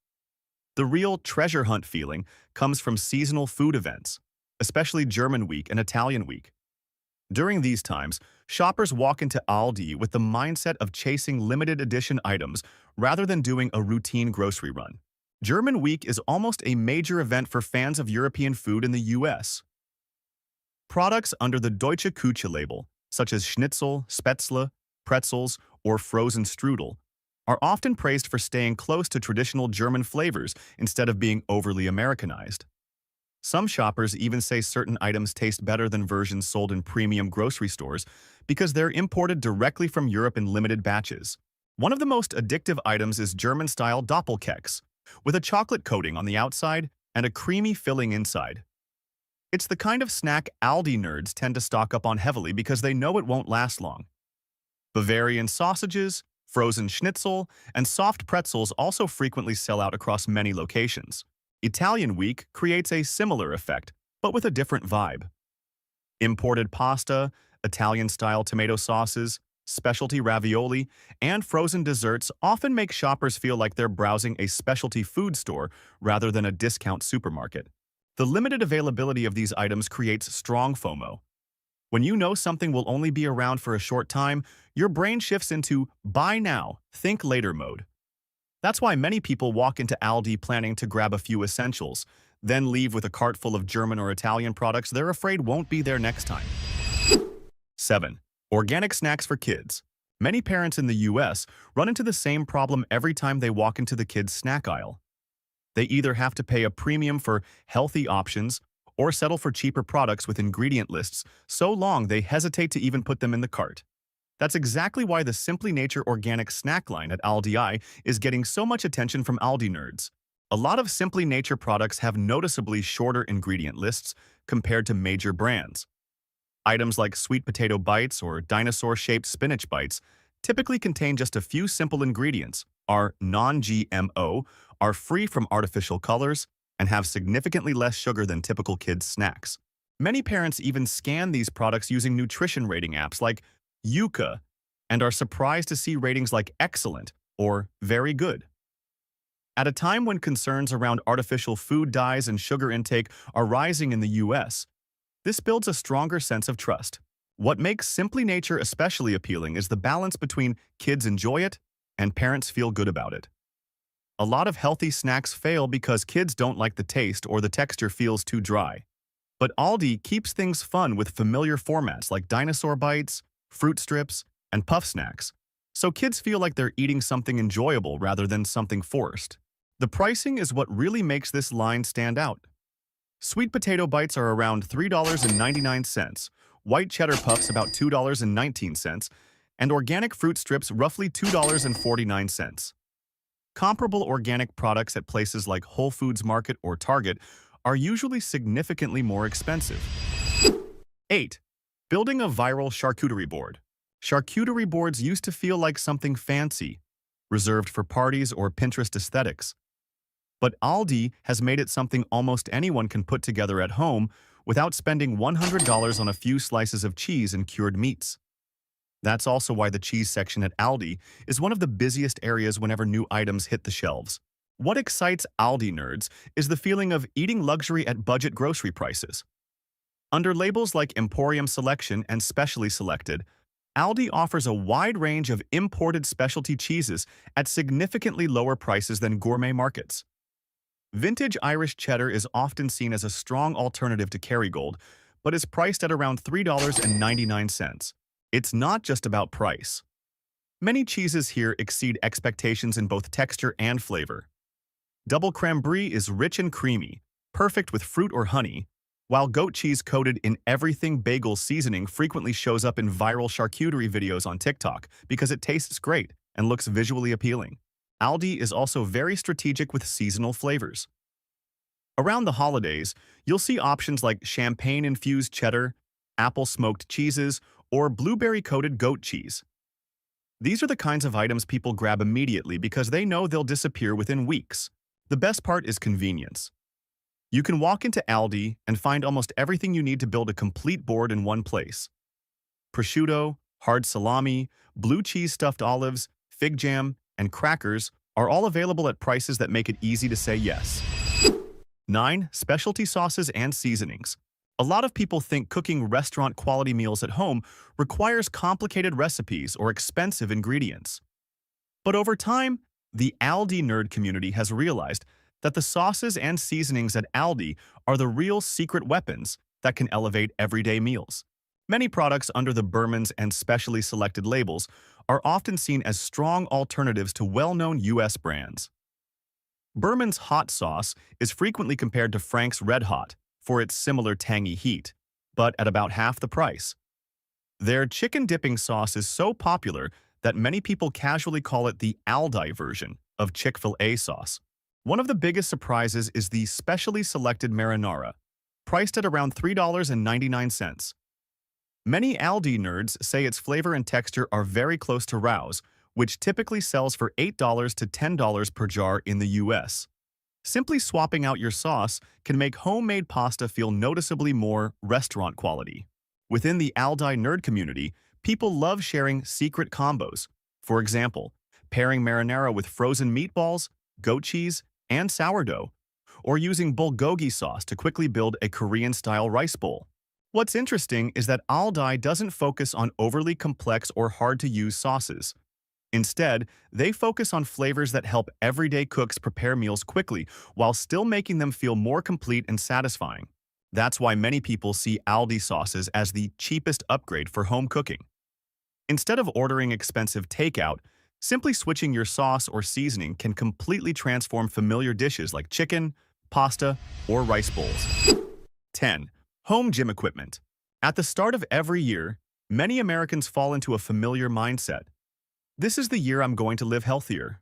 The real treasure hunt feeling comes from seasonal food events, especially German week and Italian week. During these times, shoppers walk into Aldi with the mindset of chasing limited edition items rather than doing a routine grocery run. German Week is almost a major event for fans of European food in the US. Products under the Deutsche Küche label, such as Schnitzel, Spätzle, pretzels, or frozen strudel, are often praised for staying close to traditional German flavors instead of being overly Americanized. Some shoppers even say certain items taste better than versions sold in premium grocery stores because they're imported directly from Europe in limited batches. One of the most addictive items is German-style Doppelkeks, with a chocolate coating on the outside and a creamy filling inside. It's the kind of snack Aldi nerds tend to stock up on heavily because they know it won't last long. Bavarian sausages, frozen schnitzel, and soft pretzels also frequently sell out across many locations. Italian Week creates a similar effect, but with a different vibe. Imported pasta, Italian-style tomato sauces, specialty ravioli, and frozen desserts often make shoppers feel like they're browsing a specialty food store rather than a discount supermarket. The limited availability of these items creates strong FOMO. When you know something will only be around for a short time, your brain shifts into buy now, think later mode. That's why many people walk into Aldi planning to grab a few essentials, then leave with a cart full of German or Italian products they're afraid won't be there next time. 7. Organic snacks for kids. Many parents in the US run into the same problem every time they walk into the kids' snack aisle. They either have to pay a premium for healthy options or settle for cheaper products with ingredient lists so long they hesitate to even put them in the cart. That's exactly why the Simply Nature organic snack line at Aldi is getting so much attention from Aldi nerds. A lot of Simply Nature products have noticeably shorter ingredient lists compared to major brands. Items like sweet potato bites or dinosaur-shaped spinach bites typically contain just a few simple ingredients, are non-GMO, are free from artificial colors, and have significantly less sugar than typical kids' snacks. Many parents even scan these products using nutrition rating apps like Yuka and are surprised to see ratings like excellent or very good. At a time when concerns around artificial food dyes and sugar intake are rising in the US, this builds a stronger sense of trust. What makes Simply Nature especially appealing is the balance between kids enjoy it and parents feel good about it. A lot of healthy snacks fail because kids don't like the taste or the texture feels too dry. But Aldi keeps things fun with familiar formats like dinosaur bites, fruit strips, and puff snacks, so kids feel like they're eating something enjoyable rather than something forced. The pricing is what really makes this line stand out. Sweet potato bites are around $3.99, white cheddar puffs about $2.19, and organic fruit strips roughly $2.49. Comparable organic products at places like Whole Foods Market or Target are usually significantly more expensive. 8. Building a viral charcuterie board. Charcuterie boards used to feel like something fancy, reserved for parties or Pinterest aesthetics. But Aldi has made it something almost anyone can put together at home without spending $100 on a few slices of cheese and cured meats. That's also why the cheese section at Aldi is one of the busiest areas whenever new items hit the shelves. What excites Aldi nerds is the feeling of eating luxury at budget grocery prices. Under labels like Emporium Selection and Specially Selected, Aldi offers a wide range of imported specialty cheeses at significantly lower prices than gourmet markets. Vintage Irish cheddar is often seen as a strong alternative to Kerrygold, but is priced at around $3.99. It's not just about price. Many cheeses here exceed expectations in both texture and flavor. Double creme brie is rich and creamy, perfect with fruit or honey, while goat cheese coated in everything bagel seasoning frequently shows up in viral charcuterie videos on TikTok because it tastes great and looks visually appealing. Aldi is also very strategic with seasonal flavors. Around the holidays, you'll see options like champagne-infused cheddar, apple-smoked cheeses, or blueberry-coated goat cheese. These are the kinds of items people grab immediately because they know they'll disappear within weeks. The best part is convenience. You can walk into Aldi and find almost everything you need to build a complete board in one place. Prosciutto, hard salami, blue cheese stuffed olives, fig jam, and crackers are all available at prices that make it easy to say yes. 9. Specialty sauces and seasonings. A lot of people think cooking restaurant-quality meals at home requires complicated recipes or expensive ingredients. But over time, the Aldi nerd community has realized that the sauces and seasonings at Aldi are the real secret weapons that can elevate everyday meals. Many products under the Berman's and Specially Selected labels are often seen as strong alternatives to well-known U.S. brands. Berman's hot sauce is frequently compared to Frank's Red Hot for its similar tangy heat, but at about half the price. Their chicken dipping sauce is so popular that many people casually call it the Aldi version of Chick-fil-A sauce. One of the biggest surprises is the Specially Selected marinara, priced at around $3.99. Many Aldi nerds say its flavor and texture are very close to Rao's, which typically sells for $8 to $10 per jar in the US. Simply swapping out your sauce can make homemade pasta feel noticeably more restaurant quality. Within the Aldi nerd community, people love sharing secret combos. For example, pairing marinara with frozen meatballs, goat cheese, and sourdough, or using bulgogi sauce to quickly build a Korean-style rice bowl. What's interesting is that Aldi doesn't focus on overly complex or hard-to-use sauces. Instead, they focus on flavors that help everyday cooks prepare meals quickly while still making them feel more complete and satisfying. That's why many people see Aldi sauces as the cheapest upgrade for home cooking. Instead of ordering expensive takeout, simply switching your sauce or seasoning can completely transform familiar dishes like chicken, pasta, or rice bowls. 10. Home gym equipment. At the start of every year, many Americans fall into a familiar mindset. This is the year I'm going to live healthier.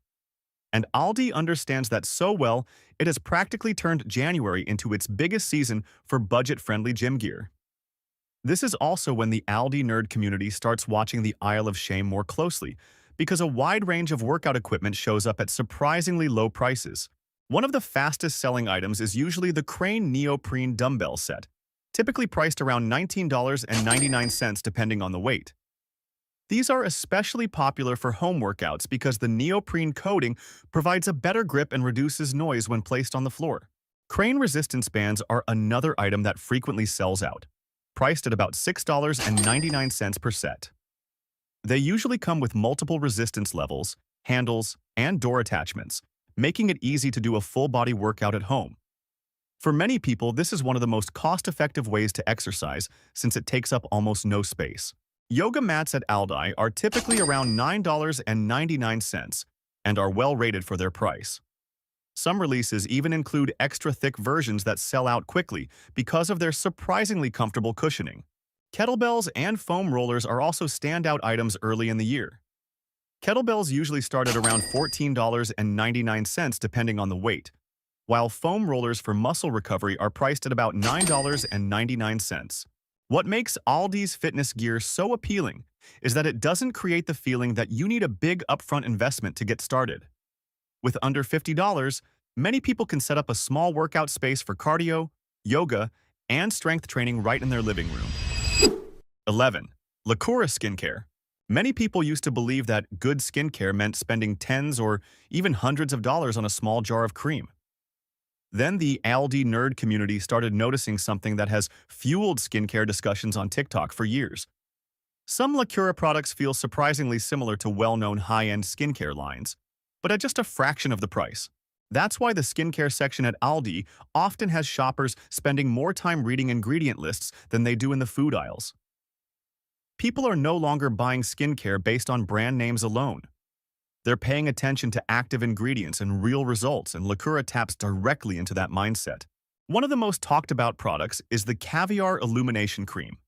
And Aldi understands that so well, it has practically turned January into its biggest season for budget-friendly gym gear. This is also when the Aldi nerd community starts watching the aisle of shame more closely, because a wide range of workout equipment shows up at surprisingly low prices. One of the fastest-selling items is usually the Crane neoprene dumbbell set, typically priced around $19.99 depending on the weight. These are especially popular for home workouts because the neoprene coating provides a better grip and reduces noise when placed on the floor. Crane resistance bands are another item that frequently sells out, priced at about $6.99 per set. They usually come with multiple resistance levels, handles, and door attachments, making it easy to do a full-body workout at home. For many people, this is one of the most cost-effective ways to exercise since it takes up almost no space. Yoga mats at Aldi are typically around $9.99 and are well rated for their price. Some releases even include extra thick versions that sell out quickly because of their surprisingly comfortable cushioning. Kettlebells and foam rollers are also standout items early in the year. Kettlebells usually start at around $14.99 depending on the weight, while foam rollers for muscle recovery are priced at about $9.99. What makes Aldi's fitness gear so appealing is that it doesn't create the feeling that you need a big upfront investment to get started. With under $50, many people can set up a small workout space for cardio, yoga, and strength training right in their living room. 11. Lacura Skincare. Many people used to believe that good skincare meant spending tens or even hundreds of dollars on a small jar of cream. Then the Aldi nerd community started noticing something that has fueled skincare discussions on TikTok for years. Some Lacura products feel surprisingly similar to well-known high-end skincare lines, but at just a fraction of the price. That's why the skincare section at Aldi often has shoppers spending more time reading ingredient lists than they do in the food aisles. People are no longer buying skincare based on brand names alone. They're paying attention to active ingredients and real results, and Lacura taps directly into that mindset. One of the most talked about products is the Caviar Illumination Cream.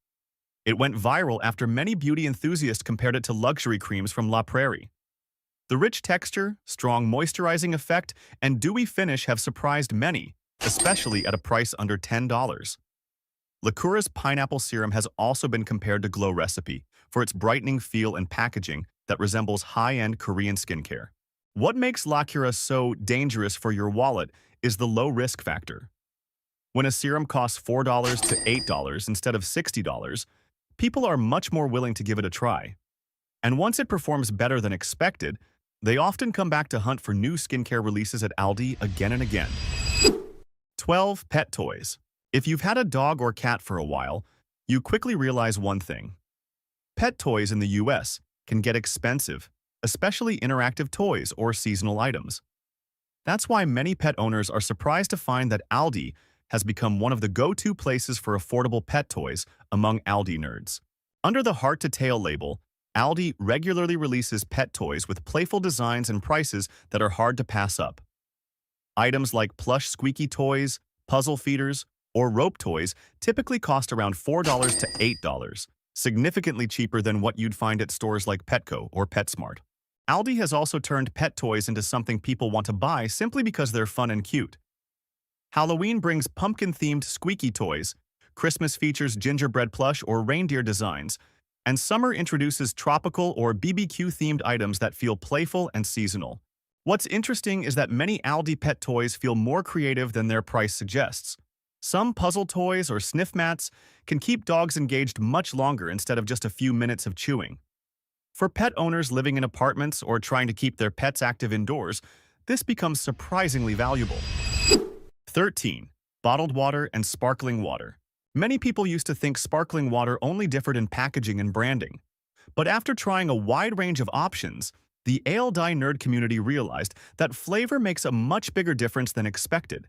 It went viral after many beauty enthusiasts compared it to luxury creams from La Prairie. The rich texture, strong moisturizing effect, and dewy finish have surprised many, especially at a price under $10. Lacura's pineapple serum has also been compared to Glow Recipe for its brightening feel and packaging that resembles high-end Korean skincare. What makes Lacura so dangerous for your wallet is the low risk factor. When a serum costs $4 to $8 instead of $60, people are much more willing to give it a try. And once it performs better than expected, they often come back to hunt for new skincare releases at Aldi again and again. 12. Pet toys. If you've had a dog or cat for a while, you quickly realize one thing. Pet toys in the US can get expensive, especially interactive toys or seasonal items. That's why many pet owners are surprised to find that Aldi has become one of the go-to places for affordable pet toys among Aldi nerds. Under the Heart to Tail label, Aldi regularly releases pet toys with playful designs and prices that are hard to pass up. Items like plush squeaky toys, puzzle feeders, or rope toys typically cost around $4 to $8, significantly cheaper than what you'd find at stores like Petco or PetSmart. Aldi has also turned pet toys into something people want to buy simply because they're fun and cute. Halloween brings pumpkin-themed squeaky toys, Christmas features gingerbread plush or reindeer designs, and summer introduces tropical or BBQ-themed items that feel playful and seasonal. What's interesting is that many Aldi pet toys feel more creative than their price suggests. Some puzzle toys or sniff mats can keep dogs engaged much longer instead of just a few minutes of chewing. For pet owners living in apartments or trying to keep their pets active indoors, this becomes surprisingly valuable. 13. Bottled water and sparkling water. Many people used to think sparkling water only differed in packaging and branding. But after trying a wide range of options, the Aldi nerd community realized that flavor makes a much bigger difference than expected.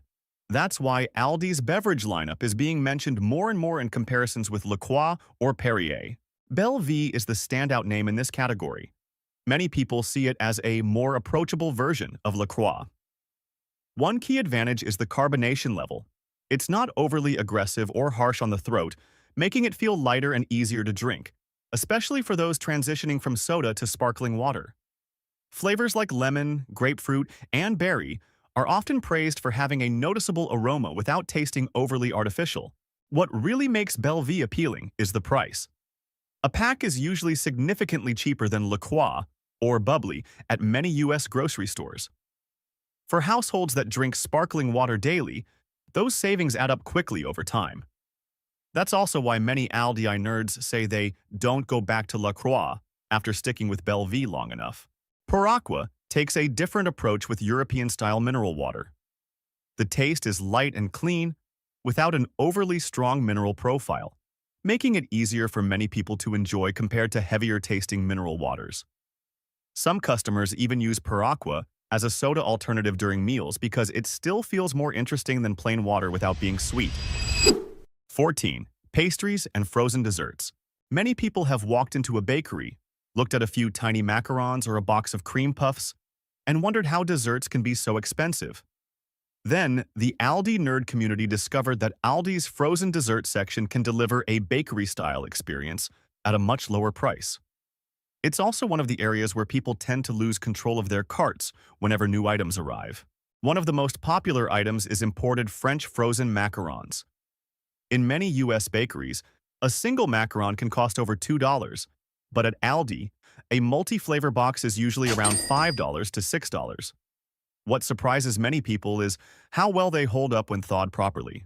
That's why Aldi's beverage lineup is being mentioned more and more in comparisons with La Croix or Perrier. Belle-Vie is the standout name in this category. Many people see it as a more approachable version of La Croix. One key advantage is the carbonation level. It's not overly aggressive or harsh on the throat, making it feel lighter and easier to drink, especially for those transitioning from soda to sparkling water. Flavors like lemon, grapefruit, and berry are often praised for having a noticeable aroma without tasting overly artificial. What really makes Belle-Vie appealing is the price. A pack is usually significantly cheaper than La Croix or Bubbly at many US grocery stores. For households that drink sparkling water daily, those savings add up quickly over time. That's also why many Aldi nerds say they don't go back to La Croix after sticking with Belle-Vie long enough. Aqua takes a different approach with European-style mineral water. The taste is light and clean, without an overly strong mineral profile, making it easier for many people to enjoy compared to heavier-tasting mineral waters. Some customers even use Aqua as a soda alternative during meals because it still feels more interesting than plain water without being sweet. 14. Pastries and frozen desserts. Many people have walked into a bakery, looked at a few tiny macarons or a box of cream puffs, and wondered how desserts can be so expensive. Then, the Aldi nerd community discovered that Aldi's frozen dessert section can deliver a bakery-style experience at a much lower price. It's also one of the areas where people tend to lose control of their carts whenever new items arrive. One of the most popular items is imported French frozen macarons. In many US bakeries, a single macaron can cost over $2, but at Aldi, a multi-flavor box is usually around $5 to $6. What surprises many people is how well they hold up when thawed properly.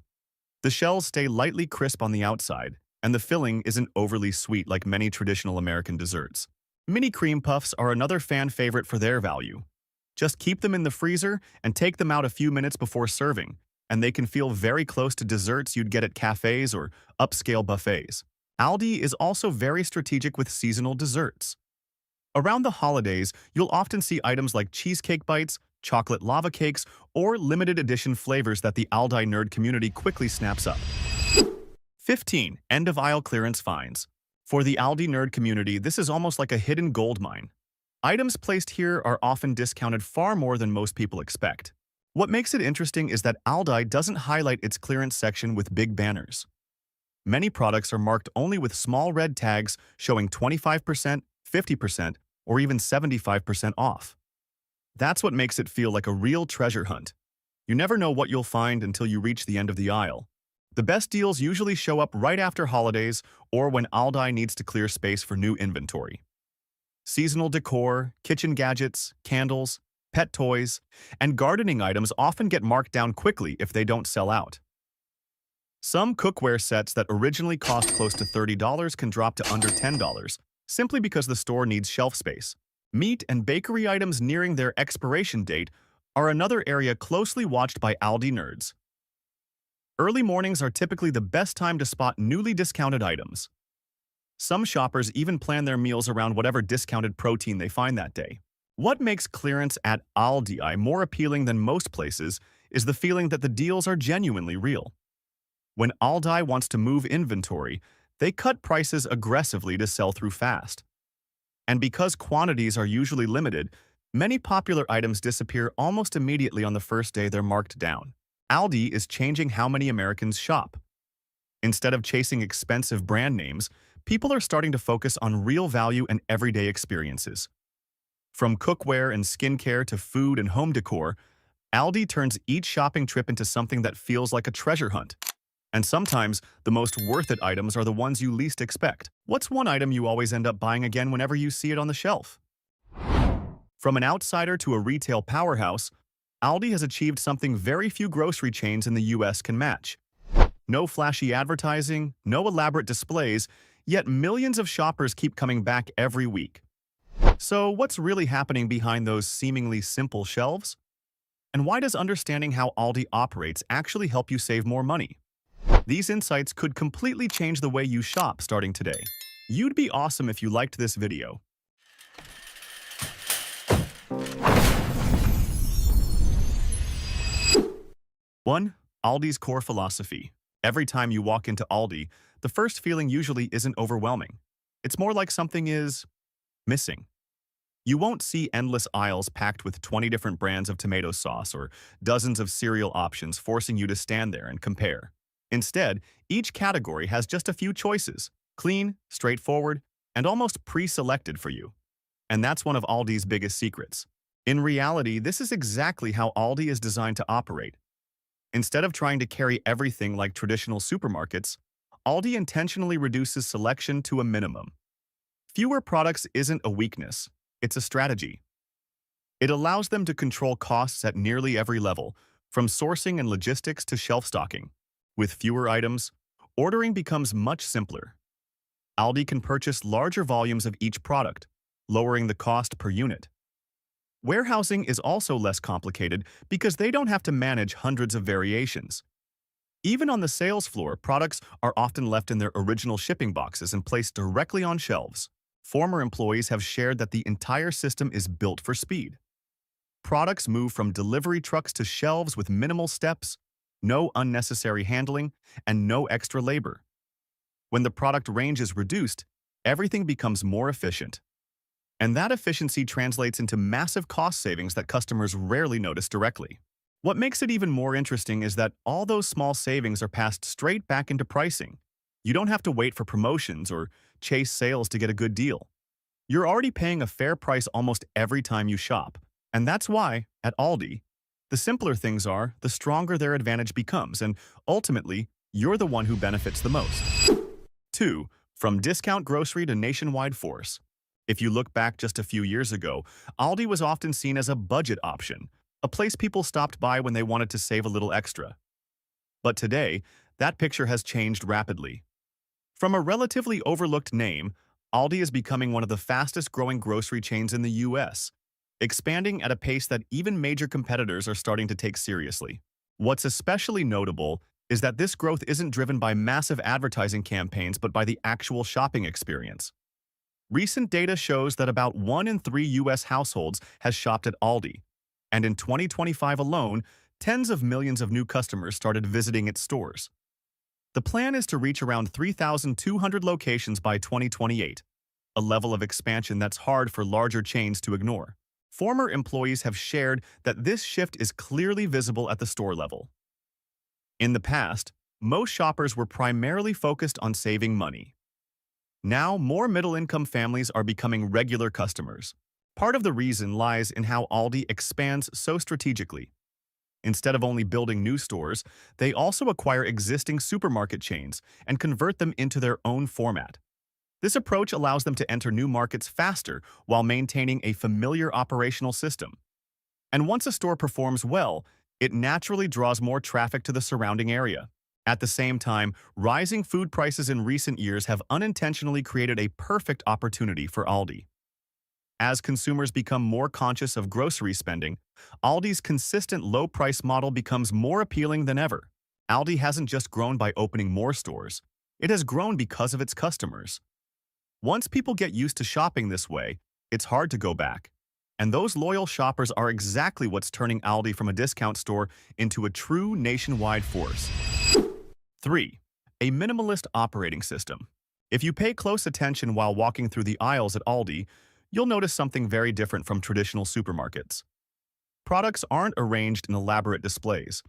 The shells stay lightly crisp on the outside, and the filling isn't overly sweet like many traditional American desserts. Mini cream puffs are another fan favorite for their value. Just keep them in the freezer and take them out a few minutes before serving, and they can feel very close to desserts you'd get at cafes or upscale buffets. Aldi is also very strategic with seasonal desserts. Around the holidays, you'll often see items like cheesecake bites, chocolate lava cakes, or limited edition flavors that the Aldi nerd community quickly snaps up. 15. End-of-aisle clearance finds. For the Aldi nerd community, this is almost like a hidden gold mine. Items placed here are often discounted far more than most people expect. What makes it interesting is that Aldi doesn't highlight its clearance section with big banners. Many products are marked only with small red tags showing 25%, 50%, or even 75% off. That's what makes it feel like a real treasure hunt. You never know what you'll find until you reach the end of the aisle. The best deals usually show up right after holidays or when Aldi needs to clear space for new inventory. Seasonal decor, kitchen gadgets, candles, pet toys, and gardening items often get marked down quickly if they don't sell out. Some cookware sets that originally cost close to $30 can drop to under $10, simply because the store needs shelf space. Meat and bakery items nearing their expiration date are another area closely watched by Aldi nerds. Early mornings are typically the best time to spot newly discounted items. Some shoppers even plan their meals around whatever discounted protein they find that day. What makes clearance at Aldi more appealing than most places is the feeling that the deals are genuinely real. When Aldi wants to move inventory, they cut prices aggressively to sell through fast. And because quantities are usually limited, many popular items disappear almost immediately on the first day they're marked down. Aldi is changing how many Americans shop. Instead of chasing expensive brand names, people are starting to focus on real value and everyday experiences. From cookware and skincare to food and home decor, Aldi turns each shopping trip into something that feels like a treasure hunt. And sometimes, the most worth it items are the ones you least expect. What's one item you always end up buying again whenever you see it on the shelf? From an outsider to a retail powerhouse, Aldi has achieved something very few grocery chains in the US can match. No flashy advertising, no elaborate displays, yet millions of shoppers keep coming back every week. So what's really happening behind those seemingly simple shelves? And why does understanding how Aldi operates actually help you save more money? These insights could completely change the way you shop starting today. You'd be awesome if you liked this video. 1. Aldi's core philosophy. Every time you walk into Aldi, the first feeling usually isn't overwhelming. It's more like something is missing. You won't see endless aisles packed with 20 different brands of tomato sauce or dozens of cereal options forcing you to stand there and compare. Instead, each category has just a few choices, clean, straightforward, and almost pre-selected for you. And that's one of Aldi's biggest secrets. In reality, this is exactly how Aldi is designed to operate. Instead of trying to carry everything like traditional supermarkets, Aldi intentionally reduces selection to a minimum. Fewer products isn't a weakness, it's a strategy. It allows them to control costs at nearly every level, from sourcing and logistics to shelf stocking. With fewer items, ordering becomes much simpler. Aldi can purchase larger volumes of each product, lowering the cost per unit. Warehousing is also less complicated because they don't have to manage hundreds of variations. Even on the sales floor, products are often left in their original shipping boxes and placed directly on shelves. Former employees have shared that the entire system is built for speed. Products move from delivery trucks to shelves with minimal steps, no unnecessary handling, and no extra labor. When the product range is reduced, everything becomes more efficient. And that efficiency translates into massive cost savings that customers rarely notice directly. What makes it even more interesting is that all those small savings are passed straight back into pricing. You don't have to wait for promotions or chase sales to get a good deal. You're already paying a fair price almost every time you shop. And that's why, at Aldi, the simpler things are, the stronger their advantage becomes, and ultimately, you're the one who benefits the most. 2. From discount grocery to nationwide force. If you look back just a few years ago, Aldi was often seen as a budget option, a place people stopped by when they wanted to save a little extra. But today, that picture has changed rapidly. From a relatively overlooked name, Aldi is becoming one of the fastest-growing grocery chains in the US, expanding at a pace that even major competitors are starting to take seriously. What's especially notable is that this growth isn't driven by massive advertising campaigns but by the actual shopping experience. Recent data shows that about 1 in 3 US households has shopped at Aldi, and in 2025 alone, tens of millions of new customers started visiting its stores. The plan is to reach around 3,200 locations by 2028, a level of expansion that's hard for larger chains to ignore. Former employees have shared that this shift is clearly visible at the store level. In the past, most shoppers were primarily focused on saving money. Now, more middle-income families are becoming regular customers. Part of the reason lies in how Aldi expands so strategically. Instead of only building new stores, they also acquire existing supermarket chains and convert them into their own format. This approach allows them to enter new markets faster while maintaining a familiar operational system. And once a store performs well, it naturally draws more traffic to the surrounding area. At the same time, rising food prices in recent years have unintentionally created a perfect opportunity for Aldi. As consumers become more conscious of grocery spending, Aldi's consistent low-price model becomes more appealing than ever. Aldi hasn't just grown by opening more stores, it has grown because of its customers. Once people get used to shopping this way, it's hard to go back. And those loyal shoppers are exactly what's turning Aldi from a discount store into a true nationwide force. 3. A minimalist operating system. If you pay close attention while walking through the aisles at Aldi, you'll notice something very different from traditional supermarkets. Products aren't arranged in elaborate displays.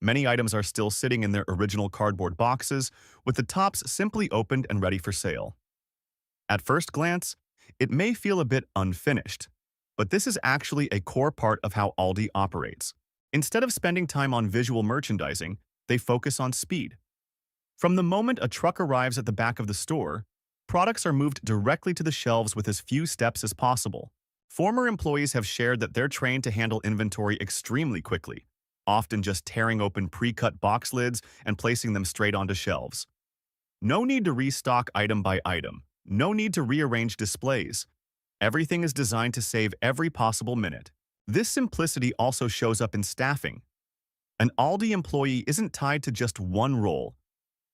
Many items are still sitting in their original cardboard boxes, with the tops simply opened and ready for sale. At first glance, it may feel a bit unfinished, but this is actually a core part of how Aldi operates. Instead of spending time on visual merchandising, they focus on speed. From the moment a truck arrives at the back of the store, products are moved directly to the shelves with as few steps as possible. Former employees have shared that they're trained to handle inventory extremely quickly, often just tearing open pre-cut box lids and placing them straight onto shelves. No need to restock item by item. No need to rearrange displays. Everything is designed to save every possible minute. This simplicity also shows up in staffing. An Aldi employee isn't tied to just one role.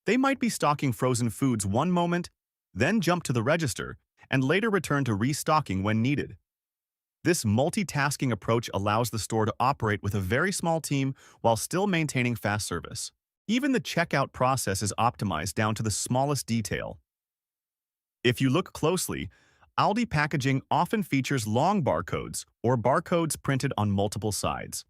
They might be stocking frozen foods one moment, then jump to the register, and later return to restocking when needed. This multitasking approach allows the store to operate with a very small team while still maintaining fast service. Even the checkout process is optimized down to the smallest detail. If you look closely, Aldi packaging often features long barcodes or barcodes printed on multiple sides.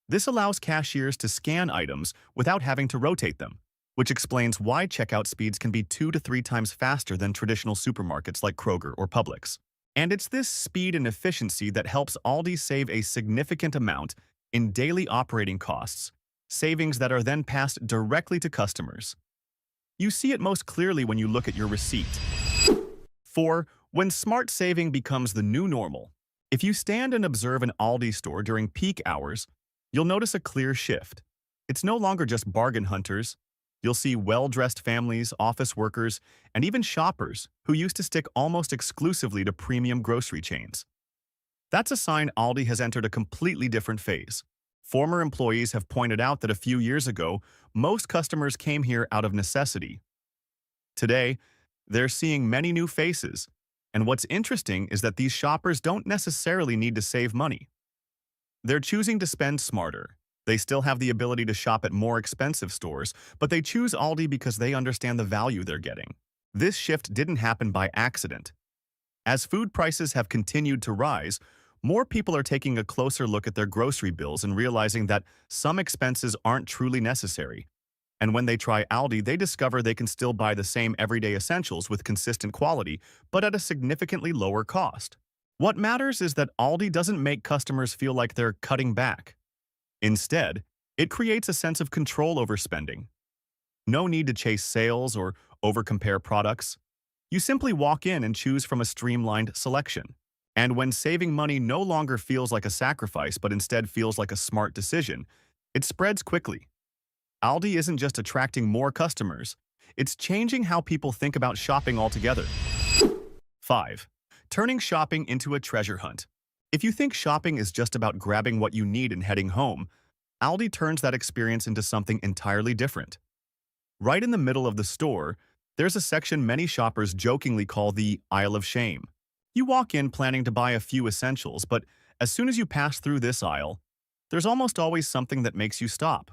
This allows cashiers to scan items without having to rotate them, which explains why checkout speeds can be 2 to 3 times faster than traditional supermarkets like Kroger or Publix. And it's this speed and efficiency that helps Aldi save a significant amount in daily operating costs, savings that are then passed directly to customers. You see it most clearly when you look at your receipt. 4. When smart saving becomes the new normal. If you stand and observe an Aldi store during peak hours, you'll notice a clear shift. It's no longer just bargain hunters. You'll see well-dressed families, office workers, and even shoppers who used to stick almost exclusively to premium grocery chains. That's a sign Aldi has entered a completely different phase. Former employees have pointed out that a few years ago, most customers came here out of necessity. Today, they're seeing many new faces, and what's interesting is that these shoppers don't necessarily need to save money. They're choosing to spend smarter. They still have the ability to shop at more expensive stores, but they choose Aldi because they understand the value they're getting. This shift didn't happen by accident. As food prices have continued to rise, more people are taking a closer look at their grocery bills and realizing that some expenses aren't truly necessary. And when they try Aldi, they discover they can still buy the same everyday essentials with consistent quality, but at a significantly lower cost. What matters is that Aldi doesn't make customers feel like they're cutting back. Instead, it creates a sense of control over spending. No need to chase sales or over-compare products. You simply walk in and choose from a streamlined selection. And when saving money no longer feels like a sacrifice but instead feels like a smart decision, it spreads quickly. Aldi isn't just attracting more customers, it's changing how people think about shopping altogether. 5. Turning shopping into a treasure hunt. If you think shopping is just about grabbing what you need and heading home, Aldi turns that experience into something entirely different. Right in the middle of the store, there's a section many shoppers jokingly call the aisle of shame. You walk in planning to buy a few essentials, but as soon as you pass through this aisle, there's almost always something that makes you stop.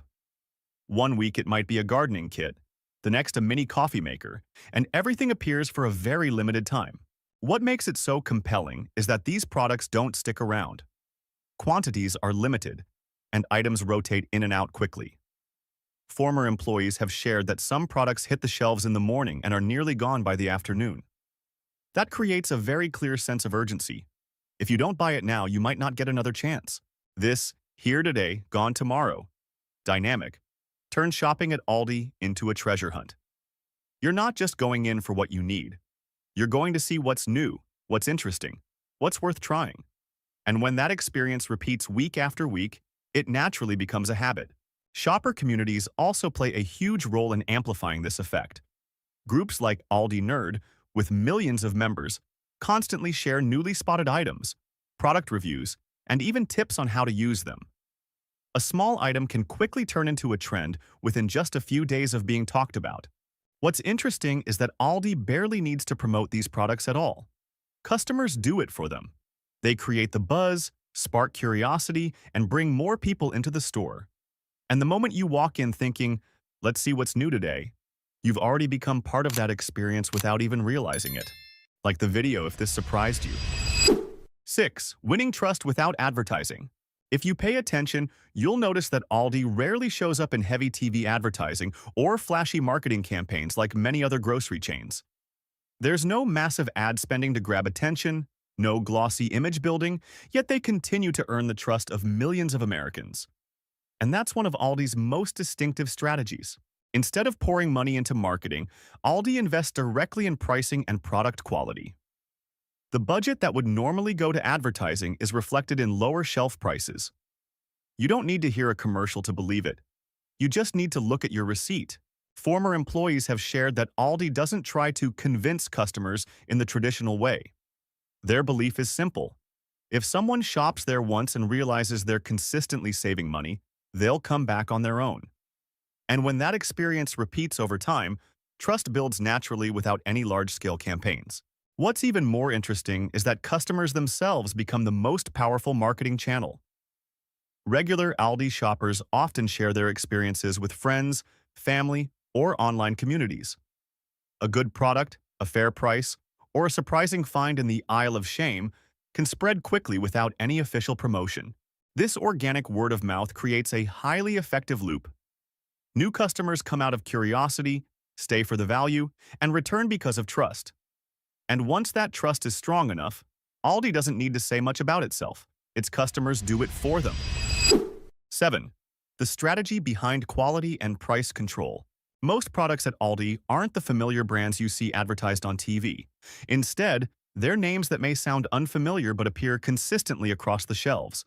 One week it might be a gardening kit, the next a mini coffee maker, and everything appears for a very limited time. What makes it so compelling is that these products don't stick around. Quantities are limited, and items rotate in and out quickly. Former employees have shared that some products hit the shelves in the morning and are nearly gone by the afternoon. That creates a very clear sense of urgency. If you don't buy it now, you might not get another chance. This, here today, gone tomorrow, dynamic, turns shopping at Aldi into a treasure hunt. You're not just going in for what you need. You're going to see what's new, what's interesting, what's worth trying. And when that experience repeats week after week, it naturally becomes a habit. Shopper communities also play a huge role in amplifying this effect. Groups like Aldi Nerd, with millions of members, constantly share newly spotted items, product reviews, and even tips on how to use them. A small item can quickly turn into a trend within just a few days of being talked about. What's interesting is that Aldi barely needs to promote these products at all. Customers do it for them. They create the buzz, spark curiosity, and bring more people into the store. And the moment you walk in thinking, let's see what's new today, you've already become part of that experience without even realizing it. Like the video if this surprised you. 6. Winning trust without advertising. If you pay attention, you'll notice that Aldi rarely shows up in heavy TV advertising or flashy marketing campaigns like many other grocery chains. There's no massive ad spending to grab attention, no glossy image building, yet they continue to earn the trust of millions of Americans. And that's one of Aldi's most distinctive strategies. Instead of pouring money into marketing, Aldi invests directly in pricing and product quality. The budget that would normally go to advertising is reflected in lower shelf prices. You don't need to hear a commercial to believe it. You just need to look at your receipt. Former employees have shared that Aldi doesn't try to convince customers in the traditional way. Their belief is simple. If someone shops there once and realizes they're consistently saving money, they'll come back on their own. And when that experience repeats over time, trust builds naturally without any large-scale campaigns. What's even more interesting is that customers themselves become the most powerful marketing channel. Regular Aldi shoppers often share their experiences with friends, family, or online communities. A good product, a fair price, or a surprising find in the aisle of shame can spread quickly without any official promotion. This organic word of mouth creates a highly effective loop. New customers come out of curiosity, stay for the value, and return because of trust. And once that trust is strong enough, Aldi doesn't need to say much about itself. Its customers do it for them. 7. The strategy behind quality and price control. Most products at Aldi aren't the familiar brands you see advertised on TV. Instead, they're names that may sound unfamiliar but appear consistently across the shelves.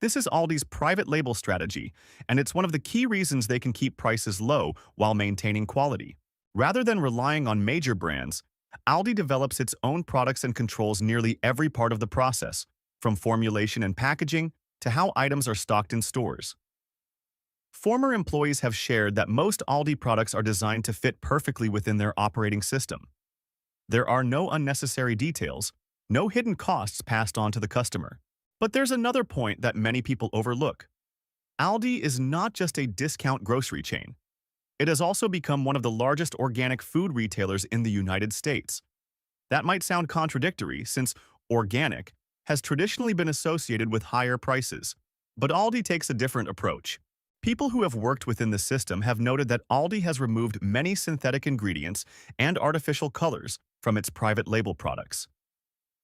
This is Aldi's private label strategy, and it's one of the key reasons they can keep prices low while maintaining quality. Rather than relying on major brands, Aldi develops its own products and controls nearly every part of the process, from formulation and packaging to how items are stocked in stores. Former employees have shared that most Aldi products are designed to fit perfectly within their operating system. There are no unnecessary details, no hidden costs passed on to the customer. But there's another point that many people overlook. Aldi is not just a discount grocery chain. It has also become one of the largest organic food retailers in the United States. That might sound contradictory since organic has traditionally been associated with higher prices. But Aldi takes a different approach. People who have worked within the system have noted that Aldi has removed many synthetic ingredients and artificial colors from its private label products.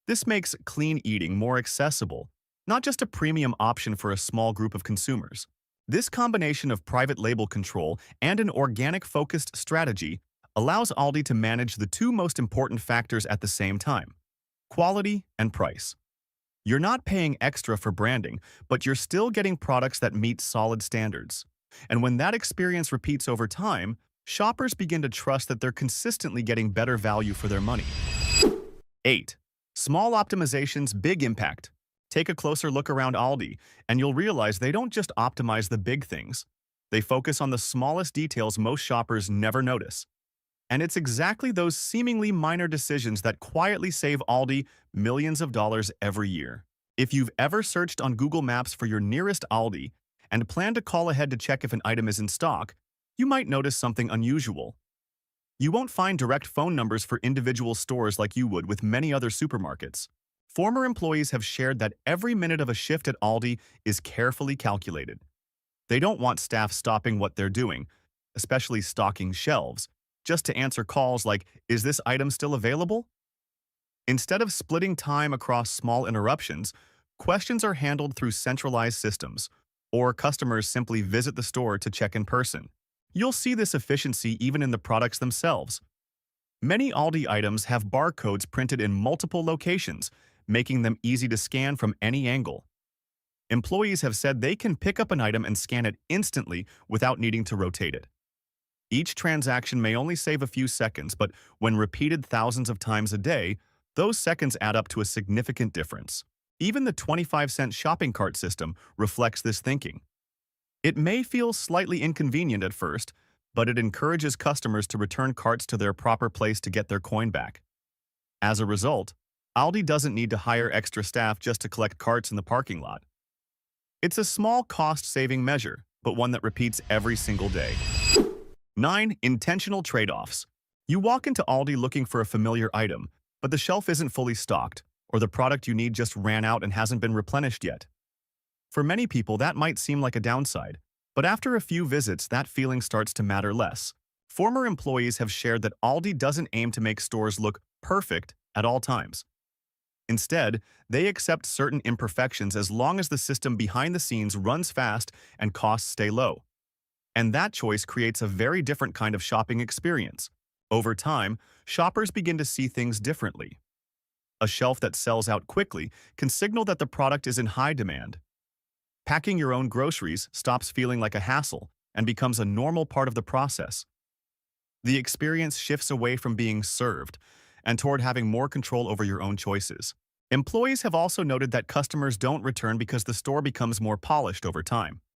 This makes clean eating more accessible, not just a premium option for a small group of consumers. This combination of private label control and an organic-focused strategy allows Aldi to manage the two most important factors at the same time: quality and price. You're not paying extra for branding, but you're still getting products that meet solid standards. And when that experience repeats over time, shoppers begin to trust that they're consistently getting better value for their money. 8. Small optimizations, big impact. Take a closer look around Aldi, and you'll realize they don't just optimize the big things. They focus on the smallest details most shoppers never notice. And it's exactly those seemingly minor decisions that quietly save Aldi millions of dollars every year. If you've ever searched on Google Maps for your nearest Aldi and plan to call ahead to check if an item is in stock, you might notice something unusual. You won't find direct phone numbers for individual stores like you would with many other supermarkets. Former employees have shared that every minute of a shift at Aldi is carefully calculated. They don't want staff stopping what they're doing, especially stocking shelves, just to answer calls like, "Is this item still available?" Instead of splitting time across small interruptions, questions are handled through centralized systems, or customers simply visit the store to check in person. You'll see this efficiency even in the products themselves. Many Aldi items have barcodes printed in multiple locations, making them easy to scan from any angle. Employees have said they can pick up an item and scan it instantly without needing to rotate it. Each transaction may only save a few seconds, but when repeated thousands of times a day, those seconds add up to a significant difference. Even the 25-cent shopping cart system reflects this thinking. It may feel slightly inconvenient at first, but it encourages customers to return carts to their proper place to get their coin back. As a result, Aldi doesn't need to hire extra staff just to collect carts in the parking lot. It's a small cost-saving measure, but one that repeats every single day. 9. Intentional trade-offs. You walk into Aldi looking for a familiar item, but the shelf isn't fully stocked, or the product you need just ran out and hasn't been replenished yet. For many people, that might seem like a downside, but after a few visits, that feeling starts to matter less. Former employees have shared that Aldi doesn't aim to make stores look perfect at all times. Instead, they accept certain imperfections as long as the system behind the scenes runs fast and costs stay low. And that choice creates a very different kind of shopping experience. Over time, shoppers begin to see things differently. A shelf that sells out quickly can signal that the product is in high demand. Packing your own groceries stops feeling like a hassle and becomes a normal part of the process. The experience shifts away from being served and toward having more control over your own choices. Employees have also noted that customers don't return because the store becomes more polished over time.